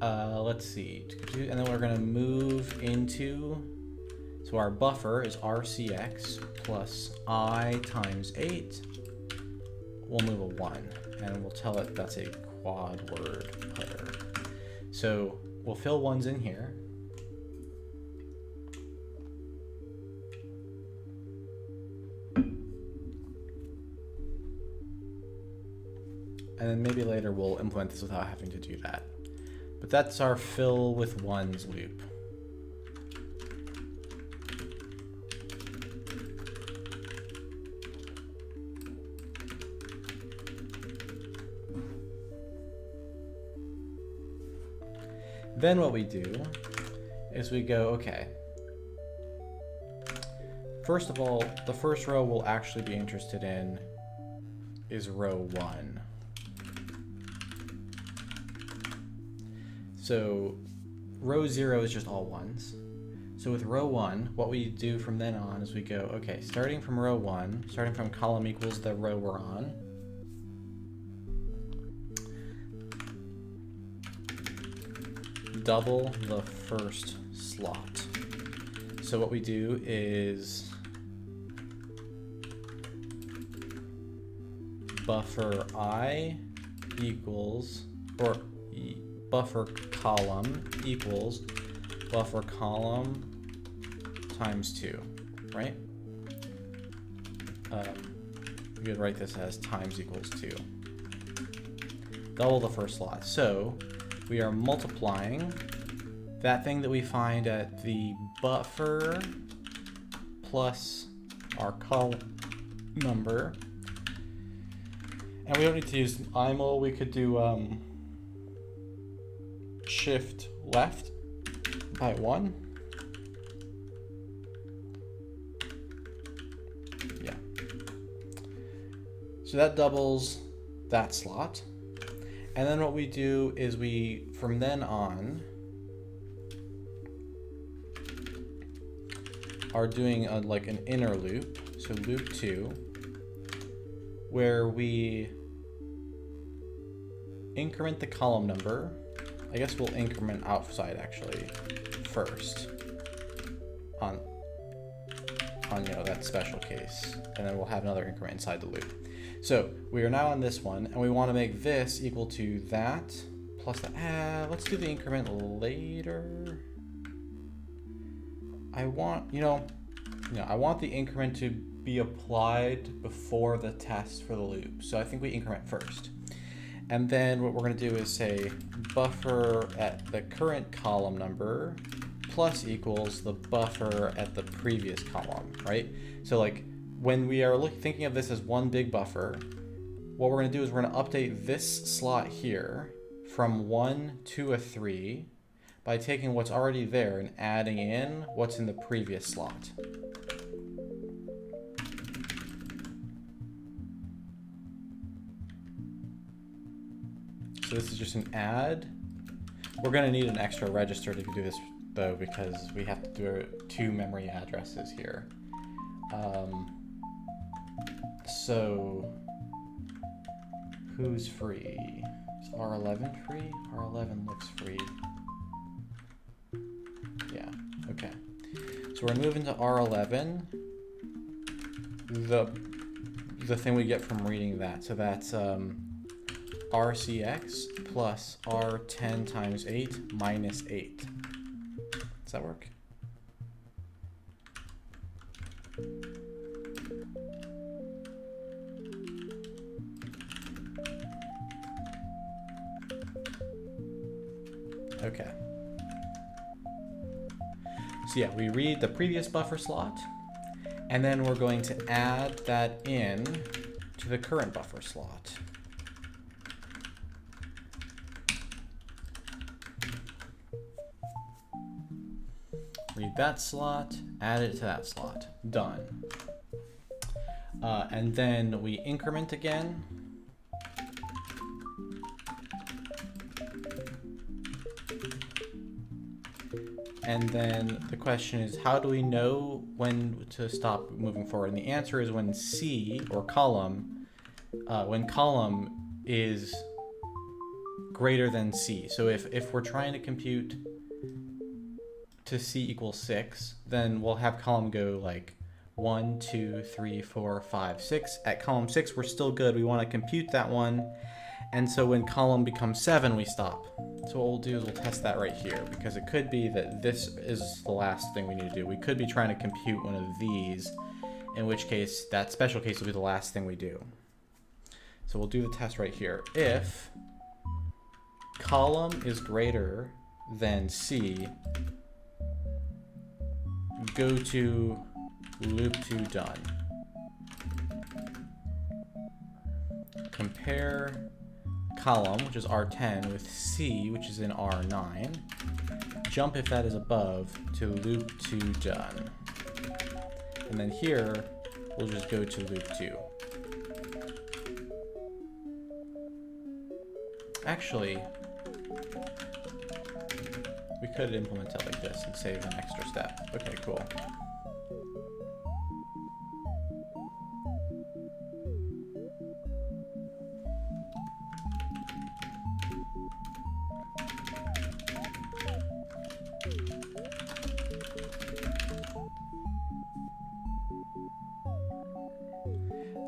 Speaker 1: Let's see, and then we're going to move into, so our buffer is RCX plus I times 8. We'll move a 1, and we'll tell it that's a quad word putter. So we'll fill ones in here. And then maybe later we'll implement this without having to do that. But that's our fill with ones loop. Then what we do is we go, okay, first of all, the first row we'll actually be interested in is row 1. So row 0 is just all ones. So with row 1, what we do from then on is we go, okay, starting from row 1, starting from column equals the row we're on, double the first slot. So what we do is buffer I equals, or buffer column equals buffer column times 2, right? We could write this as times equals 2. Double the first slot. So we are multiplying that thing that we find at the buffer plus our column number. And we don't need to use IML. We could do shift left by 1. Yeah. So that doubles that slot. And then what we do is we, from then on, are doing like an inner loop, so loop 2, where we increment the column number. I guess we'll increment outside actually first on that special case, and then we'll have another increment inside the loop. So we are now on this one, and we want to make this equal to that plus that. Let's do the increment later. I want, I want the increment to be applied before the test for the loop. So I think we increment first. And then what we're going to do is say buffer at the current column number plus equals the buffer at the previous column, right? So like when we are thinking of this as one big buffer, what we're going to do is we're going to update this slot here from 1 to a 3 by taking what's already there and adding in what's in the previous slot. So this is just an add. We're going to need an extra register to do this, though, because we have to do 2 memory addresses here. So who's free? Is R11 free? R11 looks free. Yeah, okay. So we're moving to R11. The thing we get from reading that. So that's RCX plus R10 times 8 minus 8. Does that work? Okay. So yeah, we read the previous buffer slot, and then we're going to add that in to the current buffer slot. Read that slot, add it to that slot. Done. And then we increment again. And then the question is, how do we know when to stop moving forward? And the answer is when C, or column, when column is greater than C. So if we're trying to compute to C equals 6, then we'll have column go like 1, 2, 3, 4, 5, 6. At column 6, we're still good. We want to compute that one. And so when column becomes 7, we stop. So what we'll do is we'll test that right here, because it could be that this is the last thing we need to do. We could be trying to compute one of these, in which case that special case will be the last thing we do. So we'll do the test right here. If column is greater than C, go to loop 2 done. Compare column, which is R10, with C, which is in R9. Jump if that is above to loop 2 done. And then here, we'll just go to loop 2. Actually, we could implement it like this and save an extra step. Okay, cool.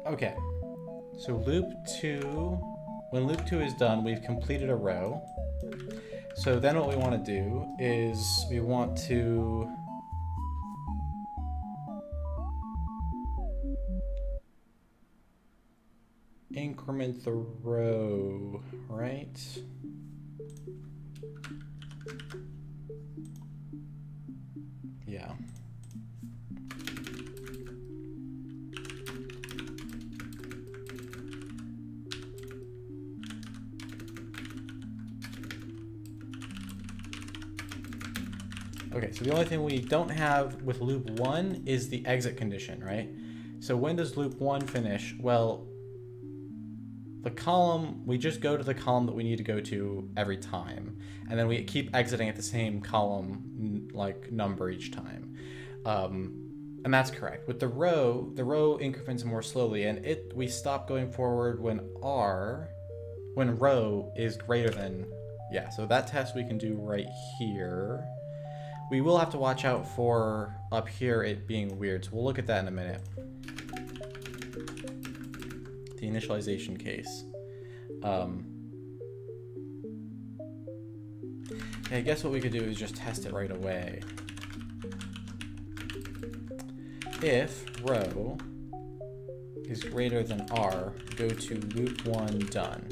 Speaker 1: Okay, so loop 2, when loop 2 is done, we've completed a row. So then what we want to do is we want to increment the row, right? Yeah. Okay, so the only thing we don't have with loop 1 is the exit condition, right? So when does loop 1 finish? Well, the column, we just go to the column that we need to go to every time. And then we keep exiting at the same column, like, number each time. And that's correct. With the row increments more slowly, and we stop going forward when row is greater than, yeah, so that test we can do right here. We will have to watch out for up here it being weird, so we'll look at that in a minute. The initialization case. I guess what we could do is just test it right away. If row is greater than R, go to loop 1 done.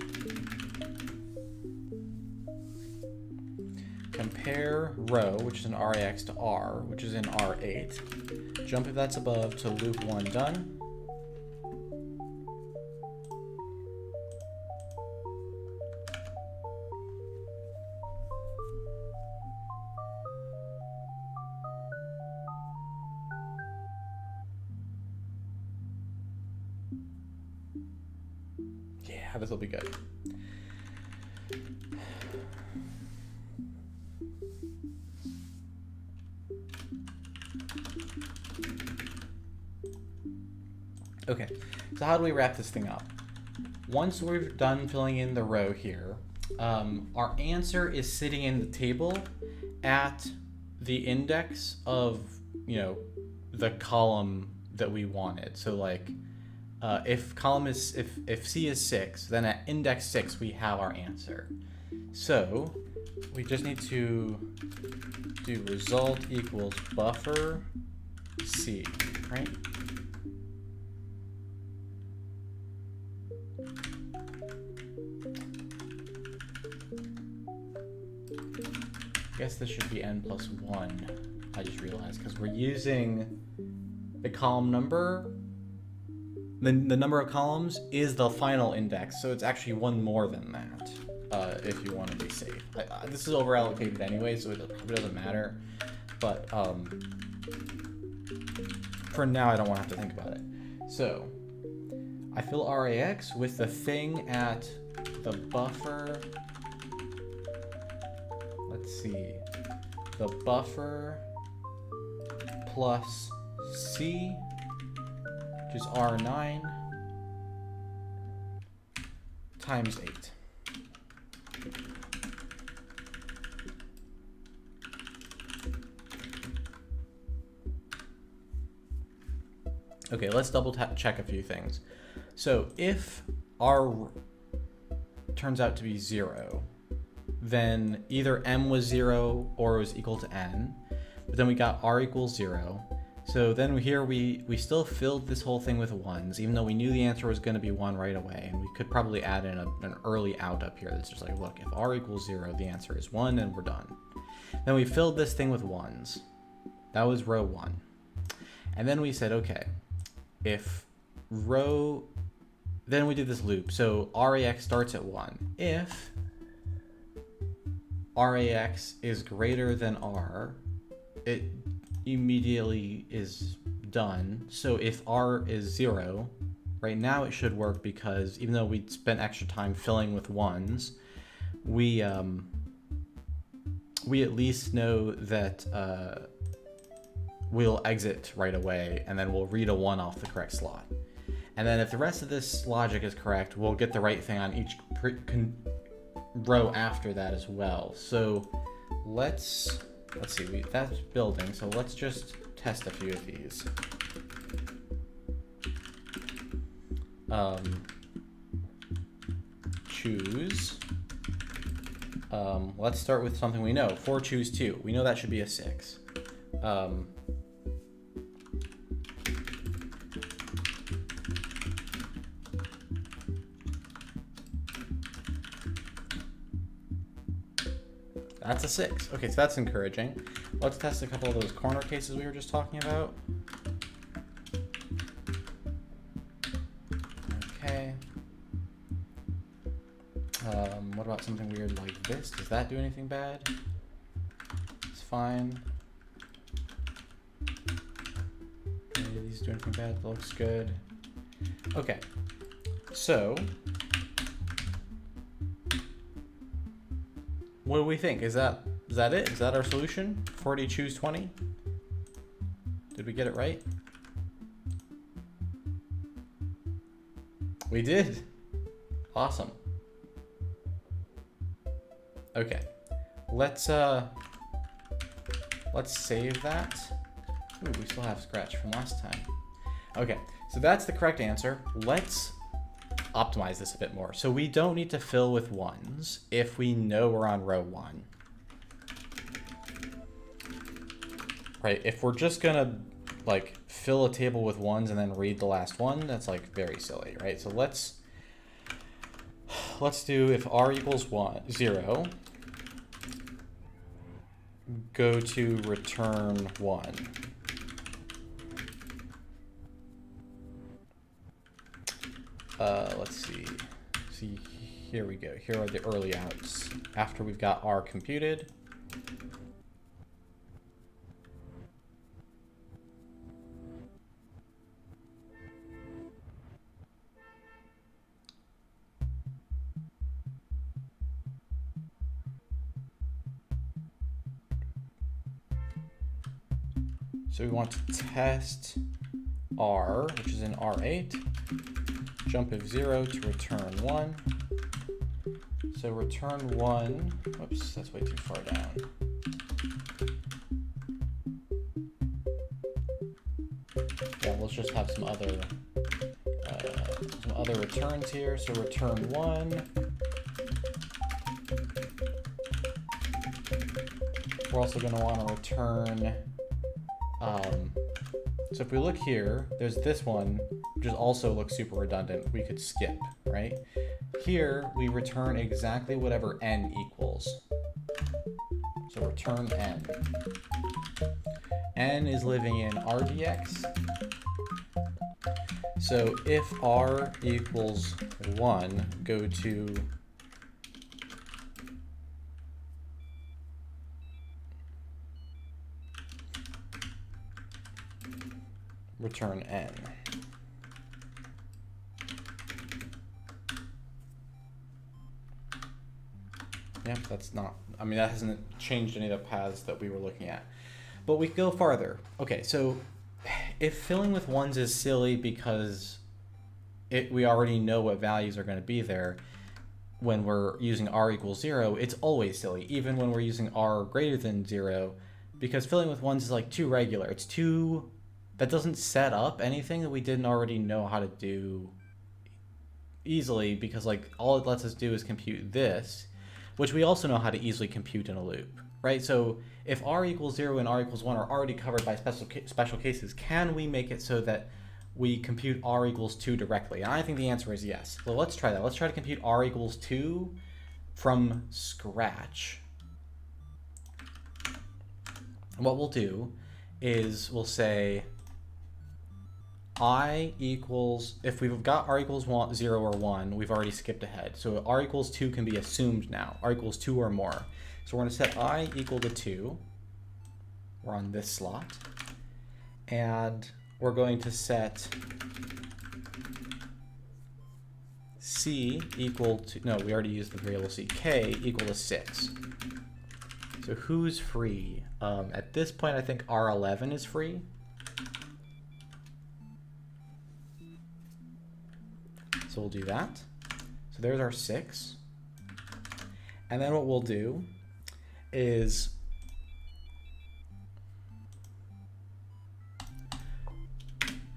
Speaker 1: Compare row, which is in RAX, to R, which is in R8. Jump if that's above to loop 1 done. Yeah, this will be good. Okay, so how do we wrap this thing up? Once we've done filling in the row here, our answer is sitting in the table at the index of, you know, the column that we wanted. So like, if C is 6, then at index 6 we have our answer. So we just need to do result equals buffer C, right? I guess this should be n plus 1, I just realized, because we're using the column number. The number of columns is the final index, so it's actually one more than that, if you want to be safe. This is over allocated anyway, so it probably doesn't matter, but for now I don't want to have to think about it. So I fill RAX with the thing at the buffer. Let's see, the buffer plus C, which is R9 times 8. Okay, let's double check a few things. So if R turns out to be 0, then either m was 0 or it was equal to n, but then we got r equals 0. So then here we still filled this whole thing with 1s, even though we knew the answer was going to be 1 right away, and we could probably add in an early out up here that's just like, look, if r equals 0, the answer is 1, and we're done. Then we filled this thing with 1s. That was row 1. And then we said, okay, if row, then we did this loop. So RAX starts at 1. If RAX is greater than R, it immediately is done. So if R is 0, right now it should work, because even though we spent extra time filling with 1s, we at least know that we'll exit right away, and then we'll read a 1 off the correct slot. And then if the rest of this logic is correct, we'll get the right thing on each row after that as well. So let's see, that's building, so let's just test a few of these. Choose. Let's start with something we know. 4 choose 2. We know that should be a 6. That's a 6. Okay, so that's encouraging. Let's test a couple of those corner cases we were just talking about. Okay. What about something weird like this? Does that do anything bad? It's fine. Okay, these do anything bad? That looks good. Okay. So what do we think? Is that it? Is that our solution? 40 choose 20? Did we get it right? We did. Awesome. Okay. Let's save that. Ooh, we still have scratch from last time. Okay, so that's the correct answer. Let's optimize this a bit more. So we don't need to fill with 1s if we know we're on row 1. Right, if we're just gonna like fill a table with 1s and then read the last one, that's like very silly, right? So let's do, if r equals 0, go to return 1. Let's see. See, here we go. Here are the early outs after we've got R computed. So we want to test R, which is in R8, jump of 0 to return 1. So return 1, whoops, that's way too far down. Yeah, let's just have some other returns here. So return 1. We're also going to want to return, so if we look here, there's this one, which also looks super redundant. We could skip, right? Here, we return exactly whatever n equals. So return n. N is living in RDX. So if R equals 1, go to return n. Yep, that's not, I mean, that hasn't changed any of the paths that we were looking at. But we go farther. Okay, so if filling with ones is silly because we already know what values are going to be there when we're using r equals 0, it's always silly, even when we're using r greater than 0, because filling with ones is like too regular. It's too, that doesn't set up anything that we didn't already know how to do easily, because like all it lets us do is compute this, which we also know how to easily compute in a loop, right? So if r equals 0 and r equals 1 are already covered by special cases, can we make it so that we compute r equals 2 directly? And I think the answer is yes. So let's try that. Let's try to compute r equals 2 from scratch. And what we'll do is we'll say I equals, if we've got r equals 0 or 1, we've already skipped ahead. So r equals 2 can be assumed now, r equals 2 or more. So we're going to set I equal to 2. We're on this slot. And we're going to set c equal to, no, we already used the variable c, k equal to 6. So who's free? At this point, I think R11 is free. So we'll do that. So there's our 6. And then what we'll do is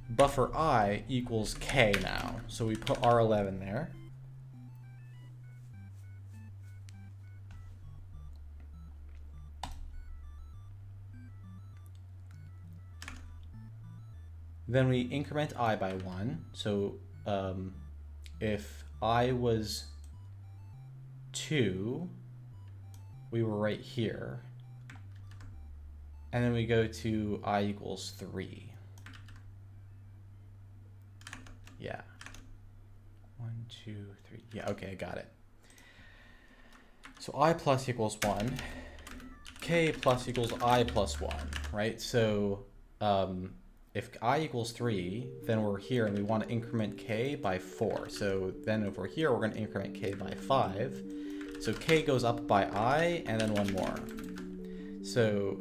Speaker 1: buffer I equals k now. So we put R11 there. Then we increment I by 1. So if I was 2, we were right here. And then we go to I equals 3. Yeah. 1, 2, 3. Yeah, okay, I got it. So I plus equals 1. K plus equals I plus 1, right? So if I equals 3, then we're here and we want to increment k by 4. So then if we're here, we're going to increment k by 5. So k goes up by I and then one more. So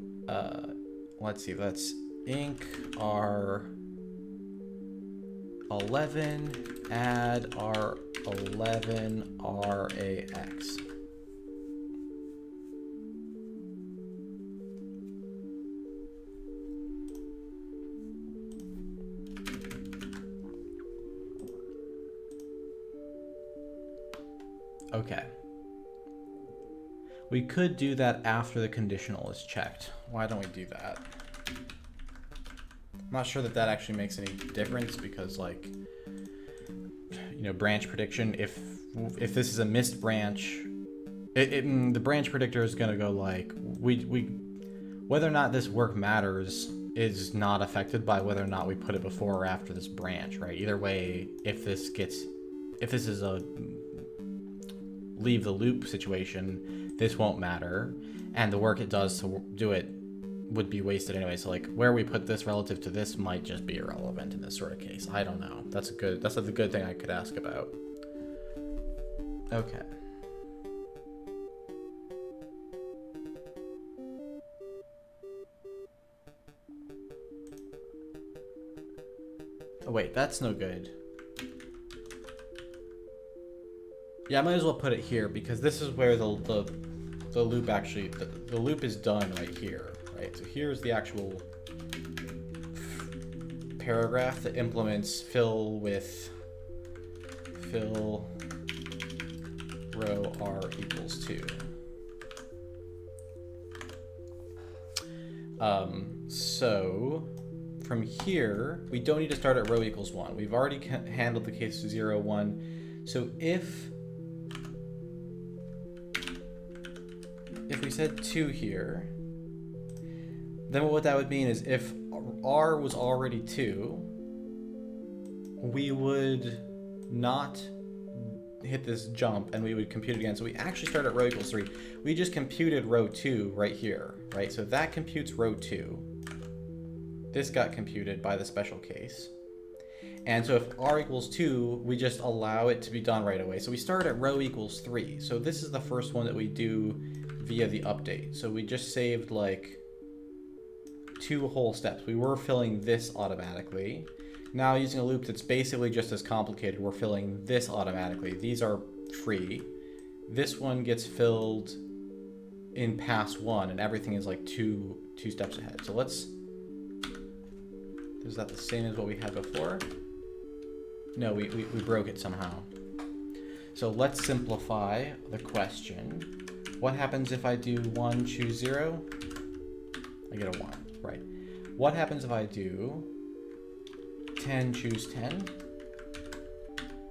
Speaker 1: let's see, let's inc R11, add R11 RAX. Okay. We could do that after the conditional is checked. Why don't we do that? I'm not sure that that actually makes any difference because, like, you know, branch prediction, if this is a missed branch, the branch predictor is going to go like, whether or not this work matters is not affected by whether or not we put it before or after this branch, right? Either way, if this is a leave the loop situation, this won't matter, and the work it does to do it would be wasted anyway. So like where we put this relative to this might just be irrelevant in this sort of case. I don't know. That's a good thing I could ask about. Okay. Oh wait, that's no good. Yeah, I might as well put it here because this is where the loop actually, the loop is done right here, right? So here's the actual paragraph that implements fill row r equals 2. So from here, we don't need to start at row equals 1. We've already handled the case of 0, 1. So if we said 2 here, then what that would mean is if r was already 2, we would not hit this jump and we would compute it again. So we actually start at row equals 3. We just computed row 2 right here, right? So that computes row 2. This got computed by the special case. And so if r equals 2, we just allow it to be done right away. So we start at row equals 3. So this is the first one that we do via the update. So we just saved like 2 whole steps. We were filling this automatically. Now using a loop that's basically just as complicated, we're filling this automatically. These are free. This one gets filled in pass 1 and everything is like two steps ahead. So let's, is that the same as what we had before? No, we broke it somehow. So let's simplify the question. What happens if I do 1, choose 0? I get a 1, right. What happens if I do 10, choose 10?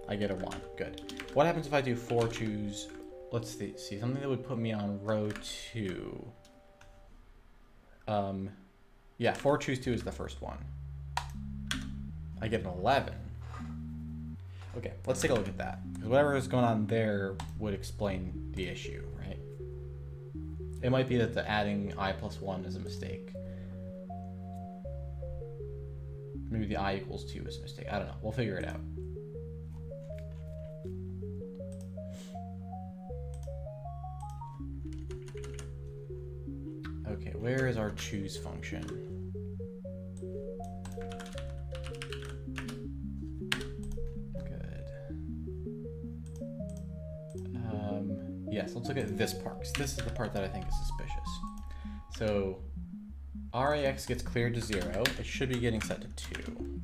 Speaker 1: I get a 1, good. What happens if I do 4, choose, let's see, something that would put me on row 2. Yeah, 4, choose 2 is the first one. I get an 11. Okay, let's take a look at that. Because whatever is going on there would explain the issue, right? It might be that the adding I plus 1 is a mistake. Maybe the I equals 2 is a mistake. I don't know. We'll figure it out. Okay, where is our choose function? Yes, let's look at this part, because this is the part that I think is suspicious. So, RAX gets cleared to 0. It should be getting set to 2.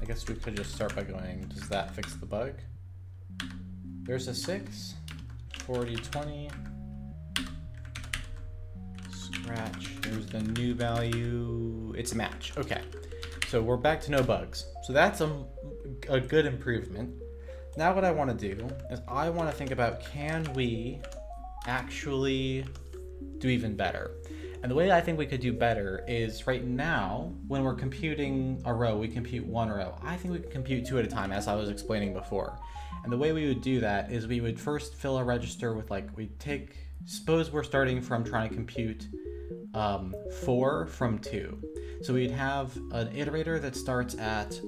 Speaker 1: I guess we could just start by going, does that fix the bug? There's a 6, 40, 20. Scratch, there's the new value. It's a match, okay. So we're back to no bugs. So that's a good improvement. Now what I want to do is I want to think about, can we actually do even better? And the way I think we could do better is right now, when we're computing a row, we compute 1 row. I think we can compute 2 at a time, as I was explaining before. And the way we would do that is we would first fill a register with, like, we'd take, suppose we're starting from trying to compute 4 from 2. So we'd have an iterator that starts at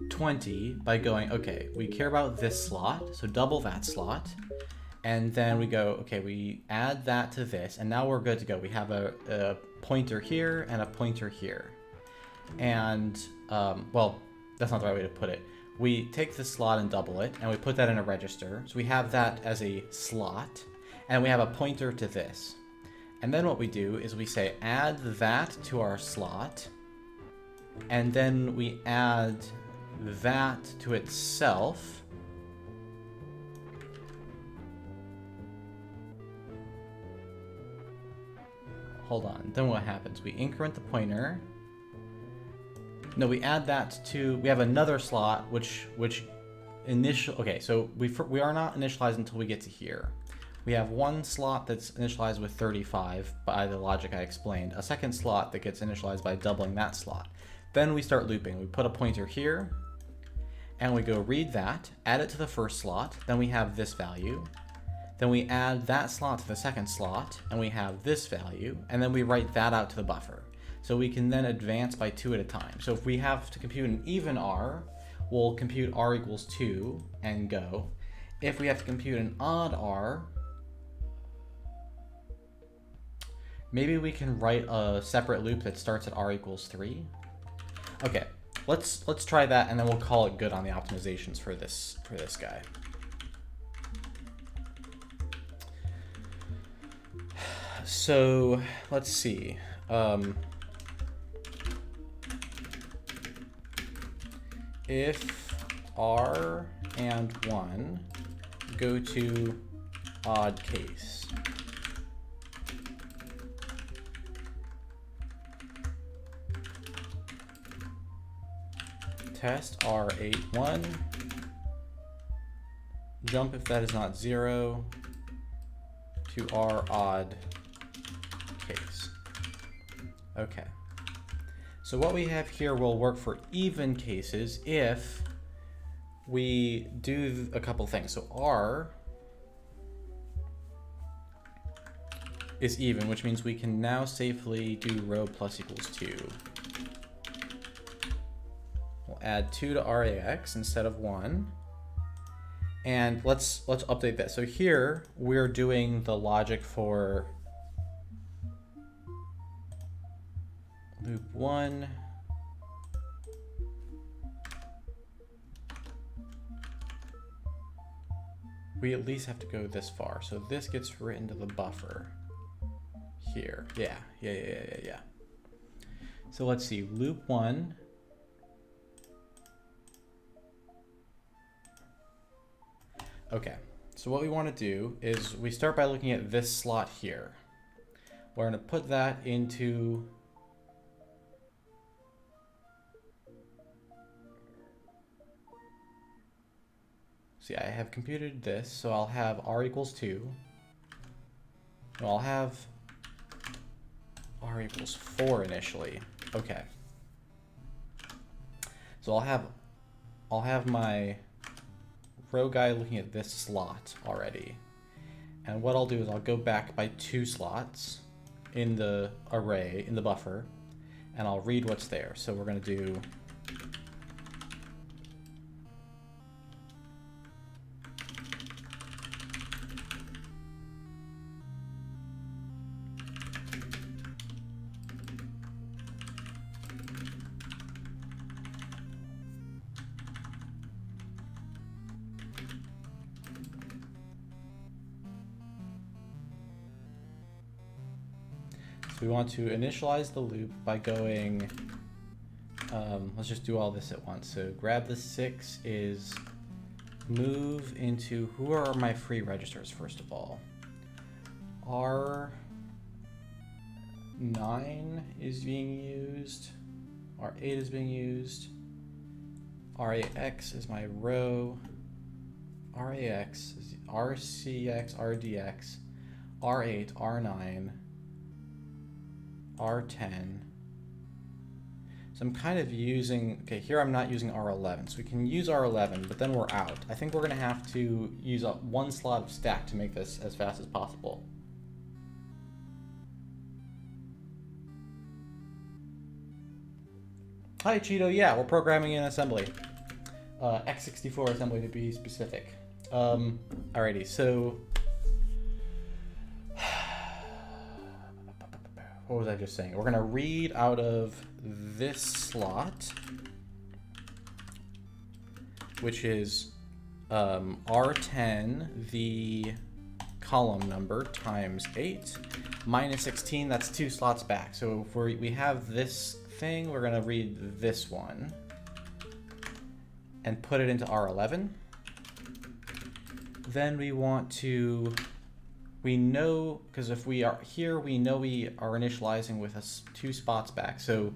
Speaker 1: 20 by going, okay, we care about this slot, so double that slot. And then we go, okay, we add that to this, and now we're good to go. We have a pointer here and a pointer here. And, well, that's not the right way to put it. We take this slot and double it, and we put that in a register. So we have that as a slot, and we have a pointer to this. And then what we do is we say add that to our slot, and then we add that to itself. Hold on, then what happens? We increment the pointer. No, we add that to, we have another slot, which okay, so we are not initialized until we get to here. We have one slot that's initialized with 35 by the logic I explained, a second slot that gets initialized by doubling that slot. Then we start looping. We put a pointer here, and we go read that, add it to the first slot, then we have this value. Then we add that slot to the second slot, and we have this value, and then we write that out to the buffer. So we can then advance by 2 at a time. So if we have to compute an even r, we'll compute r equals 2 and go. If we have to compute an odd r, maybe we can write a separate loop that starts at r equals 3. Okay, let's try that, and then we'll call it good on the optimizations for this guy. So let's see. If r and 1 go to odd case, test r8 jump if that is not 0 to r odd case. Okay. So what we have here will work for even cases if we do a couple things. So r is even, which means we can now safely do rho plus equals 2. We'll add 2 to rax instead of 1. And let's update that. So here we're doing the logic for loop 1. We at least have to go this far. So this gets written to the buffer here. Yeah. So let's see, loop 1. Okay, so what we want to do is we start by looking at this slot here. We're going to put that into see, I have computed this, so I'll have r equals 2. No, I'll have r equals 4 initially. Okay. So I'll have my row guy looking at this slot already. And what I'll do is I'll go back by 2 slots in the array, in the buffer, and I'll read what's there. So we're going to do we want to initialize the loop by going, let's just do all this at once. So grab the 6 is move into, who are my free registers first of all? R9 is being used, R8 is being used, RAX is my row, RAX is RCX, RDX, R8, R9, R10. So I'm kind of using, okay, here I'm not using R11, so we can use R11, but then we're out. I think we're going to have to use up 1 slot of stack to make this as fast as possible. Hi, Cheeto. Yeah, we're programming in assembly. x64 assembly to be specific. Alrighty, so what was I just saying? We're going to read out of this slot, which is R10, the column number, times 8, minus 16, that's 2 slots back. So if we have this thing, we're going to read this one and put it into R11. Then we want to, we know, because if we are here, we know we are initializing with 2 spots back. So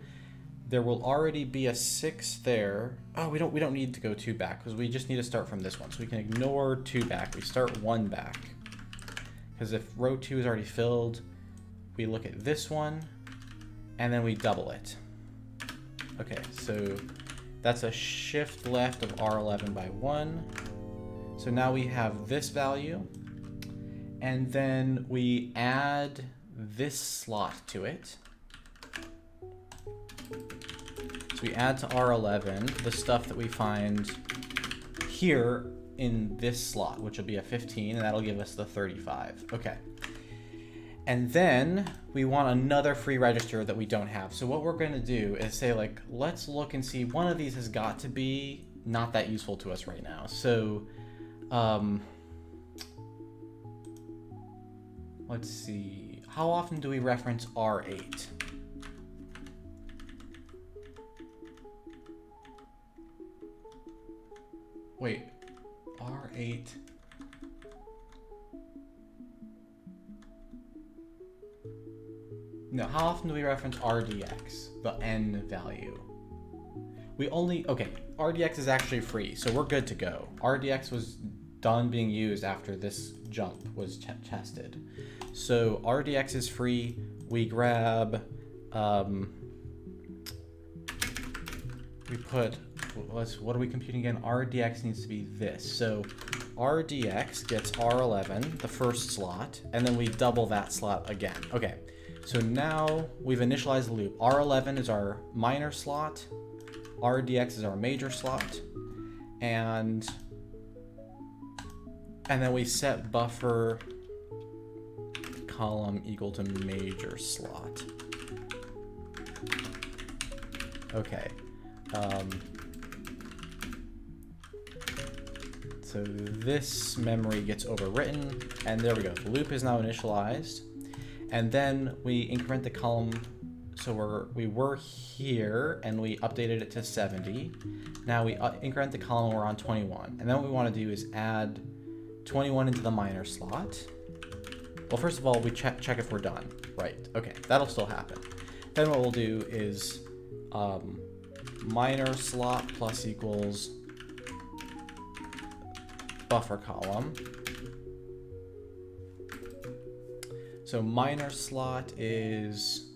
Speaker 1: there will already be a 6 there. Oh, we don't need to go 2 back because we just need to start from this one. So we can ignore 2 back. We start 1 back. because if row 2 is already filled, we look at this one, and then we double it. Okay, so that's a shift left of R11 by 1. So now we have this value, and then we add this slot to it. So we add to R11 the stuff that we find here in this slot, which will be a 15, and that'll give us the 35. Okay. And then we want another free register that we don't have. So what we're going to do is say, like, let's look and see, one of these has got to be not that useful to us right now. So let's see, how often do we reference R8? Wait, R8. No, how often do we reference RDX, the n value? We only, okay, RDX is actually free, so we're good to go. RDX was done being used after this jump was tested. So RDX is free. We grab, we put, what are we computing again? RDX needs to be this. So RDX gets R11, the first slot, and then we double that slot again. Okay, so now we've initialized the loop. R11 is our minor slot, RDX is our major slot, and then we set buffer column equal to major slot. Okay. So this memory gets overwritten, and there we go. The loop is now initialized, and then we increment the column. So we were here, and we updated it to 70. Now we increment the column. We're on 21, and then what we want to do is add 21 into the minor slot. Well, first of all, we check if we're done. Right. Okay, that'll still happen. Then what we'll do is minor slot plus equals buffer column. So minor slot is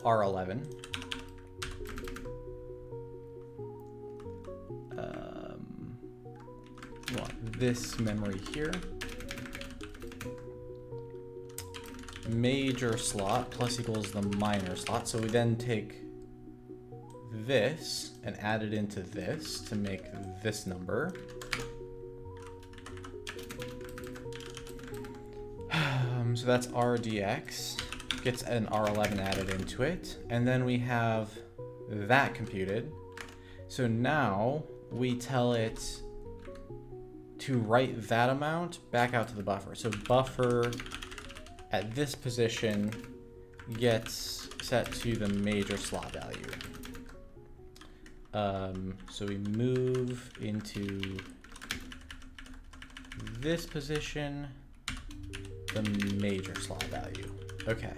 Speaker 1: R11. We want this memory here. Major slot plus equals the minor slot. So we then take this and add it into this to make this number. So that's RDX, gets an R11 added into it, and then we have that computed. So now we tell it to write that amount back out to the buffer. So buffer at this position gets set to the major slot value. So we move into this position, the major slot value. Okay.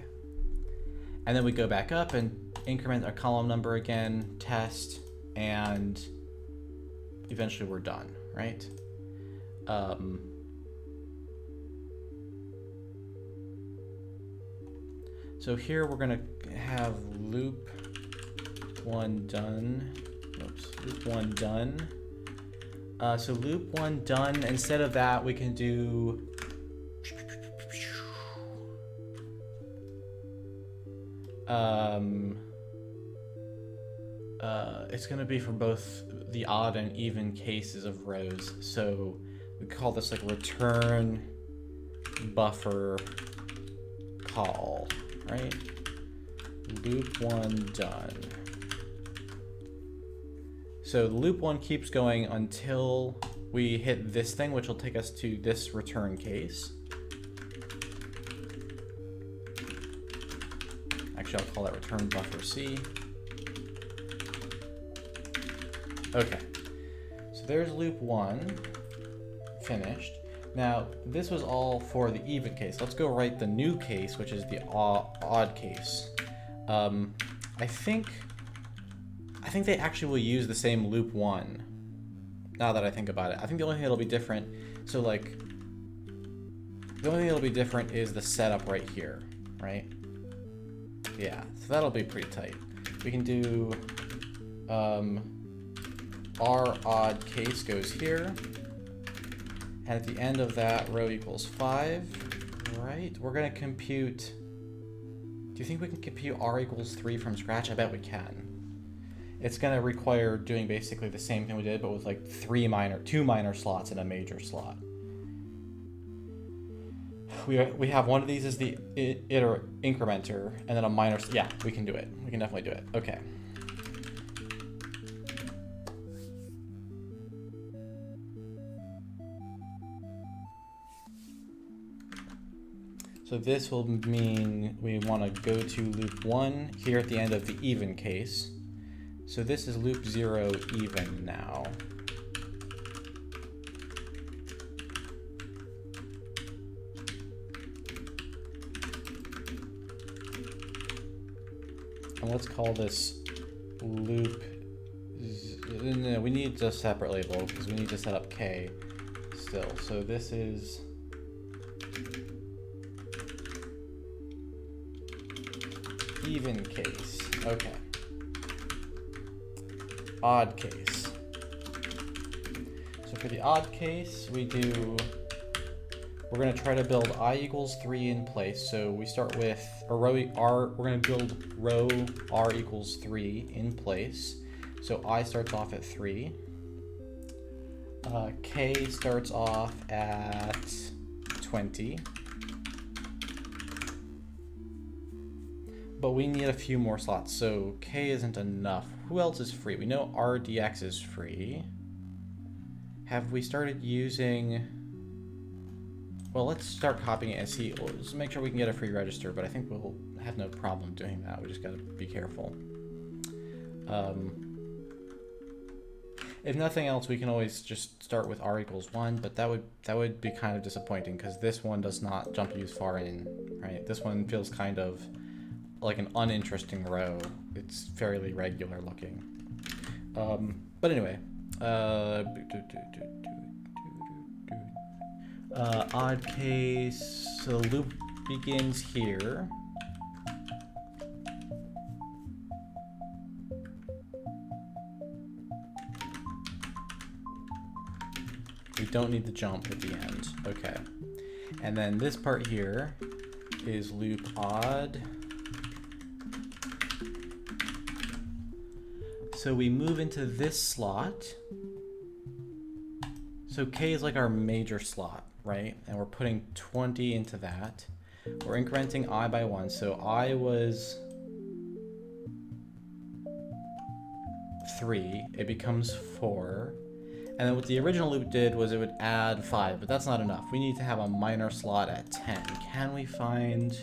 Speaker 1: And then we go back up and increment our column number again, test, and eventually we're done, right? So here we're gonna have loop 1 done. Oops, loop 1 done. So loop 1 done. Instead of that, we can do it's going to be for both the odd and even cases of rows. So we call this like return buffer call, right? Loop 1 done. So loop 1 keeps going until we hit this thing, which will take us to this return case. Actually, I'll call that return buffer C. Okay, so there's loop 1 finished. Now, this was all for the even case. Let's go write the new case, which is the odd case. I think they actually will use the same loop 1 now that I think about it. I think the only thing that'll be different, so like, the only thing that'll be different is the setup right here, right? Yeah, so that'll be pretty tight. We can do, our odd case goes here, and at the end of that, row equals 5, right? We're gonna compute, do you think we can compute r equals 3 from scratch? I bet we can. It's gonna require doing basically the same thing we did, but with like 2 minor slots and a major slot. We have one of these as the incrementer, and then a minor, yeah, we can do it. We can definitely do it, okay. So this will mean we want to go to loop 1 here at the end of the even case. So this is loop 0 even now. And let's call this loop, no, we need a separate label because we need to set up k still. So this is even case, okay. Odd case. So for the odd case, we're gonna try to build I equals 3 in place. So we start with a row r, we're gonna build row r equals 3 in place. So I starts off at 3. K starts off at 20. But we need a few more slots, so K isn't enough. Who else is free? We know RDX is free. Have we started using... Well, let's start copying it and see. We'll just make sure we can get a free register, but I think we'll have no problem doing that. We just gotta be careful. If nothing else, we can always just start with R equals 1, but that would be kind of disappointing because this one does not jump use far in, right? This one feels kind of like an uninteresting row. It's fairly regular looking. But anyway, odd case, so the loop begins here. We don't need the jump at the end, okay. And then this part here is loop odd. So we move into this slot. So K is like our major slot, right? And we're putting 20 into that. We're incrementing I by 1. So I was 3. It becomes 4. And then what the original loop did was it would add 5, but that's not enough. We need to have a minor slot at 10. Can we find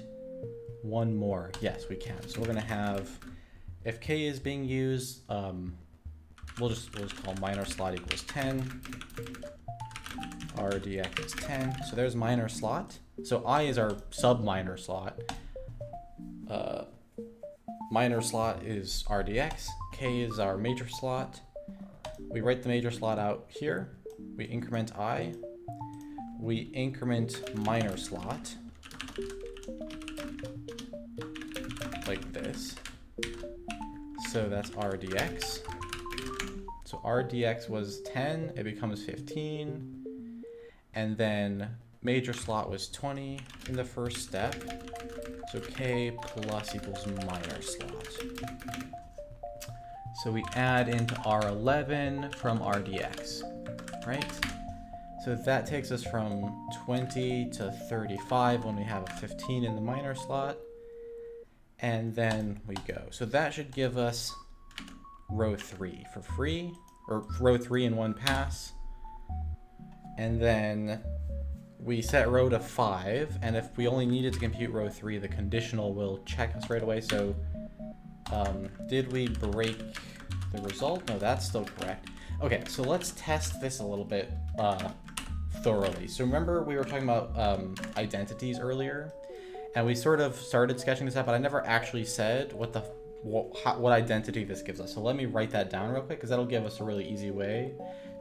Speaker 1: one more? Yes, we can. So we're gonna have, if K is being used, we'll just call minor slot equals 10. RDX is 10. So there's minor slot. So I is our sub minor slot. Minor slot is RDX. K is our major slot. We write the major slot out here. We increment I. We increment minor slot. Like this. So that's RDX. So RDX was 10, it becomes 15. And then major slot was 20 in the first step. So K plus equals minor slot. So we add into R11 from RDX, right? So that takes us from 20 to 35 when we have a 15 in the minor slot. And then we go. So that should give us row 3 for free, or row 3 in one pass. And then we set row to 5, and if we only needed to compute row 3, the conditional will check us right away. So did we break the result? No, that's still correct. Okay, so let's test this a little bit thoroughly. So remember we were talking about identities earlier, and we sort of started sketching this out, but I never actually said what the what identity this gives us. So let me write that down real quick, because that'll give us a really easy way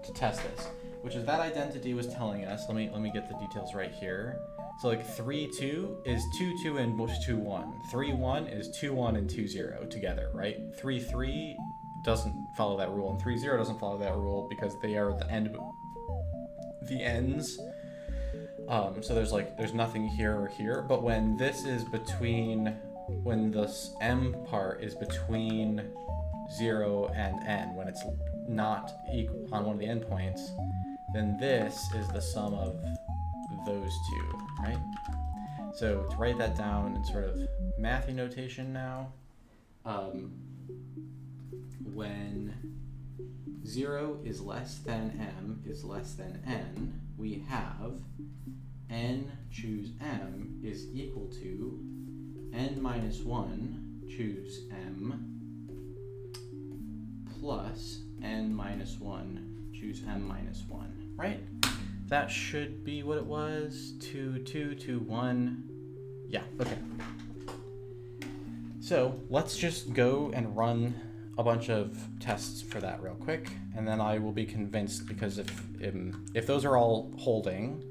Speaker 1: to test this, which is that identity was telling us, let me get the details right here. So like 3, 2 is 2, 2 and 2, 1. 3, 1 is 2, 1 and 2, 0 together, right? 3, 3 doesn't follow that rule, and 3, 0 doesn't follow that rule because they are the ends. So there's nothing here or here, but when this is when this m part is between 0 and n, when it's not equal on one of the endpoints, then this is the sum of those two, right? So to write that down in sort of mathy notation now, when 0 is less than m is less than n, we have n choose m is equal to n minus 1 choose m plus n minus 1 choose m minus 1, right? That should be what it was. 2, 2, 2, 1. Yeah, okay. So let's just go and run a bunch of tests for that real quick, and then I will be convinced, because if those are all holding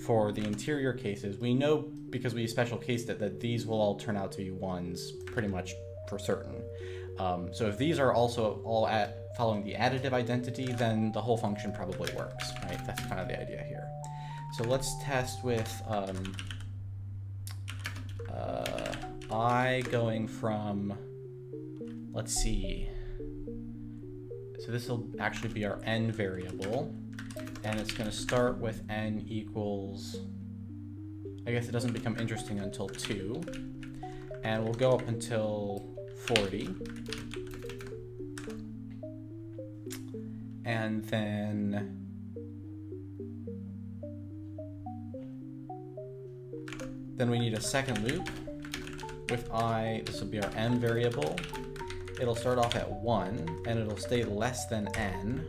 Speaker 1: for the interior cases, we know, because we special cased it, that these will all turn out to be 1s pretty much for certain. So if these are also all following the additive identity, then the whole function probably works, right? That's kind of the idea here. So let's test with I going from, let's see, so this will actually be our n variable, and it's going to start with n equals, I guess it doesn't become interesting until 2, and we'll go up until 40, and then we need a second loop with I. This will be our n variable. It'll start off at 1, and it'll stay less than n.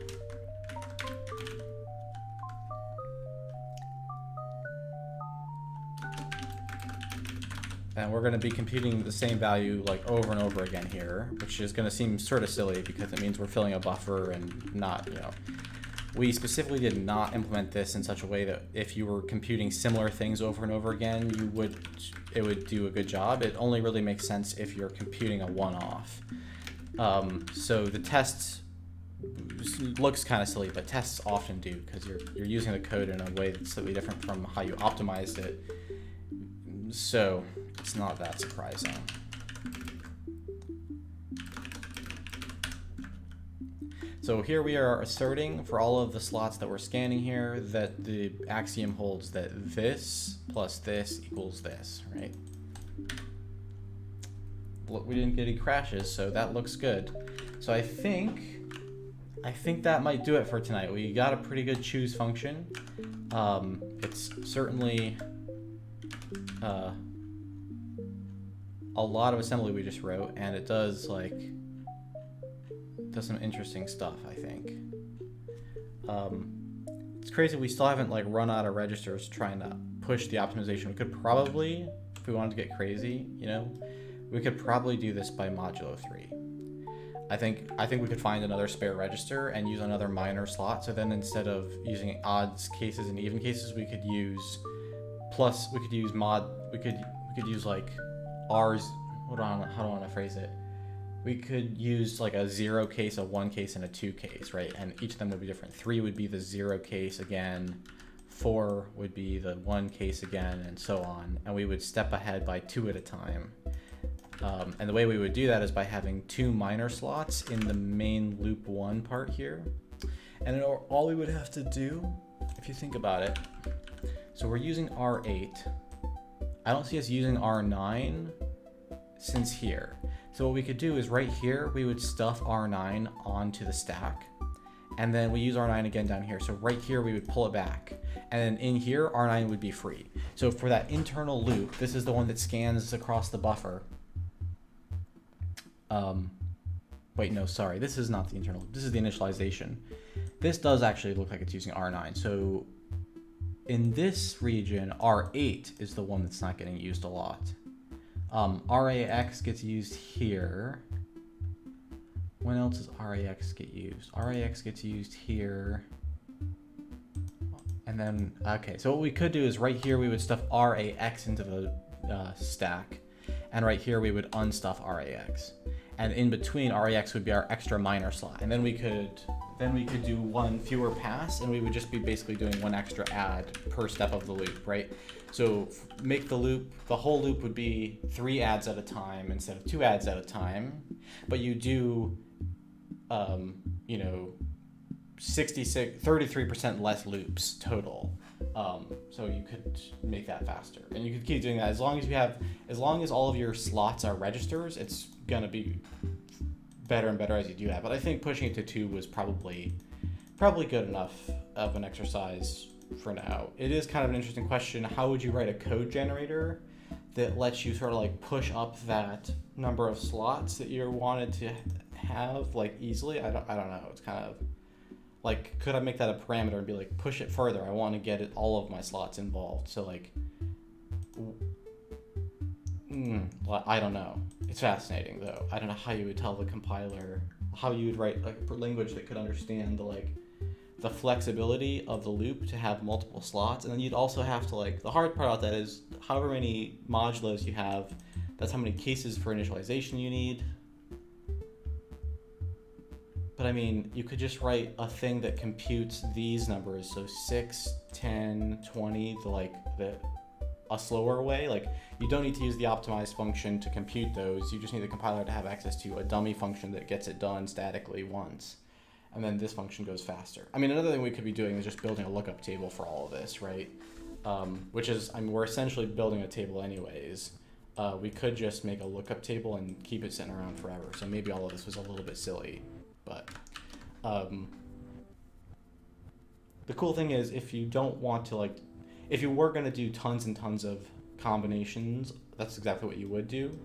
Speaker 1: And we're going to be computing the same value like over and over again here, which is going to seem sort of silly because it means we're filling a buffer and not, we specifically did not implement this in such a way that if you were computing similar things over and over again, it would do a good job. It only really makes sense if you're computing a one-off. So the tests looks kind of silly, but tests often do, because you're using the code in a way that's slightly different from how you optimized it. So it's not that surprising. So here we are asserting for all of the slots that we're scanning here that the axiom holds that this plus this equals this, right? We didn't get any crashes, so that looks good. So I think that might do it for tonight. We got a pretty good choose function. It's certainly a lot of assembly we just wrote, and it does some interesting stuff, I think. It's crazy we still haven't run out of registers trying to push the optimization. We could probably, if we wanted to get crazy, we could probably do this by modulo 3. I think we could find another spare register and use another minor slot. So then instead of using odds cases and even cases, we could use R's. Hold on, how do I want to phrase it? We could use a 0 case, a 1 case, and a 2 case, right? And each of them would be different. 3 would be the 0 case again. 4 would be the 1 case again, and so on. And we would step ahead by 2 at a time. And the way we would do that is by having 2 minor slots in the main loop 1 part here. And all we would have to do, if you think about it, so we're using R8. I don't see us using R9 since here. So what we could do is right here, we would stuff R9 onto the stack. And then we use R9 again down here. So right here, we would pull it back. And then in here, R9 would be free. So for that internal loop, this is the one that scans across the buffer. Wait, no, sorry. This is not the internal. This is the initialization. This does actually look like it's using R9. So in this region, R8 is the one that's not getting used a lot. RAX gets used here, when else does RAX get used? RAX gets used here. And then, okay, so what we could do is right here we would stuff RAX into the stack. And right here we would unstuff RAX. And in between, RAX would be our extra minor slot. And then we could do one fewer pass, and we would just be basically doing one extra add per step of the loop, right? So make the loop, the whole loop would be 3 adds at a time instead of 2 adds at a time. But you do, 33% less loops total. So you could make that faster, and you could keep doing that as long as all of your slots are registers. It's gonna be better and better as you do that. But I think pushing it to 2 was probably good enough of an exercise for now. It is kind of an interesting question. How would you write a code generator that lets you sort of like push up that number of slots that you wanted to have like easily? I don't know. It's kind of like, could I make that a parameter and be like, push it further? I want to get all of my slots involved. So like, I don't know. It's fascinating though. I don't know how you would tell the compiler, how you would write like a language that could understand the flexibility of the loop to have multiple slots. And then you'd also have to the hard part about that is however many modulos you have, that's how many cases for initialization you need. But I mean, you could just write a thing that computes these numbers, so 6, 10, 20, a slower way. Like, you don't need to use the optimize function to compute those. You just need the compiler to have access to a dummy function that gets it done statically once. And then this function goes faster. I mean, another thing we could be doing is just building a lookup table for all of this, right? Which is, I mean, we're essentially building a table anyways. We could just make a lookup table and keep it sitting around forever. So maybe all of this was a little bit silly. But the cool thing is, if you don't want to if you were going to do tons and tons of combinations, that's exactly what you would do.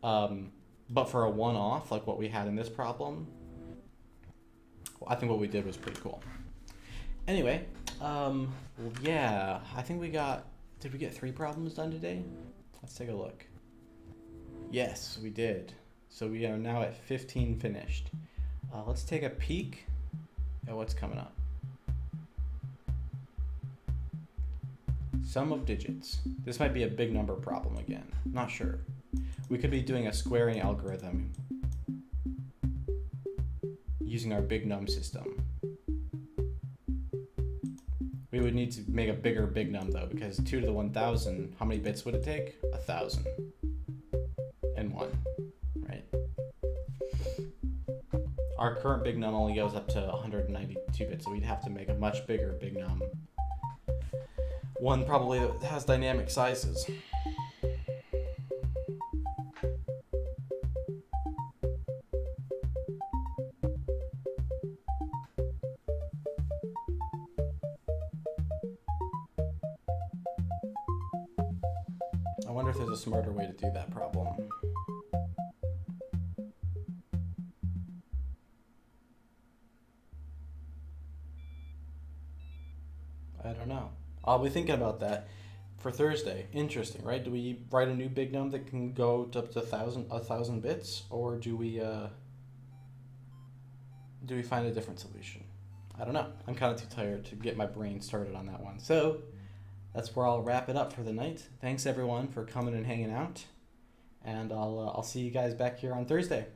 Speaker 1: But for a one-off, like what we had in this problem, I think what we did was pretty cool. Anyway, yeah, I think did we get 3 problems done today? Let's take a look. Yes, we did. So we are now at 15 finished. Let's take a peek at what's coming up. Sum of digits. This might be a big number problem again. Not sure. We could be doing a squaring algorithm using our big num system. We would need to make a bigger big num though, because 2 to the 1000, how many bits would it take? 1000 and 1, right? Our current big num only goes up to 192 bits, so we'd have to make a much bigger big num. One probably that has dynamic sizes. I wonder if there's a smarter way to do that problem. I don't know. I'll be thinking about that for Thursday. Interesting, right? Do we write a new big num that can go up to 1,000 bits, or do we find a different solution? I don't know. I'm kind of too tired to get my brain started on that one. So that's where I'll wrap it up for the night. Thanks everyone for coming and hanging out, and I'll see you guys back here on Thursday.